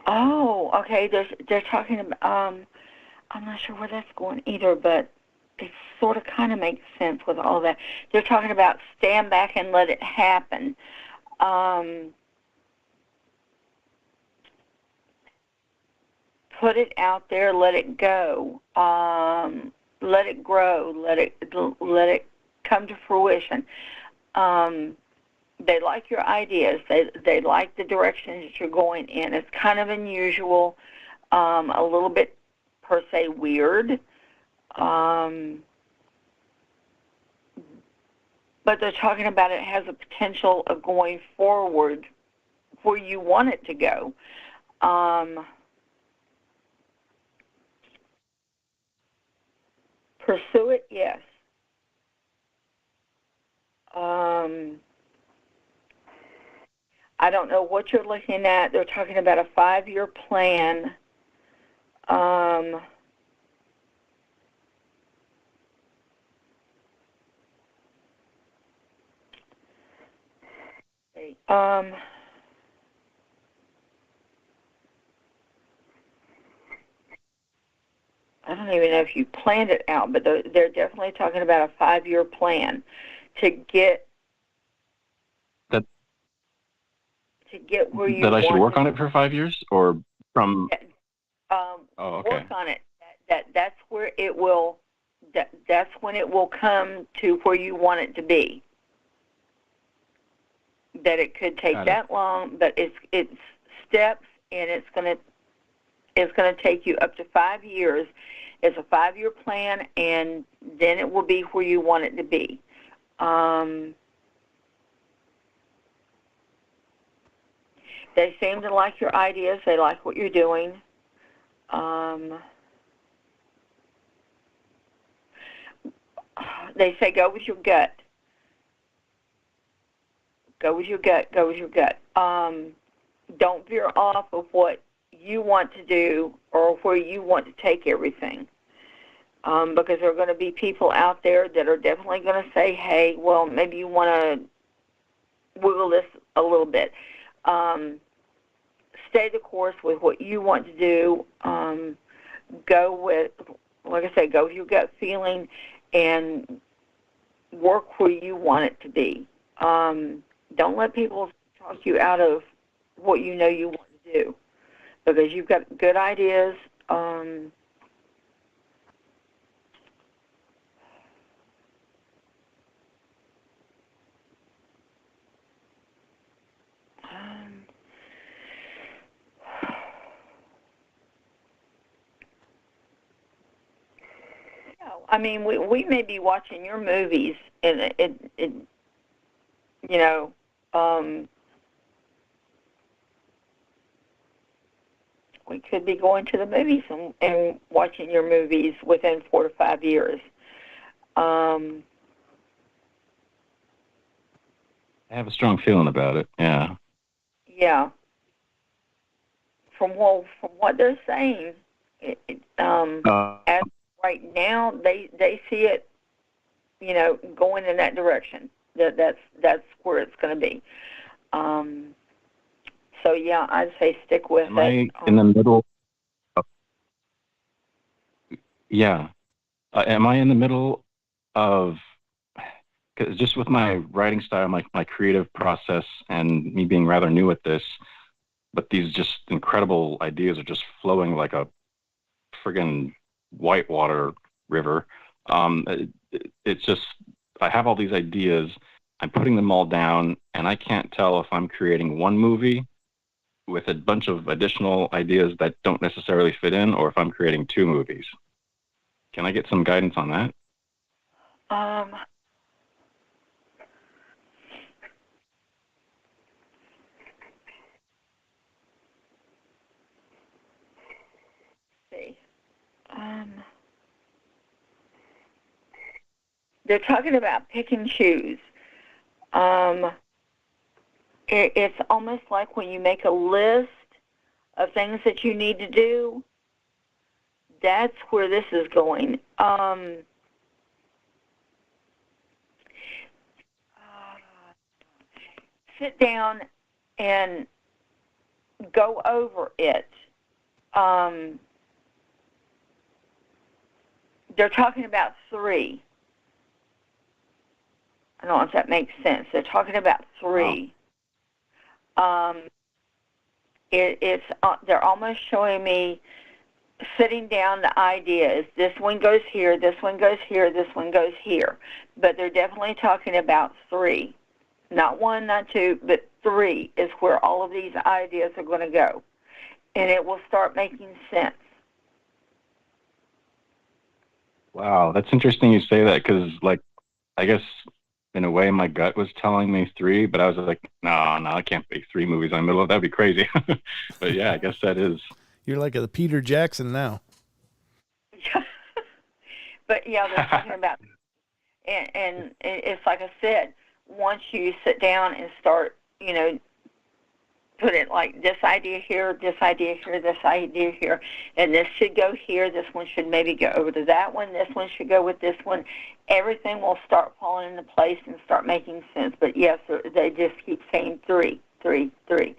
Oh, okay, they're talking about, I'm not sure where that's going either, but it sort of kind of makes sense with all that. They're talking about stand back and let it happen. Put it out there, let it go. Let it grow, let it come to fruition. They like your ideas. They like the direction that you're going in. It's kind of unusual, a little bit per se weird. But but they're talking about it has a potential of going forward where you want it to go. Pursue it, yes. I don't know what you're looking at. They're talking about a 5-year plan. I don't even know if you planned it out, but they're definitely talking about a 5-year plan to get where you that I should want work to on it for 5 years, or from. oh, okay. work on it. That's where it will. That's when it will come to where you want it to be. That it could take that long, but it's steps, and it's gonna take you up to 5 years. It's a 5-year plan, and then it will be where you want it to be. They seem to like your ideas. They like what you're doing. They say go with your gut. Go with your gut. Go with your gut. Don't veer off of what you want to do or where you want to take everything. Because there are going to be people out there that are definitely going to say, hey, well, maybe you want to wiggle this a little bit. Stay the course with what you want to do. Go with, like I said, go with your gut feeling and work where you want it to be. Don't let people talk you out of what you know you want to do, because you've got good ideas. I mean, we may be watching your movies, and it you know, we could be going to the movies and watching your movies within 4 to 5 years. I have a strong feeling about it. Yeah. Yeah. From what they're saying, as right now, they see it, you know, going in that direction. That's where it's going to be. So yeah, I'd say stick with it. Am I in the middle? Yeah. Am I in the middle of? Because just with my writing style, my creative process, and me being rather new at this, but these just incredible ideas are just flowing like a friggin' whitewater river. It's just, I have all these ideas, I'm putting them all down, and I can't tell if I'm creating one movie with a bunch of additional ideas that don't necessarily fit in, or if I'm creating 2 movies. Can I get some guidance on that? They're talking about pick and choose. It's almost like when you make a list of things that you need to do, that's where this is going. Sit down and go over it. They're talking about 3. I don't know if that makes sense. They're talking about 3. They're almost showing me sitting down the ideas. This one goes here, this one goes here, this one goes here. But they're definitely talking about 3. Not 1, not 2, but 3 is where all of these ideas are going to go. And it will start making sense. Wow, that's interesting you say that, because, like, I guess in a way, my gut was telling me 3, but I was like, no, I can't make 3 movies in the middle of that'd be crazy. But yeah, I guess that is. You're like a Peter Jackson now. But yeah, they're talking about, and it's like I said, once you sit down and start, put it like this idea here, this idea here, this idea here, and this should go here, this one should maybe go over to that one, this one should go with this one, everything will start falling into place and start making sense. But yes, they just keep saying 3, 3, 3.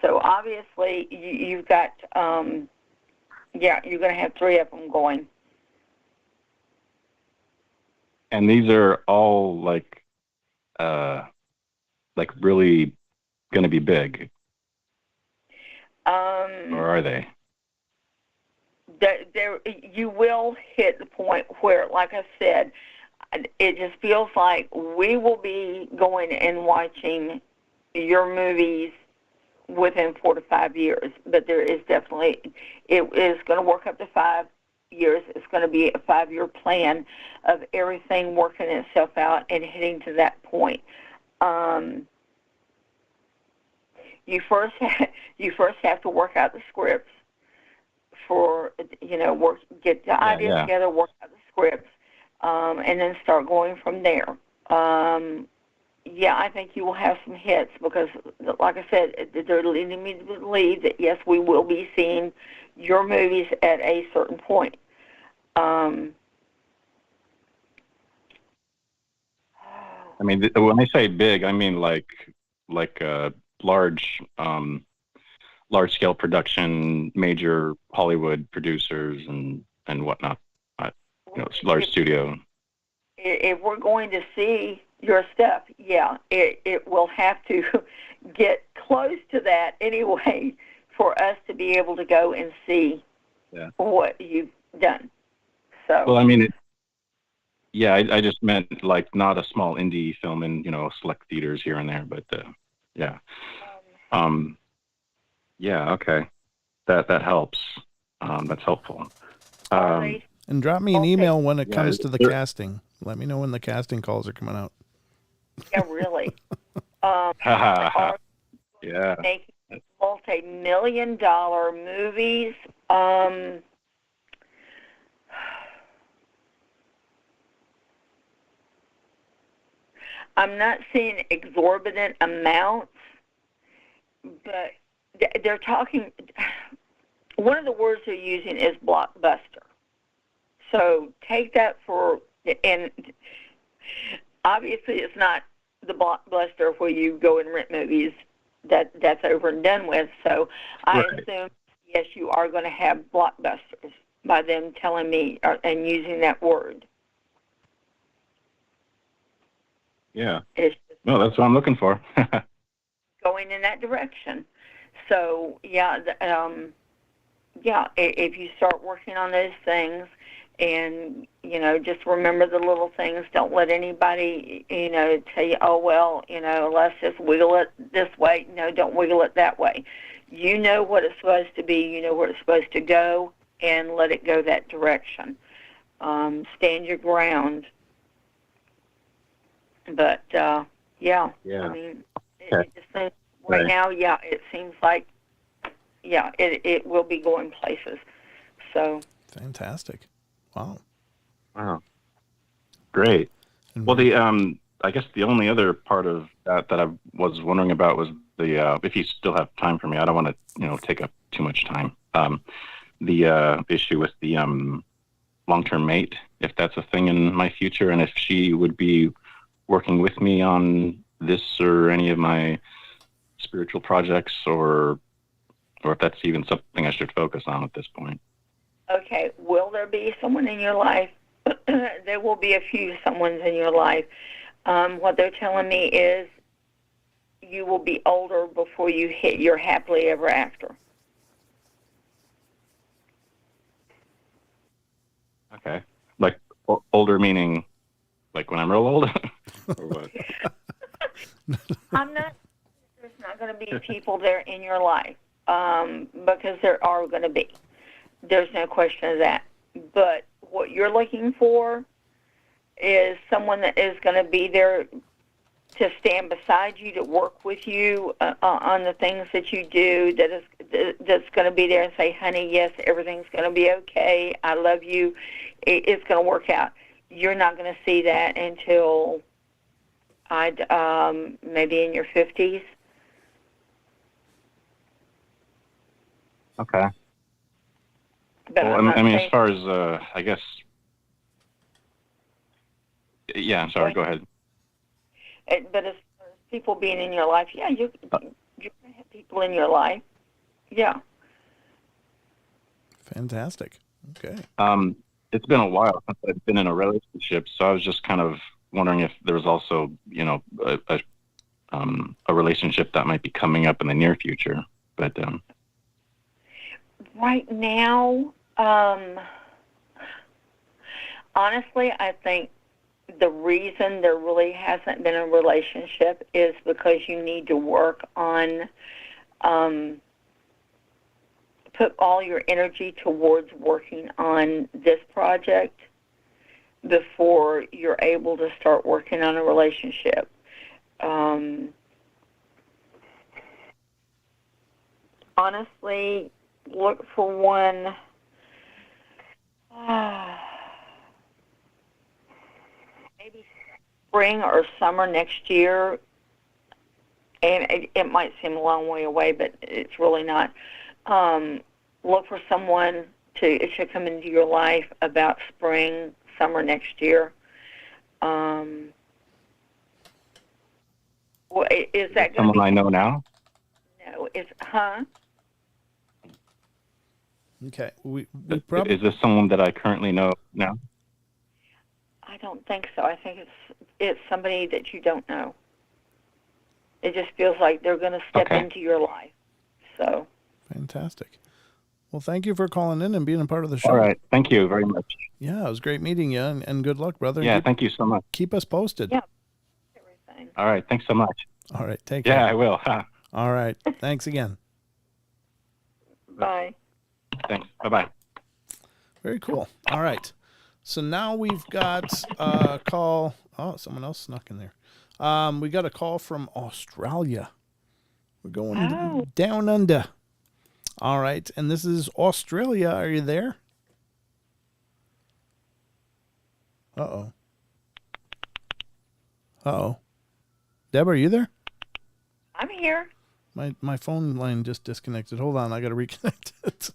So obviously you've got, you're going to have 3 of them going. And these are all like really going to be big. Or are they? There, you will hit the point where, like I said, it just feels like we will be going and watching your movies within 4 to 5 years. But there is definitely, it is going to work up to 5 years. It's going to be a 5-year plan of everything working itself out and hitting to that point. You first have to work out the scripts for, get the ideas together, work out the scripts, and then start going from there. I think you will have some hits because, like I said, they're leading me to believe that, yes, we will be seeing your movies at a certain point. I mean, when I say big, I mean like a large scale production, major Hollywood producers and whatnot. Large studio. If we're going to see your stuff, it will have to get close to that anyway for us to be able to go and see what you've done. So. Well, I mean, I just meant like not a small indie film in select theaters here and there, but okay, that helps. That's helpful. And drop me an email when it comes to the casting. Let me know when the casting calls are coming out. Yeah, really. Making multi-million-dollar movies. I'm not seeing exorbitant amounts, but they're talking. One of the words they're using is blockbuster. So take that and obviously it's not the blockbuster where you go and rent movies. That's over and done with. So I assume, yes, you are going to have blockbusters by them telling me and using that word. Yeah. No, that's what I'm looking for. Going in that direction. So, if you start working on those things and, just remember the little things. Don't let anybody, tell you, oh, well, let's just wiggle it this way. No, don't wiggle it that way. You know what it's supposed to be. You know where it's supposed to go, and let it go that direction. Stand your ground. But, I mean, it just seems right now, it seems like, it will be going places. So. Fantastic. Wow. Great. Well, I guess the only other part of that I was wondering about was the, if you still have time for me, I don't want to, take up too much time. The issue with the long-term mate, if that's a thing in my future, and if she would be working with me on this or any of my spiritual projects, or if that's even something I should focus on at this point. Okay, will there be someone in your life? There will be a few someones in your life. What they're telling me is you will be older before you hit your happily ever after. Okay. Like older meaning like when I'm real old? Or what? There's not going to be people there in your life because there are going to be. There's no question of that. But what you're looking for is someone that is going to be there to stand beside you, to work with you on the things that you do, that's going to be there and say, honey, yes, everything's going to be okay. I love you. It's going to work out. You're not going to see that until maybe in your 50s. Okay. But well, I mean, as far as, I guess, yeah, I'm sorry, go ahead. But as far as people being in your life, yeah, you're going to have people in your life. Yeah. Fantastic. Okay. It's been a while since I've been in a relationship, so I was just kind of wondering if there was also, you know, a relationship that might be coming up in the near future. But right now, honestly, I think the reason there really hasn't been a relationship is because you need to work on, put all your energy towards working on this project before you're able to start working on a relationship. Honestly, look for one. Maybe spring or summer next year, and it might seem a long way away, but it's really not. Look for someone to come into your life about spring, summer next year. Is that someone I know now? No, Okay. We probably... Is this someone that I currently know now? I don't think so. I think it's somebody that you don't know. It just feels like they're going to step into your life. So. Fantastic. Well, thank you for calling in and being a part of the show. All right. Thank you very much. Yeah, it was great meeting you, and good luck, brother. Yeah, thank you so much. Keep us posted. Yeah. All right. Thanks so much. All right. Take care. Yeah, I will. All right. Thanks again. Bye. Thanks. Bye-bye. Very cool. All right. So now we've got a call. Oh, someone else snuck in there. We got a call from Australia. We're going down under. All right. And this is Australia. Are you there? Uh-oh. Uh-oh. Deborah, are you there? I'm here. My phone line just disconnected. Hold on, I got to reconnect it.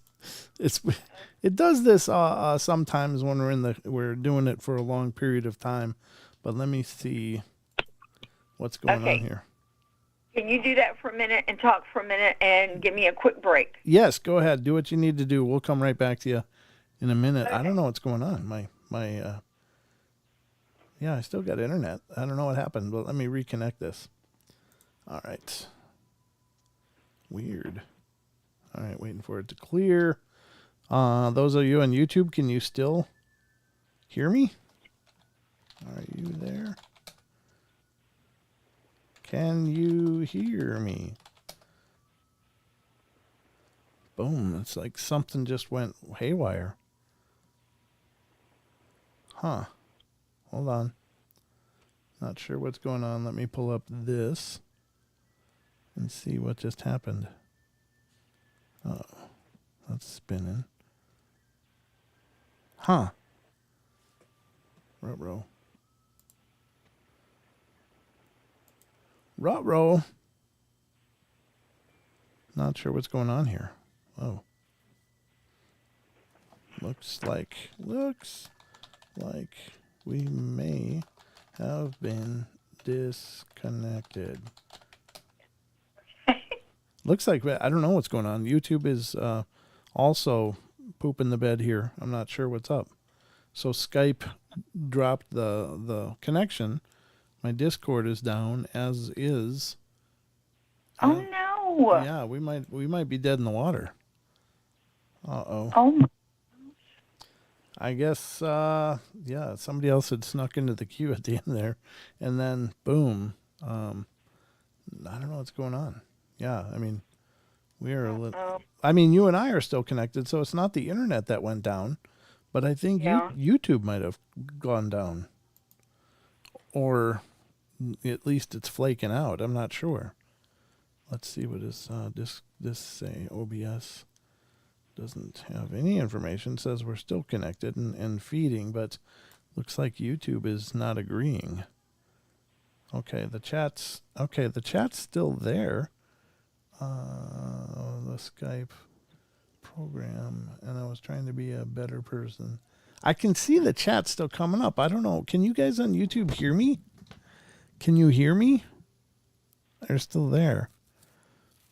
It does this sometimes when we're doing it for a long period of time. But let me see what's going on here. Can you do that for a minute and talk for a minute and give me a quick break? Yes, go ahead. Do what you need to do. We'll come right back to you in a minute. Okay. I don't know what's going on. Yeah, I still got internet. I don't know what happened, but let me reconnect this. All right. Weird. All right, waiting for it to clear. Those of you on YouTube, can you still hear me? Are you there? Can you hear me? Boom. It's like something just went haywire. Huh. Hold on. Not sure what's going on. Let me pull up this and see what just happened. Oh, that's spinning. Huh. Ruh-roh. Ruh-roh. Not sure what's going on here. Oh. Looks like we may have been disconnected. Looks like, I don't know what's going on. YouTube is also pooping the bed here. I'm not sure what's up. So Skype dropped the connection. My Discord is down, as is. Oh no! Yeah, we might be dead in the water. Uh-oh. Oh. I guess, somebody else had snuck into the queue at the end there, and then boom. I don't know what's going on. Yeah, I mean, we are you and I are still connected, so it's not the internet that went down, but I think YouTube might have gone down, or at least it's flaking out. I'm not sure. Let's see what is this say. OBS doesn't have any information. It says we're still connected and feeding, but looks like YouTube is not agreeing. Okay, the chat's still there. The Skype program, and I was trying to be a better person. I can see the chat still coming up. I don't know. Can you guys on YouTube hear me? Can you hear me? They're still there.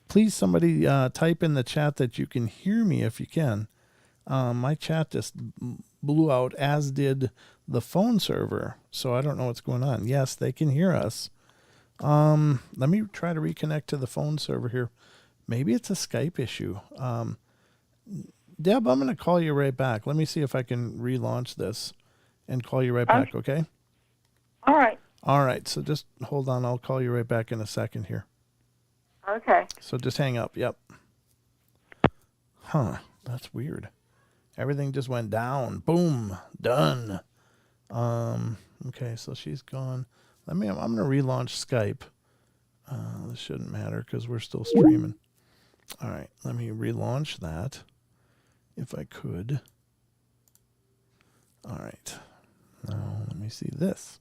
Please, somebody type in the chat that you can hear me if you can. My chat just blew out, as did the phone server. So I don't know what's going on. Yes, they can hear us. Let me try to reconnect to the phone server here. Maybe it's a Skype issue. Deb, I'm going to call you right back. Let me see if I can relaunch this and call you right back, okay? All right. All right, so just hold on. I'll call you right back in a second here. Okay. So just hang up. Yep. Huh, that's weird. Everything just went down. Boom. Done. Okay, so she's gone. I'm going to relaunch Skype. This shouldn't matter because we're still streaming. All right, let me relaunch that if I could. All right. Now let me see this.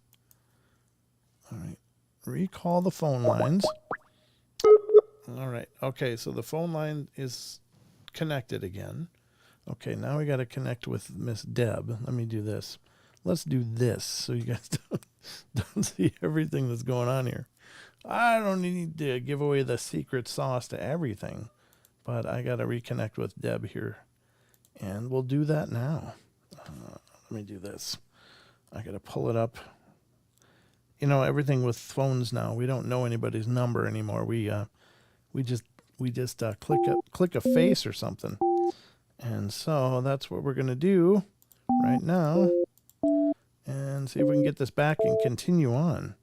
All right. Recall the phone lines. All right. Okay, so the phone line is connected again. Okay, now we got to connect with Miss Deb. Let me do this. Let's do this so you guys don't see everything that's going on here. I don't need to give away the secret sauce to everything, but I got to reconnect with Deb here, and we'll do that now. Let me do this. I got to pull it up. You know, everything with phones now, we don't know anybody's number anymore. We just click a face or something. And so that's what we're going to do right now and see if we can get this back and continue on.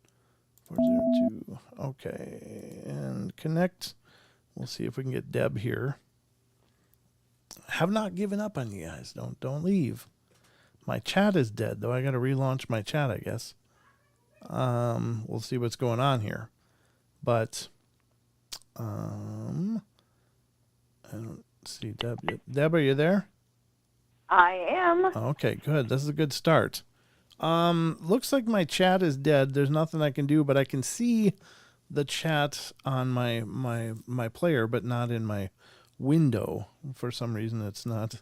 402. Okay. And connect. We'll see if we can get Deb here. Have not given up on you guys. Don't leave. My chat is dead, though. I got to relaunch my chat, I guess. We'll see what's going on here. But I don't see Deb yet. Deb, are you there? I am. Okay, good. This is a good start. Looks like my chat is dead. There's nothing I can do, but I can see the chat on my player, but not in my window. For some reason, it's not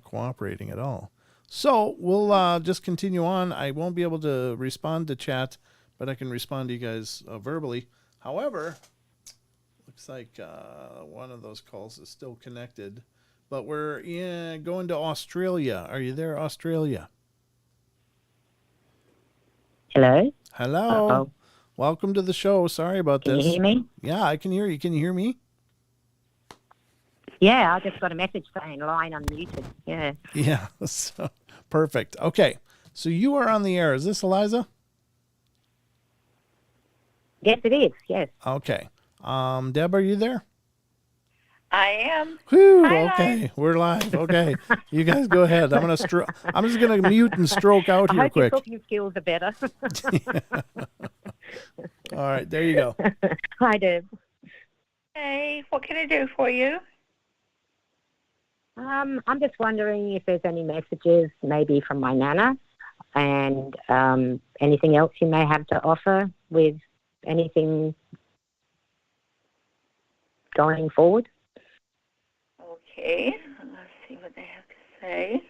cooperating at all. So we'll just continue on. I won't be able to respond to chat, but I can respond to you guys verbally. However, looks like one of those calls is still connected, but we're going to Australia. Are you there, Australia? Hello? Hello. Uh-oh. Welcome to the show. Sorry about this. Can you hear me? Yeah, I can hear you. Can you hear me? Yeah, I just got a message saying line unmuted. Yeah. Yeah, so, perfect. Okay, so you are on the air. Is this Eliza? Yes, it is. Yes. Okay. Deb, are you there? I am. Whew, Hi, okay, live. we're live. Okay, you guys go ahead. I'm just gonna mute and stroke out I here hope quick. your cooking skills are better. All right, there you go. Hi, Deb. Hey, what can I do for you? I'm just wondering if there's any messages, maybe from my nana, and anything else you may have to offer with anything going forward. Okay, let's see what they have to say.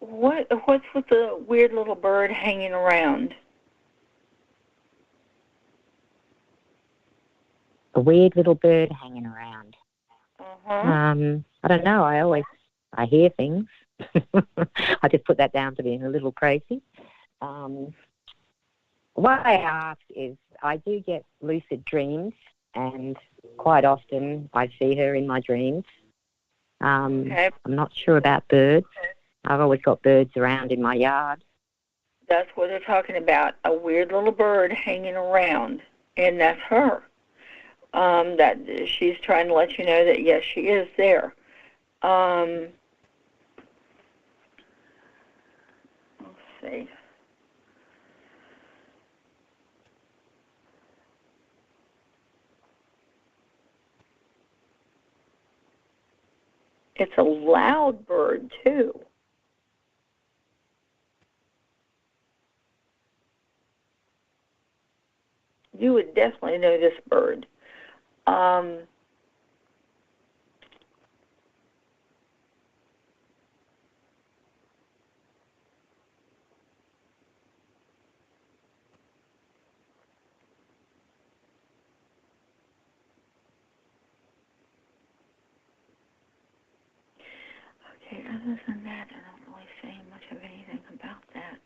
What's with the weird little bird hanging around? A weird little bird hanging around. Uh-huh. I don't know. I hear things. I just put that down to being a little crazy. Why I ask is I do get lucid dreams, and quite often I see her in my dreams. Okay. I'm not sure about birds. I've always got birds around in my yard. That's what they're talking about, a weird little bird hanging around, and that's her. That she's trying to let you know that, yes, she is there. Let's see. It's a loud bird, too. You would definitely know this bird. Okay, other than that, I don't really say much of anything about that.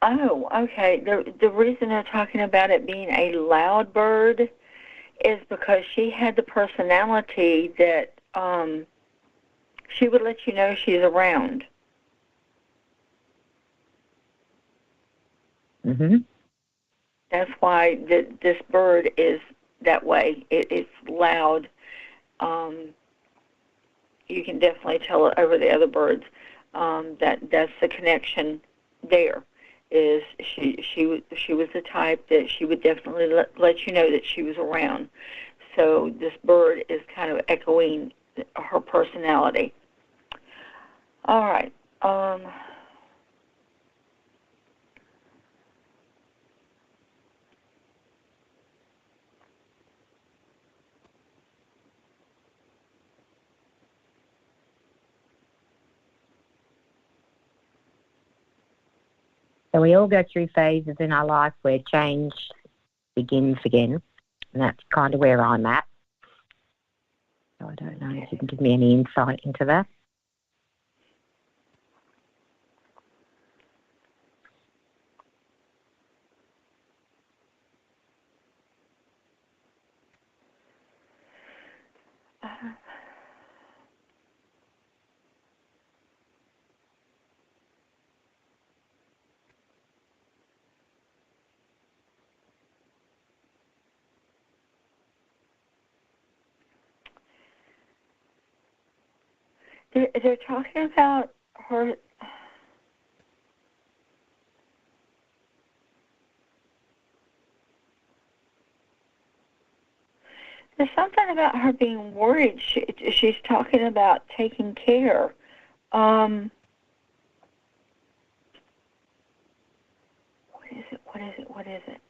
Oh, okay. The reason they're talking about it being a loud bird is because she had the personality that she would let you know she's around. Mm-hmm. That's why this bird is that way. It's loud. You can definitely tell it over the other birds. That's the connection there. Is she was the type that she would definitely let you know that she was around. So this bird is kind of echoing her personality. All right. So we all go through phases in our life where change begins again, and that's kind of where I'm at. So I don't know if you can give me any insight into that. They're talking about her. There's something about her being worried. She's talking about taking care. What is it? What is it? What is it?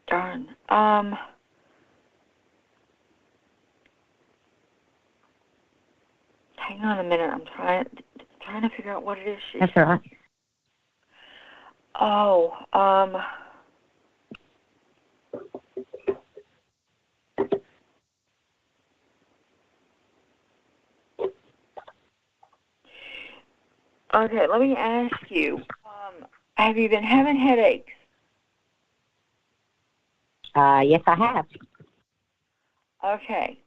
Darn. Hang on a minute. I'm trying to figure out what it is. That's all right. Oh, okay, let me ask you, have you been having headaches? Yes, I have. Okay.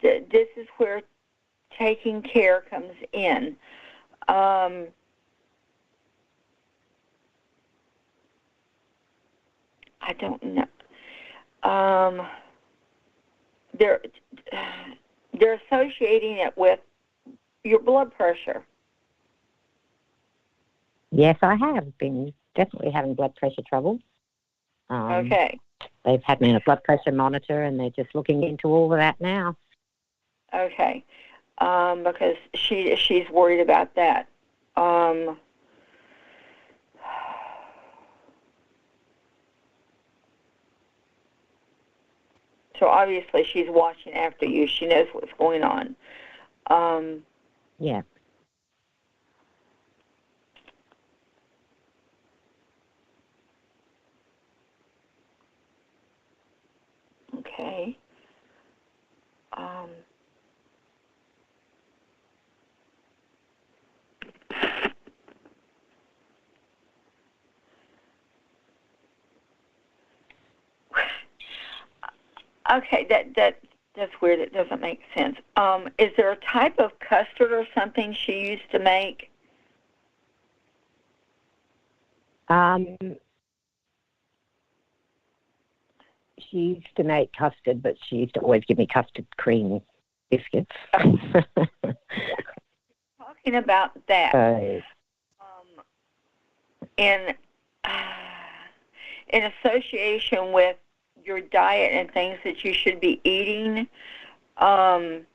This is where taking care comes in. I don't know. They're associating it with your blood pressure. Yes, I have been definitely having blood pressure trouble. Okay. They've had me on a blood pressure monitor, and they're just looking into all of that now. Okay. because she's worried about that. So obviously she's watching after you. She knows what's going on. Yeah. Okay. Okay, that's weird. It doesn't make sense. Is there a type of custard or something she used to make? She used to make custard, but she used to always give me custard cream biscuits. Talking about that, in association with your diet and things that you should be eating, I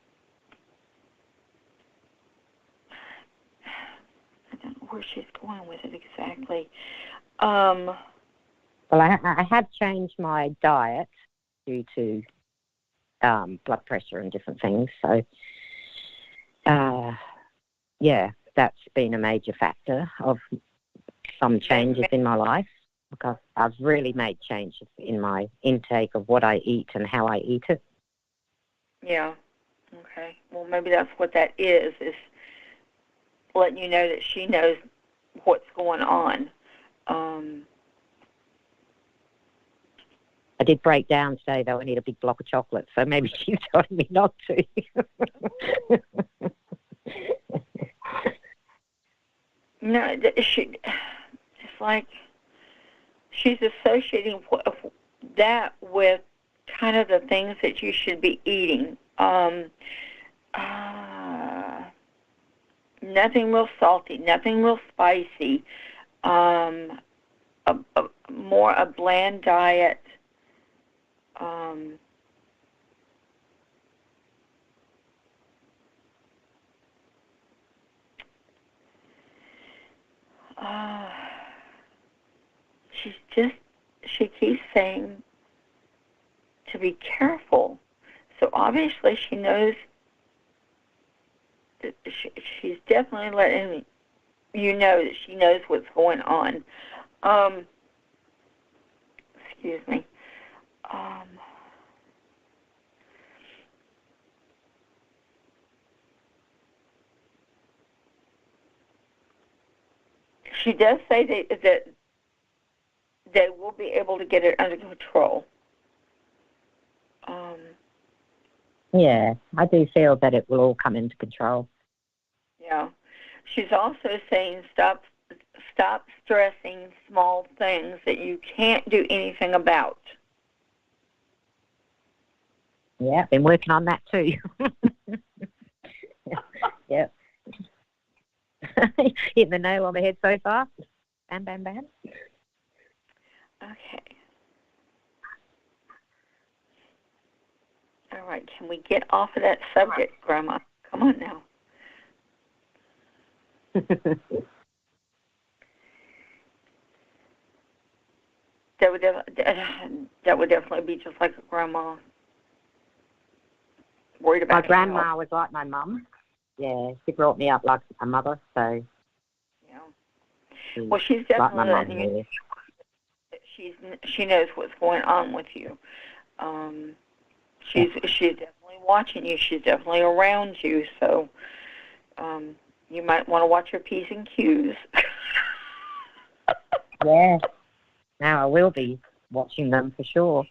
don't know where she's going with it exactly. Well, I have changed my diet due to blood pressure and different things. So, yeah, that's been a major factor of some changes in my life, because I've really made changes in my intake of what I eat and how I eat it. Yeah. Okay. Well, maybe that's what that is letting you know that she knows what's going on. I did break down today, though. I need a big block of chocolate, so maybe she's telling me not to. No, it's like she's associating that with kind of the things that you should be eating. Nothing real salty, nothing real spicy. More a bland diet. She keeps saying to be careful. So obviously she knows that she's definitely letting you know that she knows what's going on. Excuse me. She does say that they will be able to get it under control. Yeah, I do feel that it will all come into control. Yeah. She's also saying stop stressing small things that you can't do anything about. Yeah, been working on that too. Yeah. Hit the nail on the head so far. Bam, bam, bam. Okay. All right, can we get off of that subject, Grandma? Come on now. That would definitely be just like a grandma. Worried about my grandma was like my mum. Yeah, she brought me up like a mother, so. Yeah. Well, she's definitely like letting you know that she knows what's going on with you. She's definitely watching you. She's definitely around you. So you might want to watch your P's and Q's. Yeah. Now I will be watching them for sure.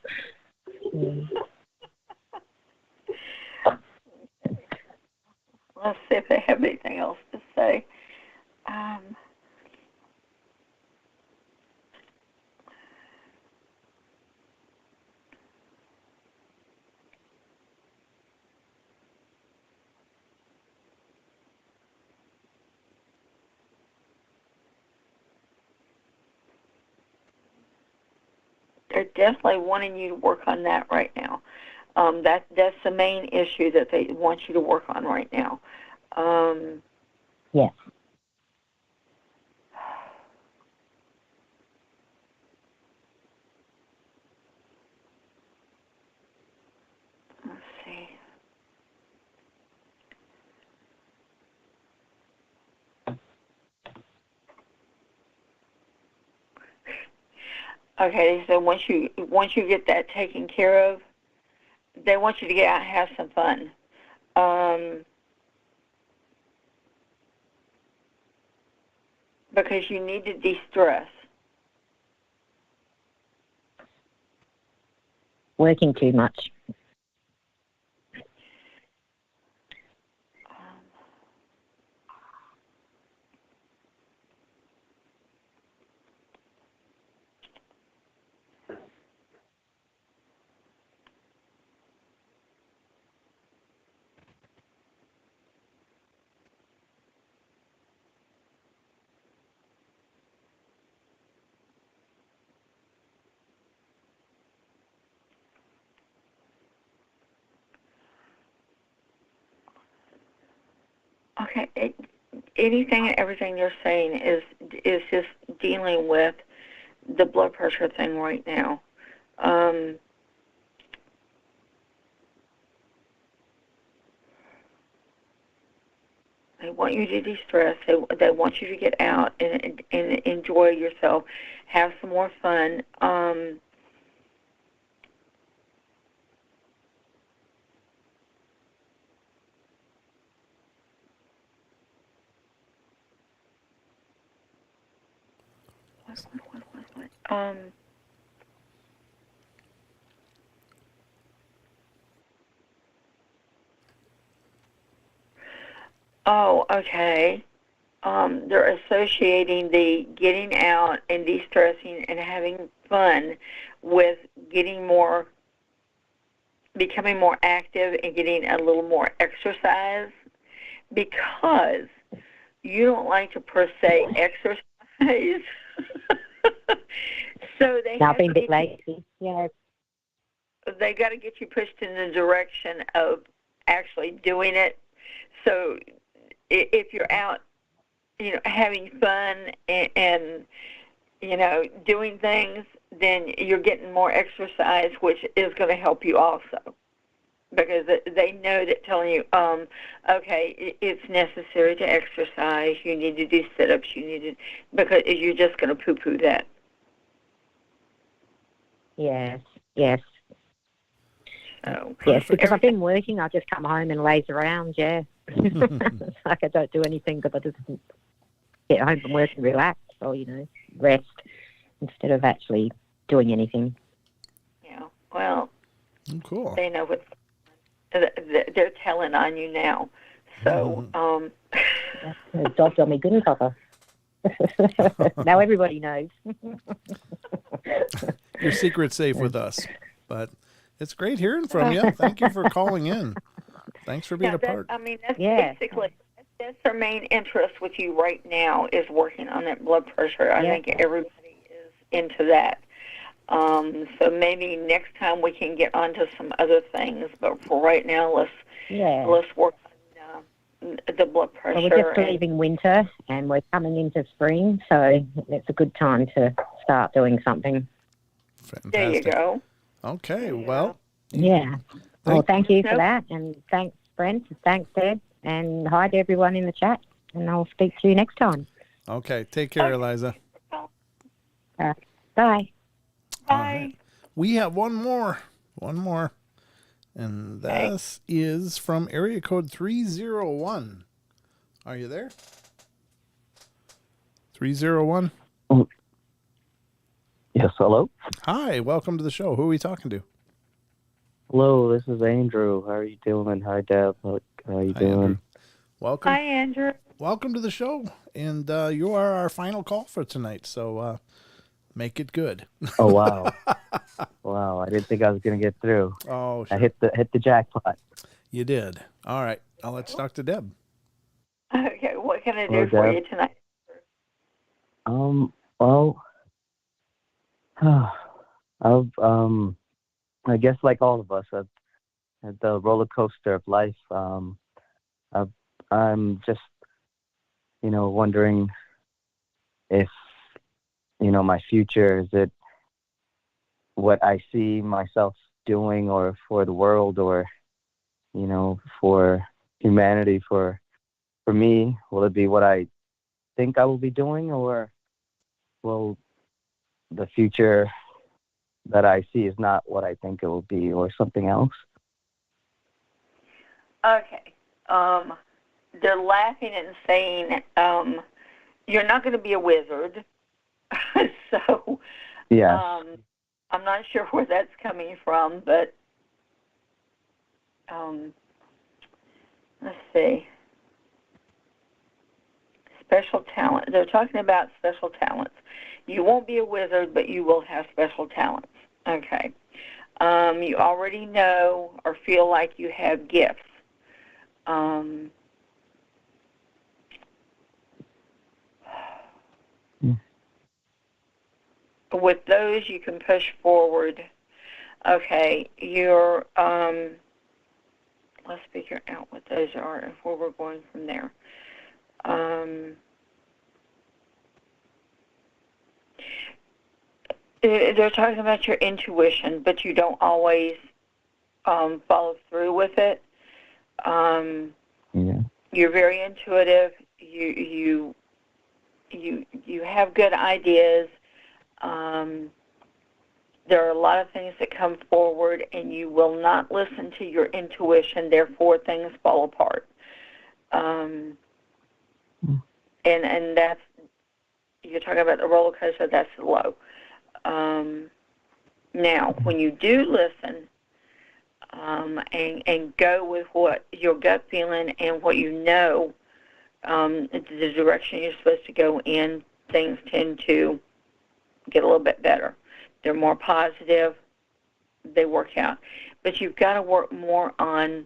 Let's see if they have anything else to say. They're definitely wanting you to work on that right now. That's the main issue that they want you to work on right now. Yes. Let's see. Okay, so once you get that taken care of, they want you to get out and have some fun. Because you need to de-stress. Working too much. Okay, anything and everything you're saying is just dealing with the blood pressure thing right now. They want you to de-stress. They want you to get out and enjoy yourself, have some more fun. What? Oh, okay. They're associating the getting out and de-stressing and having fun with becoming more active and getting a little more exercise, because you don't like to per se exercise. So they Now, have being to a bit lazy. Yeah. they got to get you pushed in the direction of actually doing it. So if you're out, having fun and doing things, then you're getting more exercise, which is going to help you also, because they know that telling you, okay, it's necessary to exercise. You need to do sit-ups. Because you're just going to poo-poo that. Yes. Yes. So, yes, because I've been working. I just come home and laze around. Yeah. It's like I don't do anything because I just get home from work and relax, or rest instead of actually doing anything. Yeah. Well. Cool. They know what they're telling on you now. So. The dog's on me good and proper. Now everybody knows. Your secret's safe with us, but it's great hearing from you. Thank you for calling in. Thanks for being a part. That's basically that's their main interest with you right now, is working on that blood pressure. I think everybody is into that. So maybe next time we can get onto some other things, but for right now, let's work on the blood pressure. Well, we're just leaving winter and we're coming into spring, so it's a good time to start doing something. Fantastic. There you go. Okay, well. Yeah. Thank you for that, and thanks, Brent, thanks, Deb, and hi to everyone in the chat, and I'll speak to you next time. Okay, take care, Eliza. Bye. Bye. Right. We have one more, and this is from area code 301. Are you there? 301? Yes, hello? Hi, welcome to the show. Who are we talking to? Hello, this is Andrew. How are you doing? Hi, Deb. How you doing? Andrew. Welcome. Hi, Andrew. Welcome to the show, and you are our final call for tonight, so make it good. Oh, wow. Wow, I didn't think I was going to get through. Oh, sure. I hit the jackpot. You did. All right, let's talk to Deb. Okay, what can I do for you tonight? Well, I guess like all of us, I've the roller coaster of life. I'm just, wondering if, my future, is it what I see myself doing, or for the world, or, for humanity, for me, will it be what I think I will be doing, or will the future that I see is not what I think it will be, or something else? Okay. They're laughing and saying, you're not going to be a wizard. So, yes. I'm not sure where that's coming from, but let's see. Special talent. They're talking about special talents. You won't be a wizard, but you will have special talents. Okay. You already know or feel like you have gifts. With those, you can push forward. Okay, you're, let's figure out what those are and where we're going from there. They're talking about your intuition, but you don't always follow through with it. You're very intuitive. You have good ideas. There are a lot of things that come forward, and you will not listen to your intuition. Therefore, things fall apart. And that's, you're talking about the roller coaster. That's the low. Now, when you do listen and go with what your gut feeling and what you know, the direction you're supposed to go in, things tend to get a little bit better. They're more positive. They work out. But you've got to work more on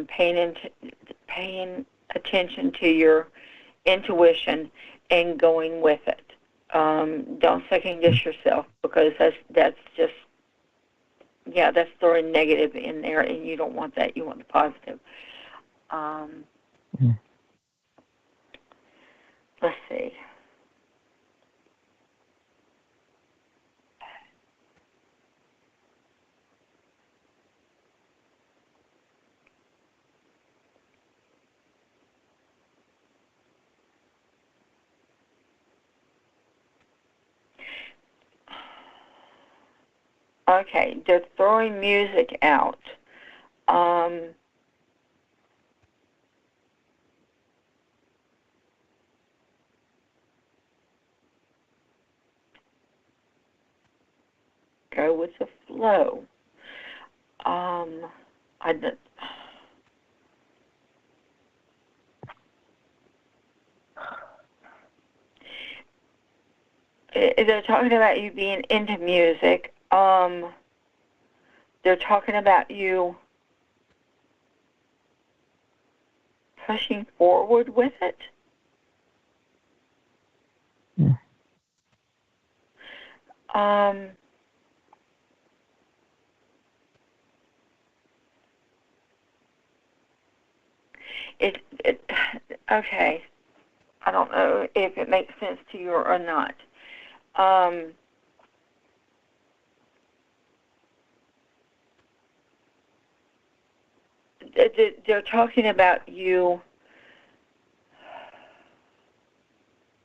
paying attention to your intuition and going with it. Don't second guess yourself, because that's just, that's throwing negative in there, and you don't want that. You want the positive. Let's see. Okay, they're throwing music out. Go with the flow. They're talking about you being into music. They're talking about you pushing forward with it. Okay. I don't know if it makes sense to you or not. They're talking about you.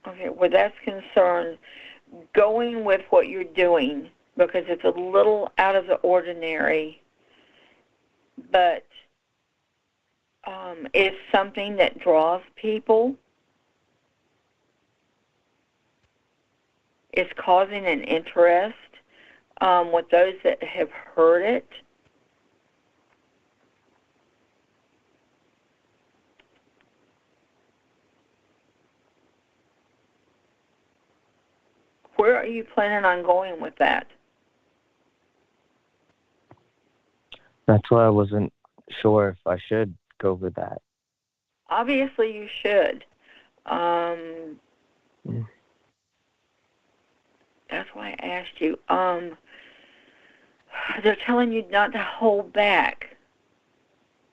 Okay, where that's concerned, going with what you're doing, because it's a little out of the ordinary, but it's something that draws people. It's causing an interest with those that have heard it. Where are you planning on going with that? That's why I wasn't sure if I should go with that. Obviously, you should. That's why I asked you. They're telling you not to hold back.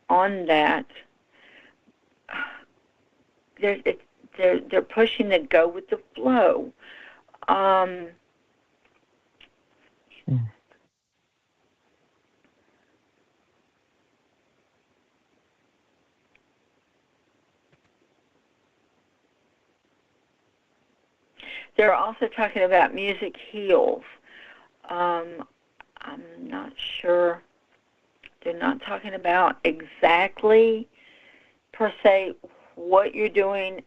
on that. They're pushing to go with the flow. They're also talking about music heals. I'm not sure. They're not talking about exactly, per se, what you're doing.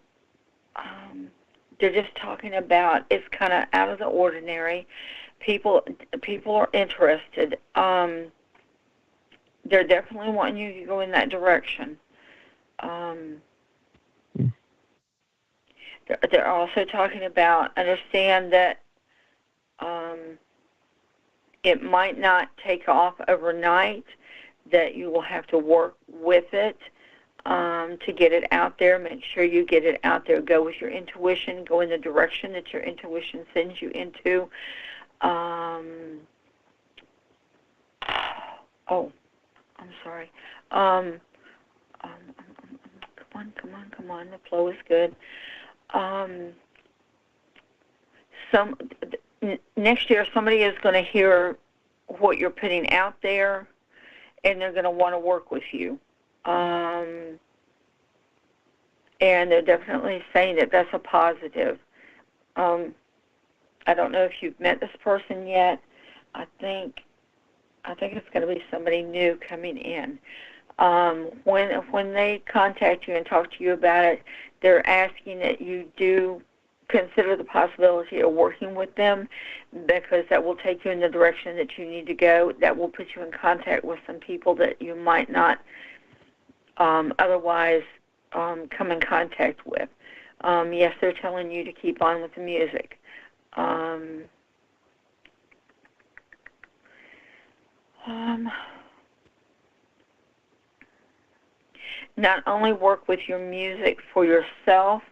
They're just talking about it's kind of out of the ordinary. People are interested. They're definitely wanting you to go in that direction. They're also talking about, understand that it might not take off overnight, that you will have to work with it to get it out there. Make sure you get it out there. Go with your intuition. Go in the direction that your intuition sends you into. Oh, I'm sorry. Come on. The flow is good. Next year, somebody is going to hear what you're putting out there, and they're going to want to work with you. And they're definitely saying that that's a positive. I don't know if you've met this person yet. I think it's going to be somebody new coming in. When they contact you and talk to you about it, they're asking that you do consider the possibility of working with them, because that will take you in the direction that you need to go. That will put you in contact with some people that you might not otherwise come in contact with. Yes, they're telling you to keep on with the music. Not only work with your music for yourself,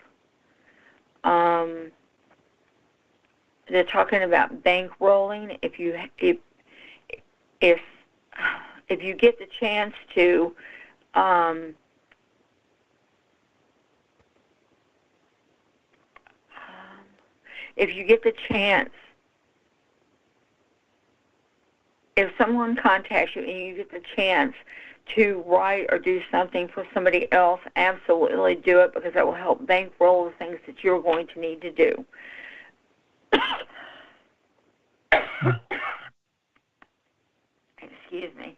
they're talking about bankrolling. If you get the chance to if someone contacts you and you get the chance to write or do something for somebody else, absolutely do it, because that will help bankroll the things that you're going to need to do. Excuse me.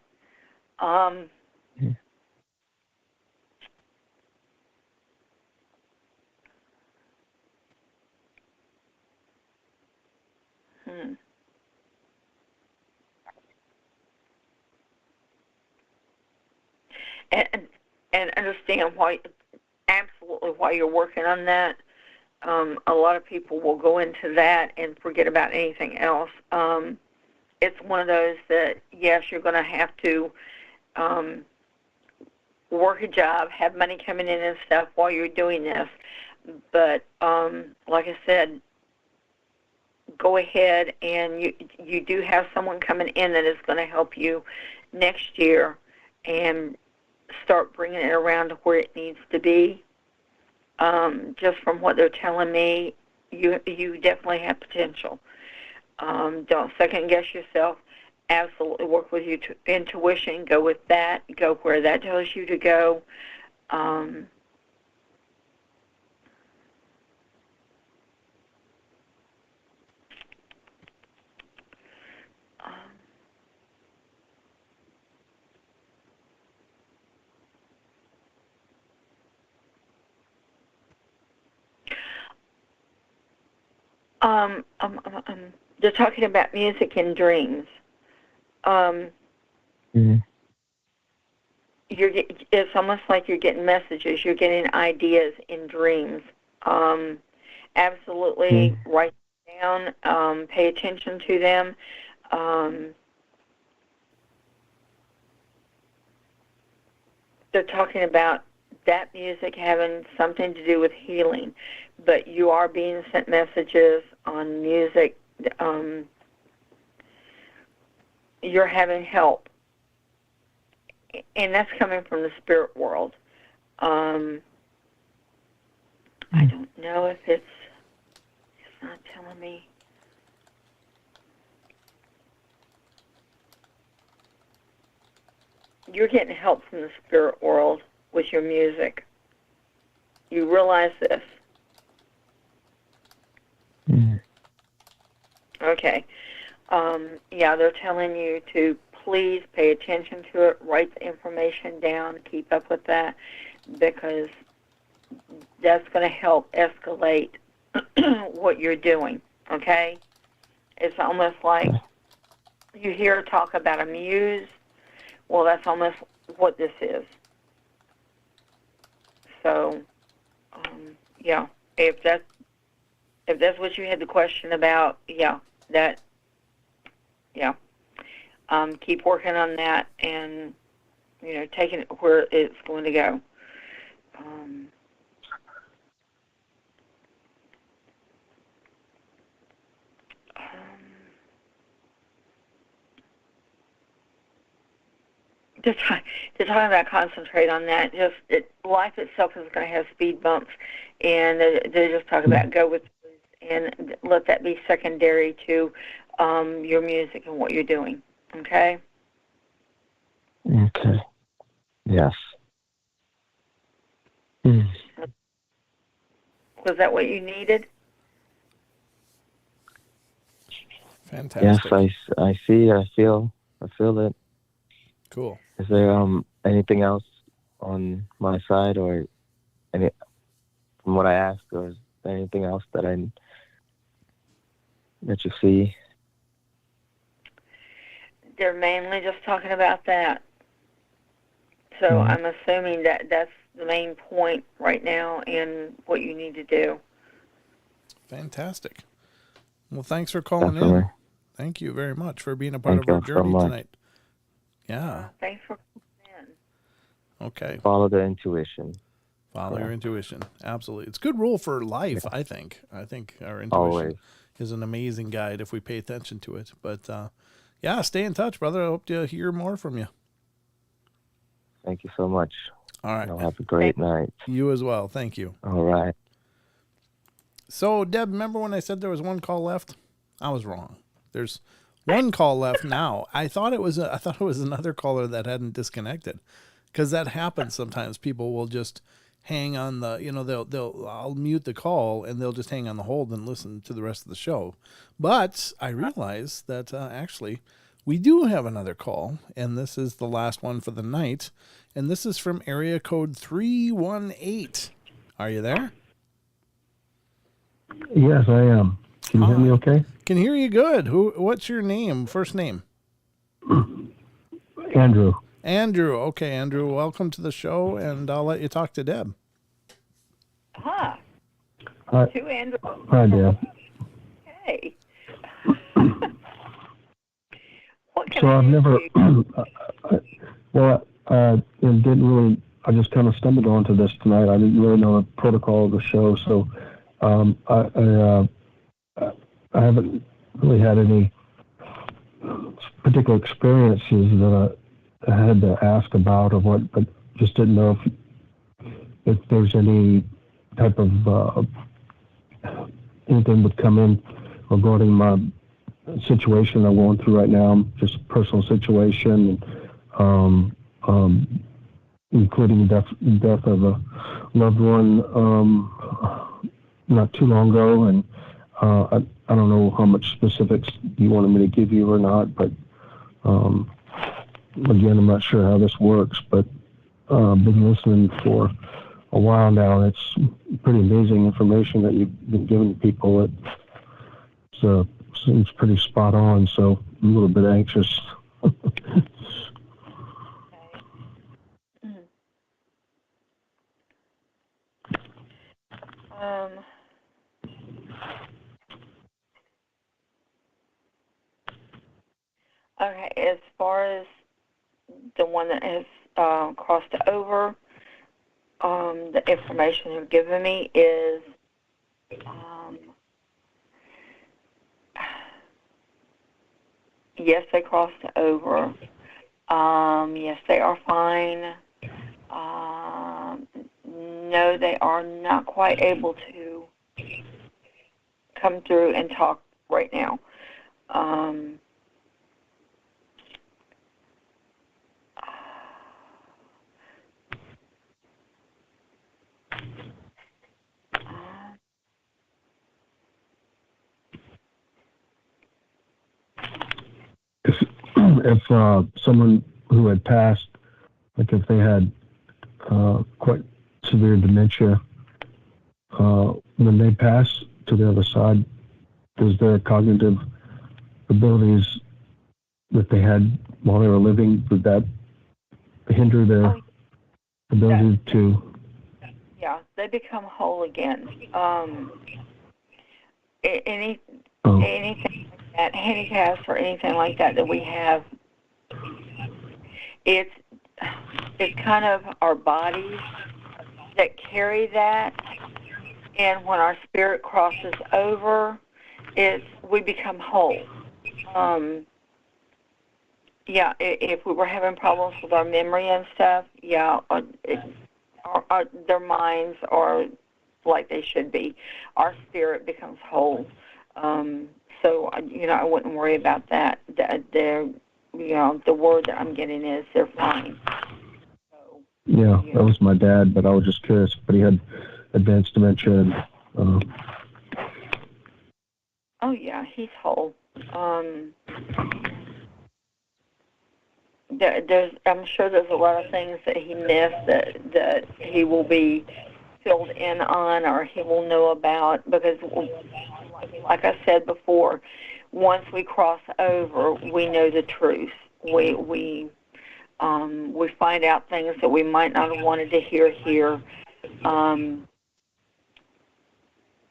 And understand absolutely why you're working on that. A lot of people will go into that and forget about anything else. It's one of those that, yes, you're going to have to work a job, have money coming in and stuff while you're doing this. But like I said, go ahead, and you do have someone coming in that is going to help you next year and start bringing it around to where it needs to be. Just from what they're telling me, you definitely have potential. Don't second guess yourself. Absolutely work with your intuition. Go with that. Go where that tells you to go. They're talking about music and dreams. It's almost like you're getting messages. You're getting ideas in dreams. Absolutely write them down. Pay attention to them. They're talking about that music having something to do with healing, but you are being sent messages on music. You're having help, and that's coming from the spirit world. I don't know if it's not telling me. You're getting help from the spirit world with your music. You realize this? Okay. Yeah, they're telling you to please pay attention to it, write the information down, keep up with that, because that's going to help escalate what you're doing, okay? It's almost like you hear talk about a muse. Well, that's almost what this is. So, yeah, if that's what you had the question about, yeah, keep working on that and, taking it where it's going to go. To talk about concentrate on that, life itself is going to have speed bumps, and they just talk about go with and let that be secondary to your music and what you're doing. Okay? Okay. Yes. Was that what you needed? Fantastic. Yes, I see. I feel it. Cool. Is there anything else on my side, or any from what I asked, or is there anything else that you see? They're mainly just talking about that. So I'm assuming that that's the main point right now in what you need to do. Fantastic. Well, thanks for calling Definitely. in. Thank you very much for being a part Thank of our you so journey much. tonight. Yeah. Thanks for calling in. Okay. Follow the intuition. Follow your intuition. Absolutely. It's a good rule for life, I think. I think our intuition Always. is an amazing guide if we pay attention to it. But, yeah, stay in touch, brother. I hope to hear more from you. Thank you so much. All right. You'll have a great night. You as well. Thank you. All right. So, Deb, remember when I said there was one call left? I was wrong. There's one call left now. I thought it was another caller that hadn't disconnected, because that happens sometimes. People will just hang on the, I'll mute the call and they'll just hang on the hold and listen to the rest of the show. But I realized that actually we do have another call, and this is the last one for the night, and this is from area code 318. Are you there? Yes, I am. Can you hear me okay? Can hear you good. What's your name? First name? Andrew. Andrew. Okay, Andrew, welcome to the show, and I'll let you talk to Deb. Hi. Hi. To Andrew. Hi, Deb. Hey. So I've never, didn't really, I just kind of stumbled onto this tonight. I didn't really know the protocol of the show, so I haven't really had any particular experiences that I had to ask about or what, but just didn't know if there's any type of anything would come in regarding my situation I'm going through right now, just a personal situation, including the death of a loved one not too long ago, and I don't know how much specifics you wanted me to give you or not, but again, I'm not sure how this works, but been listening for a while now, and it's pretty amazing information that you've been giving people. It seems pretty spot on, so I'm a little bit anxious. Okay, as far as the one that has crossed over, the information you've given me is yes, they crossed over. Yes, they are fine. No, they are not quite able to come through and talk right now. If someone who had passed, like if they had quite severe dementia, when they pass to the other side, does their cognitive abilities that they had while they were living, would that hinder their ability to? Yeah, they become whole again. Anything like that, handicaps or anything like that that we have, it's kind of our bodies that carry that, and when our spirit crosses over, we become whole. Yeah, if we were having problems with our memory and stuff, yeah, their minds are like they should be. Our spirit becomes whole. So, I wouldn't worry about that. They're, the word that I'm getting is they're fine. Yeah, that was my dad, but I was just curious. But he had advanced dementia. And, oh, yeah, he's whole. I'm sure there's a lot of things that he missed that he will be filled in on or he will know about, because like I said before, once we cross over, we know the truth. We find out things that we might not have wanted to hear here.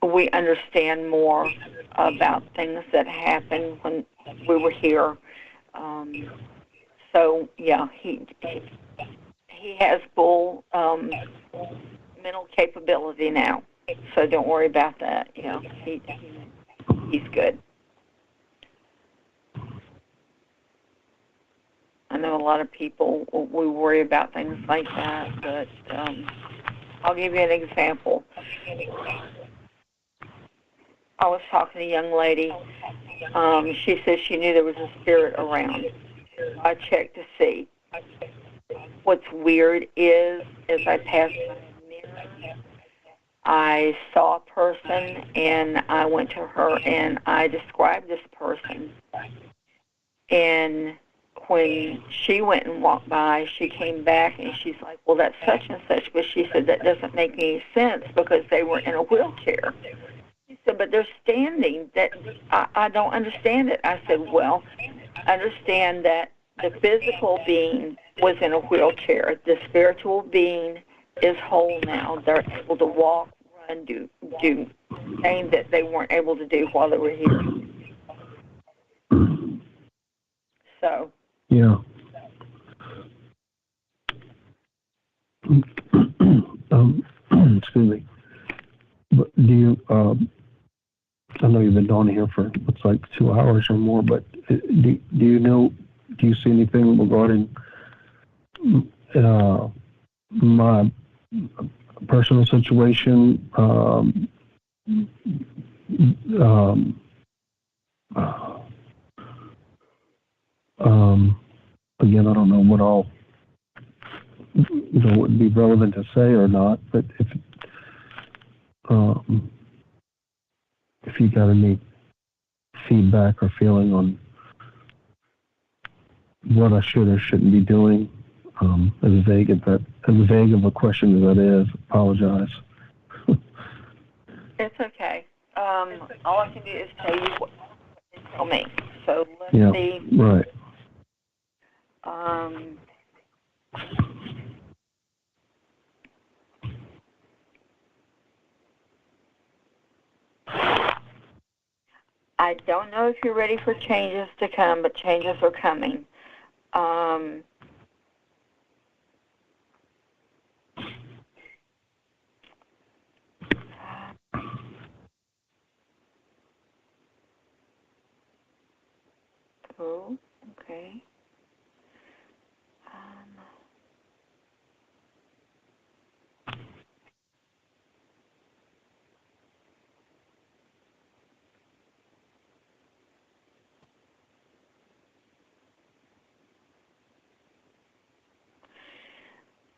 We understand more about things that happened when we were here. So yeah, he has full mental capability now. So don't worry about that. He's good. I know a lot of people, we worry about things like that, but I'll give you an example. I was talking to a young lady. She said she knew there was a spirit around. I checked to see. What's weird is, as I passed by a mirror, I saw a person, and I went to her, and I described this person. And when she went and walked by, she came back, and she's like, well, that's such and such. But she said, that doesn't make any sense because they were in a wheelchair. She said, but they're standing. I don't understand it. I said, well, understand that the physical being was in a wheelchair. The spiritual being is whole now. They're able to walk, run, do things that they weren't able to do while they were here. So. Yeah. Excuse me. But do you? I know you've been on here for looks like 2 hours or more, but do you know? Do you see anything regarding my personal situation? Again, I don't know what all would be relevant to say or not, but if you got any feedback or feeling on what I should or shouldn't be doing, as vague of a question as that is, apologize. It's okay. All I can do is tell you what you tell me. So let's see. Right. I don't know if you're ready for changes to come, but changes are coming. Oh, okay.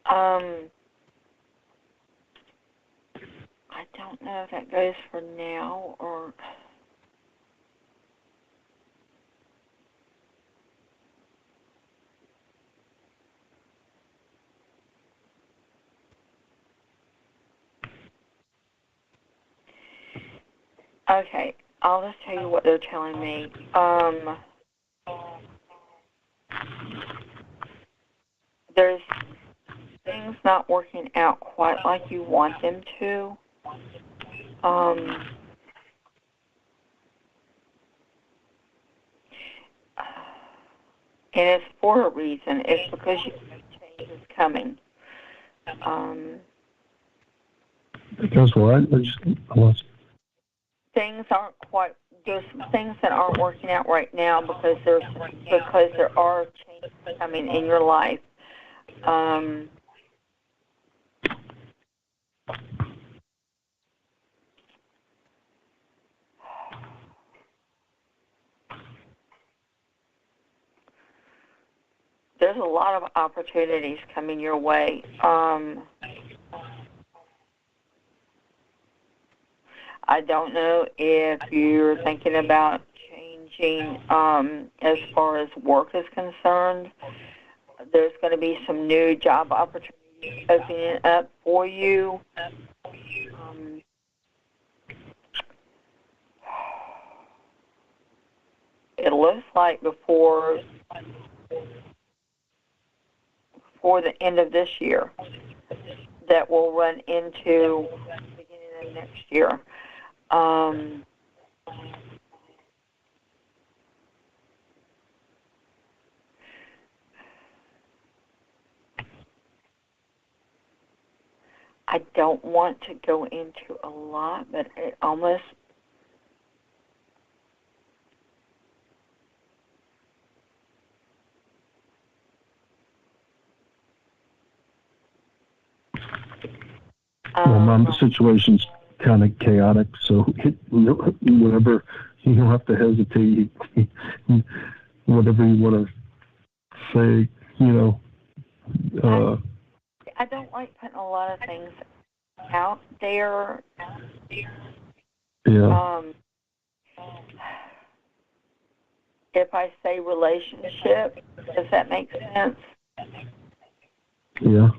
I don't know if that goes for now or... Okay, I'll just tell you what they're telling me. There's things not working out quite like you want them to. And it's for a reason. It's because you know change is coming. Because what? I lost. Things aren't quite. There's some things that aren't working out right now because there are changes coming in your life. There's a lot of opportunities coming your way. I don't know if you're thinking about changing as far as work is concerned. There's going to be some new job opportunities opening up for you. It looks like before the end of this year that will run into the beginning of next year. I don't want to go into a lot, but it almost... Well, my situation's kind of chaotic, so whatever, you don't have to hesitate. Whatever you want to say, I don't like putting a lot of things out there. Yeah. If I say relationship, does that make sense? Yeah.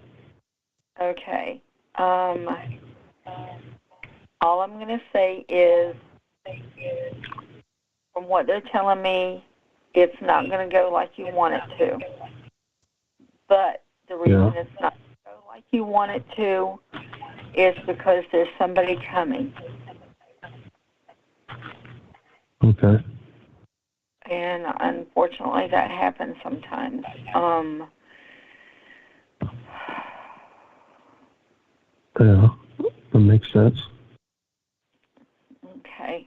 Okay. All I'm going to say is, from what they're telling me, it's not going to go like you want it to. But the reason it's not going to go like you want it to is because there's somebody coming. Okay. And unfortunately, that happens sometimes. Yeah, that makes sense. Okay.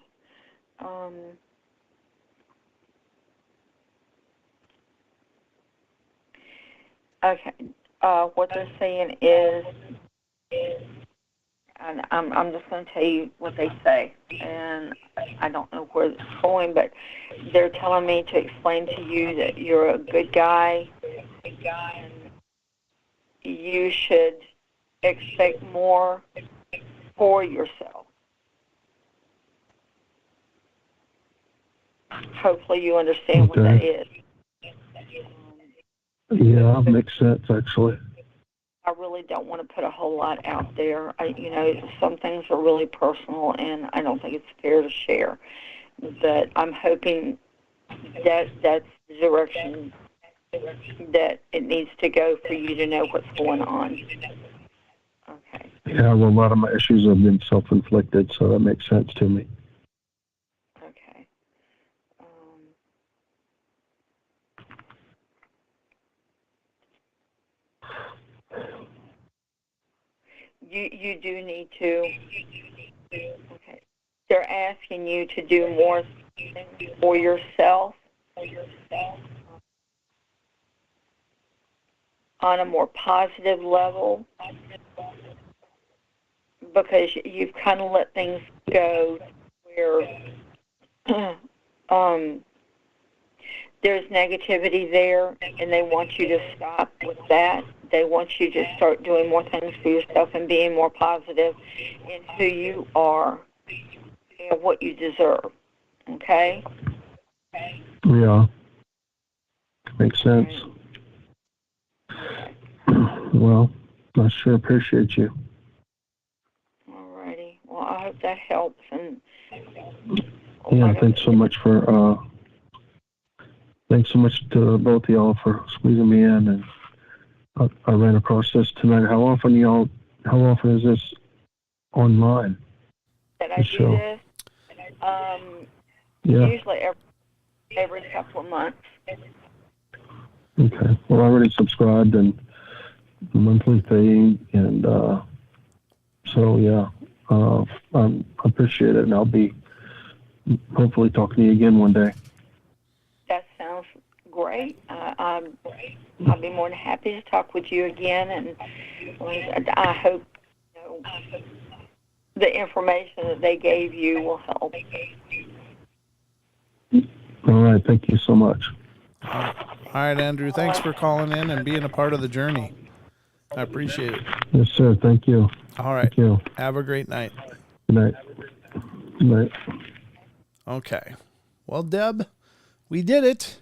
Okay. What they're saying is, and I'm just going to tell you what they say, and I don't know where it's going, but they're telling me to explain to you that you're a good guy, and you should expect more for yourself. Hopefully you understand what that is. Yeah, makes sense, actually. I really don't want to put a whole lot out there. Some things are really personal, and I don't think it's fair to share. But I'm hoping that that's the direction that it needs to go for you to know what's going on. Okay. Yeah, well, a lot of my issues have been self-inflicted, so that makes sense to me. Okay. You do need to. Okay. They're asking you to do more things for yourself. On a more positive level, because you've kind of let things go where there's negativity there, and they want you to stop with that They want you to start doing more things for yourself and being more positive in who you are and what you deserve. Okay? Yeah. Makes sense. Well, I sure appreciate you. Alrighty. Well, I hope that helps. And Yeah, thanks so much to both of y'all for squeezing me in, and I ran across this tonight. How often is this online? that I do this, Yeah. usually every couple of months. Okay. Well, I already subscribed and the monthly fee, and so yeah, I appreciate it, and I'll be hopefully talking to you again one day. That sounds great. I'll be more than happy to talk with you again, and I hope the information that they gave you will help. All right. Thank you so much. All right, Andrew. Thanks for calling in and being a part of the journey. I appreciate it. Yes, sir. Thank you. All right. Thank you. Have a great night. Good night. Good night. Okay. Well, Deb, we did it.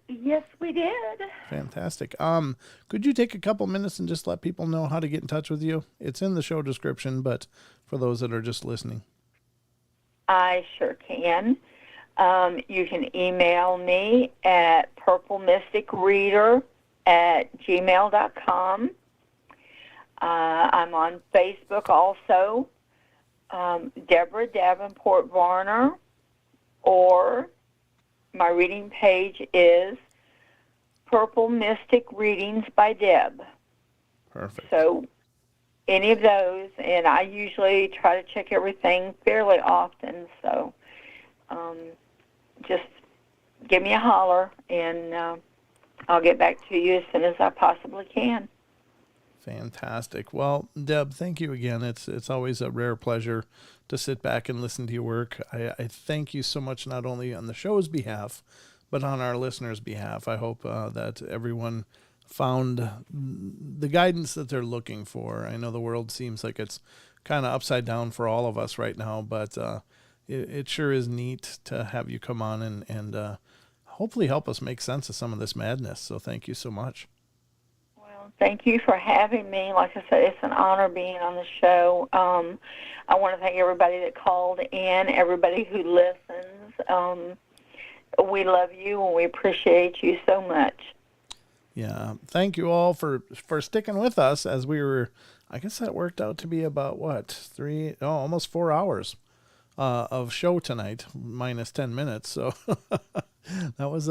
Yes, we did. Fantastic. Could you take a couple minutes and just let people know how to get in touch with you? It's in the show description, but for those that are just listening. I sure can. You can email me at purplemysticreader@gmail.com. I'm on Facebook also, Debra Davenport Varner, or my reading page is Purple Mystic Readings by Deb. Perfect. So any of those, and I usually try to check everything fairly often, so just give me a holler, and I'll get back to you as soon as I possibly can. Fantastic. Well, Deb, thank you again. It's always a rare pleasure to sit back and listen to your work. I thank you so much, not only on the show's behalf, but on our listeners' behalf. I hope that everyone found the guidance that they're looking for. I know the world seems like it's kind of upside down for all of us right now, but it sure is neat to have you come on and hopefully help us make sense of some of this madness. So thank you so much. Thank you for having me. Like I said, it's an honor being on the show. I want to thank everybody that called in, everybody who listens. We love you, and we appreciate you so much. Yeah. Thank you all for sticking with us as we were, I guess that worked out to be about almost 4 hours of show tonight, minus 10 minutes. So that was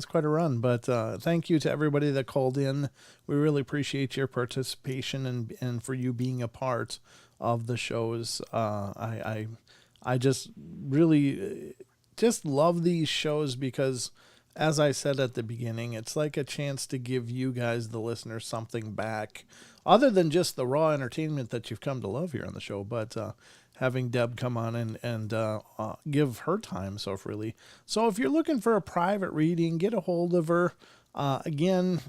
quite a run, but thank you to everybody that called in. We really appreciate your participation and for you being a part of the shows. I just really just love these shows because, as I said at the beginning, it's like a chance to give you guys, the listeners, something back other than just the raw entertainment that you've come to love here on the show, but having Deb come on and give her time so freely. So if you're looking for a private reading, get a hold of her. Again,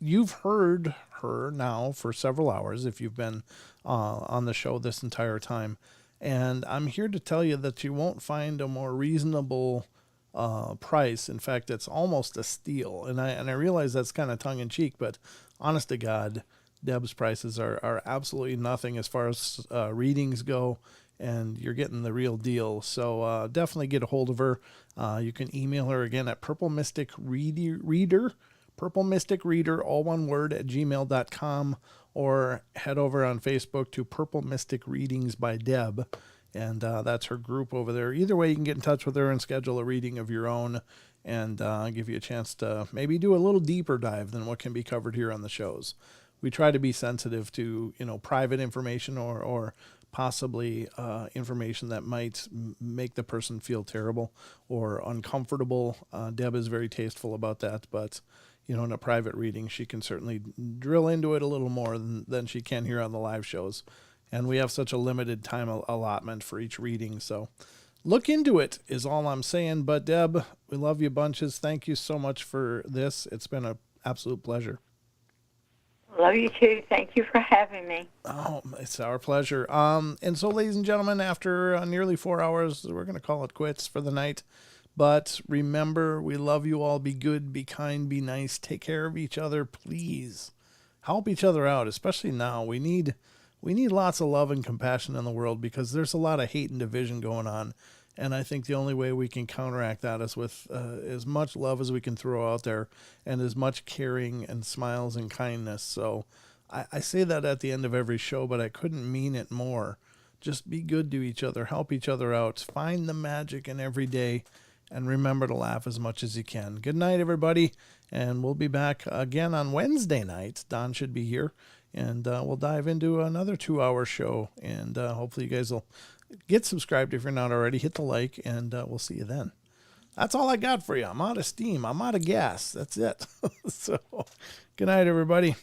you've heard her now for several hours if you've been on the show this entire time. And I'm here to tell you that you won't find a more reasonable price. In fact, it's almost a steal. And I realize that's kind of tongue in cheek, but honest to God, Deb's prices are absolutely nothing as far as readings go, and you're getting the real deal. So definitely get a hold of her. You can email her again at purplemysticreader, all one word, @gmail.com, or head over on Facebook to Purple Mystic Readings by Deb, and that's her group over there. Either way, you can get in touch with her and schedule a reading of your own and give you a chance to maybe do a little deeper dive than what can be covered here on the shows. We try to be sensitive to, private information or possibly information that might make the person feel terrible or uncomfortable. Deb is very tasteful about that, but in a private reading, she can certainly drill into it a little more than she can here on the live shows. And we have such a limited time allotment for each reading, so look into it is all I'm saying. But Deb, we love you bunches. Thank you so much for this. It's been an absolute pleasure. Love you too. Thank you for having me. Oh, it's our pleasure. And so, ladies and gentlemen, after nearly 4 hours, we're going to call it quits for the night. But remember, we love you all. Be good, be kind, be nice. Take care of each other, please. Help each other out, especially now. We need lots of love and compassion in the world because there's a lot of hate and division going on. And I think the only way we can counteract that is with as much love as we can throw out there and as much caring and smiles and kindness. So I say that at the end of every show, but I couldn't mean it more. Just be good to each other. Help each other out. Find the magic in every day. And remember to laugh as much as you can. Good night, everybody. And we'll be back again on Wednesday night. Don should be here. And we'll dive into another 2-hour show. And hopefully you guys will get subscribed if you're not already. Hit the like, and we'll see you then. That's all I got for you. I'm out of steam. I'm out of gas. That's it. So, good night, everybody.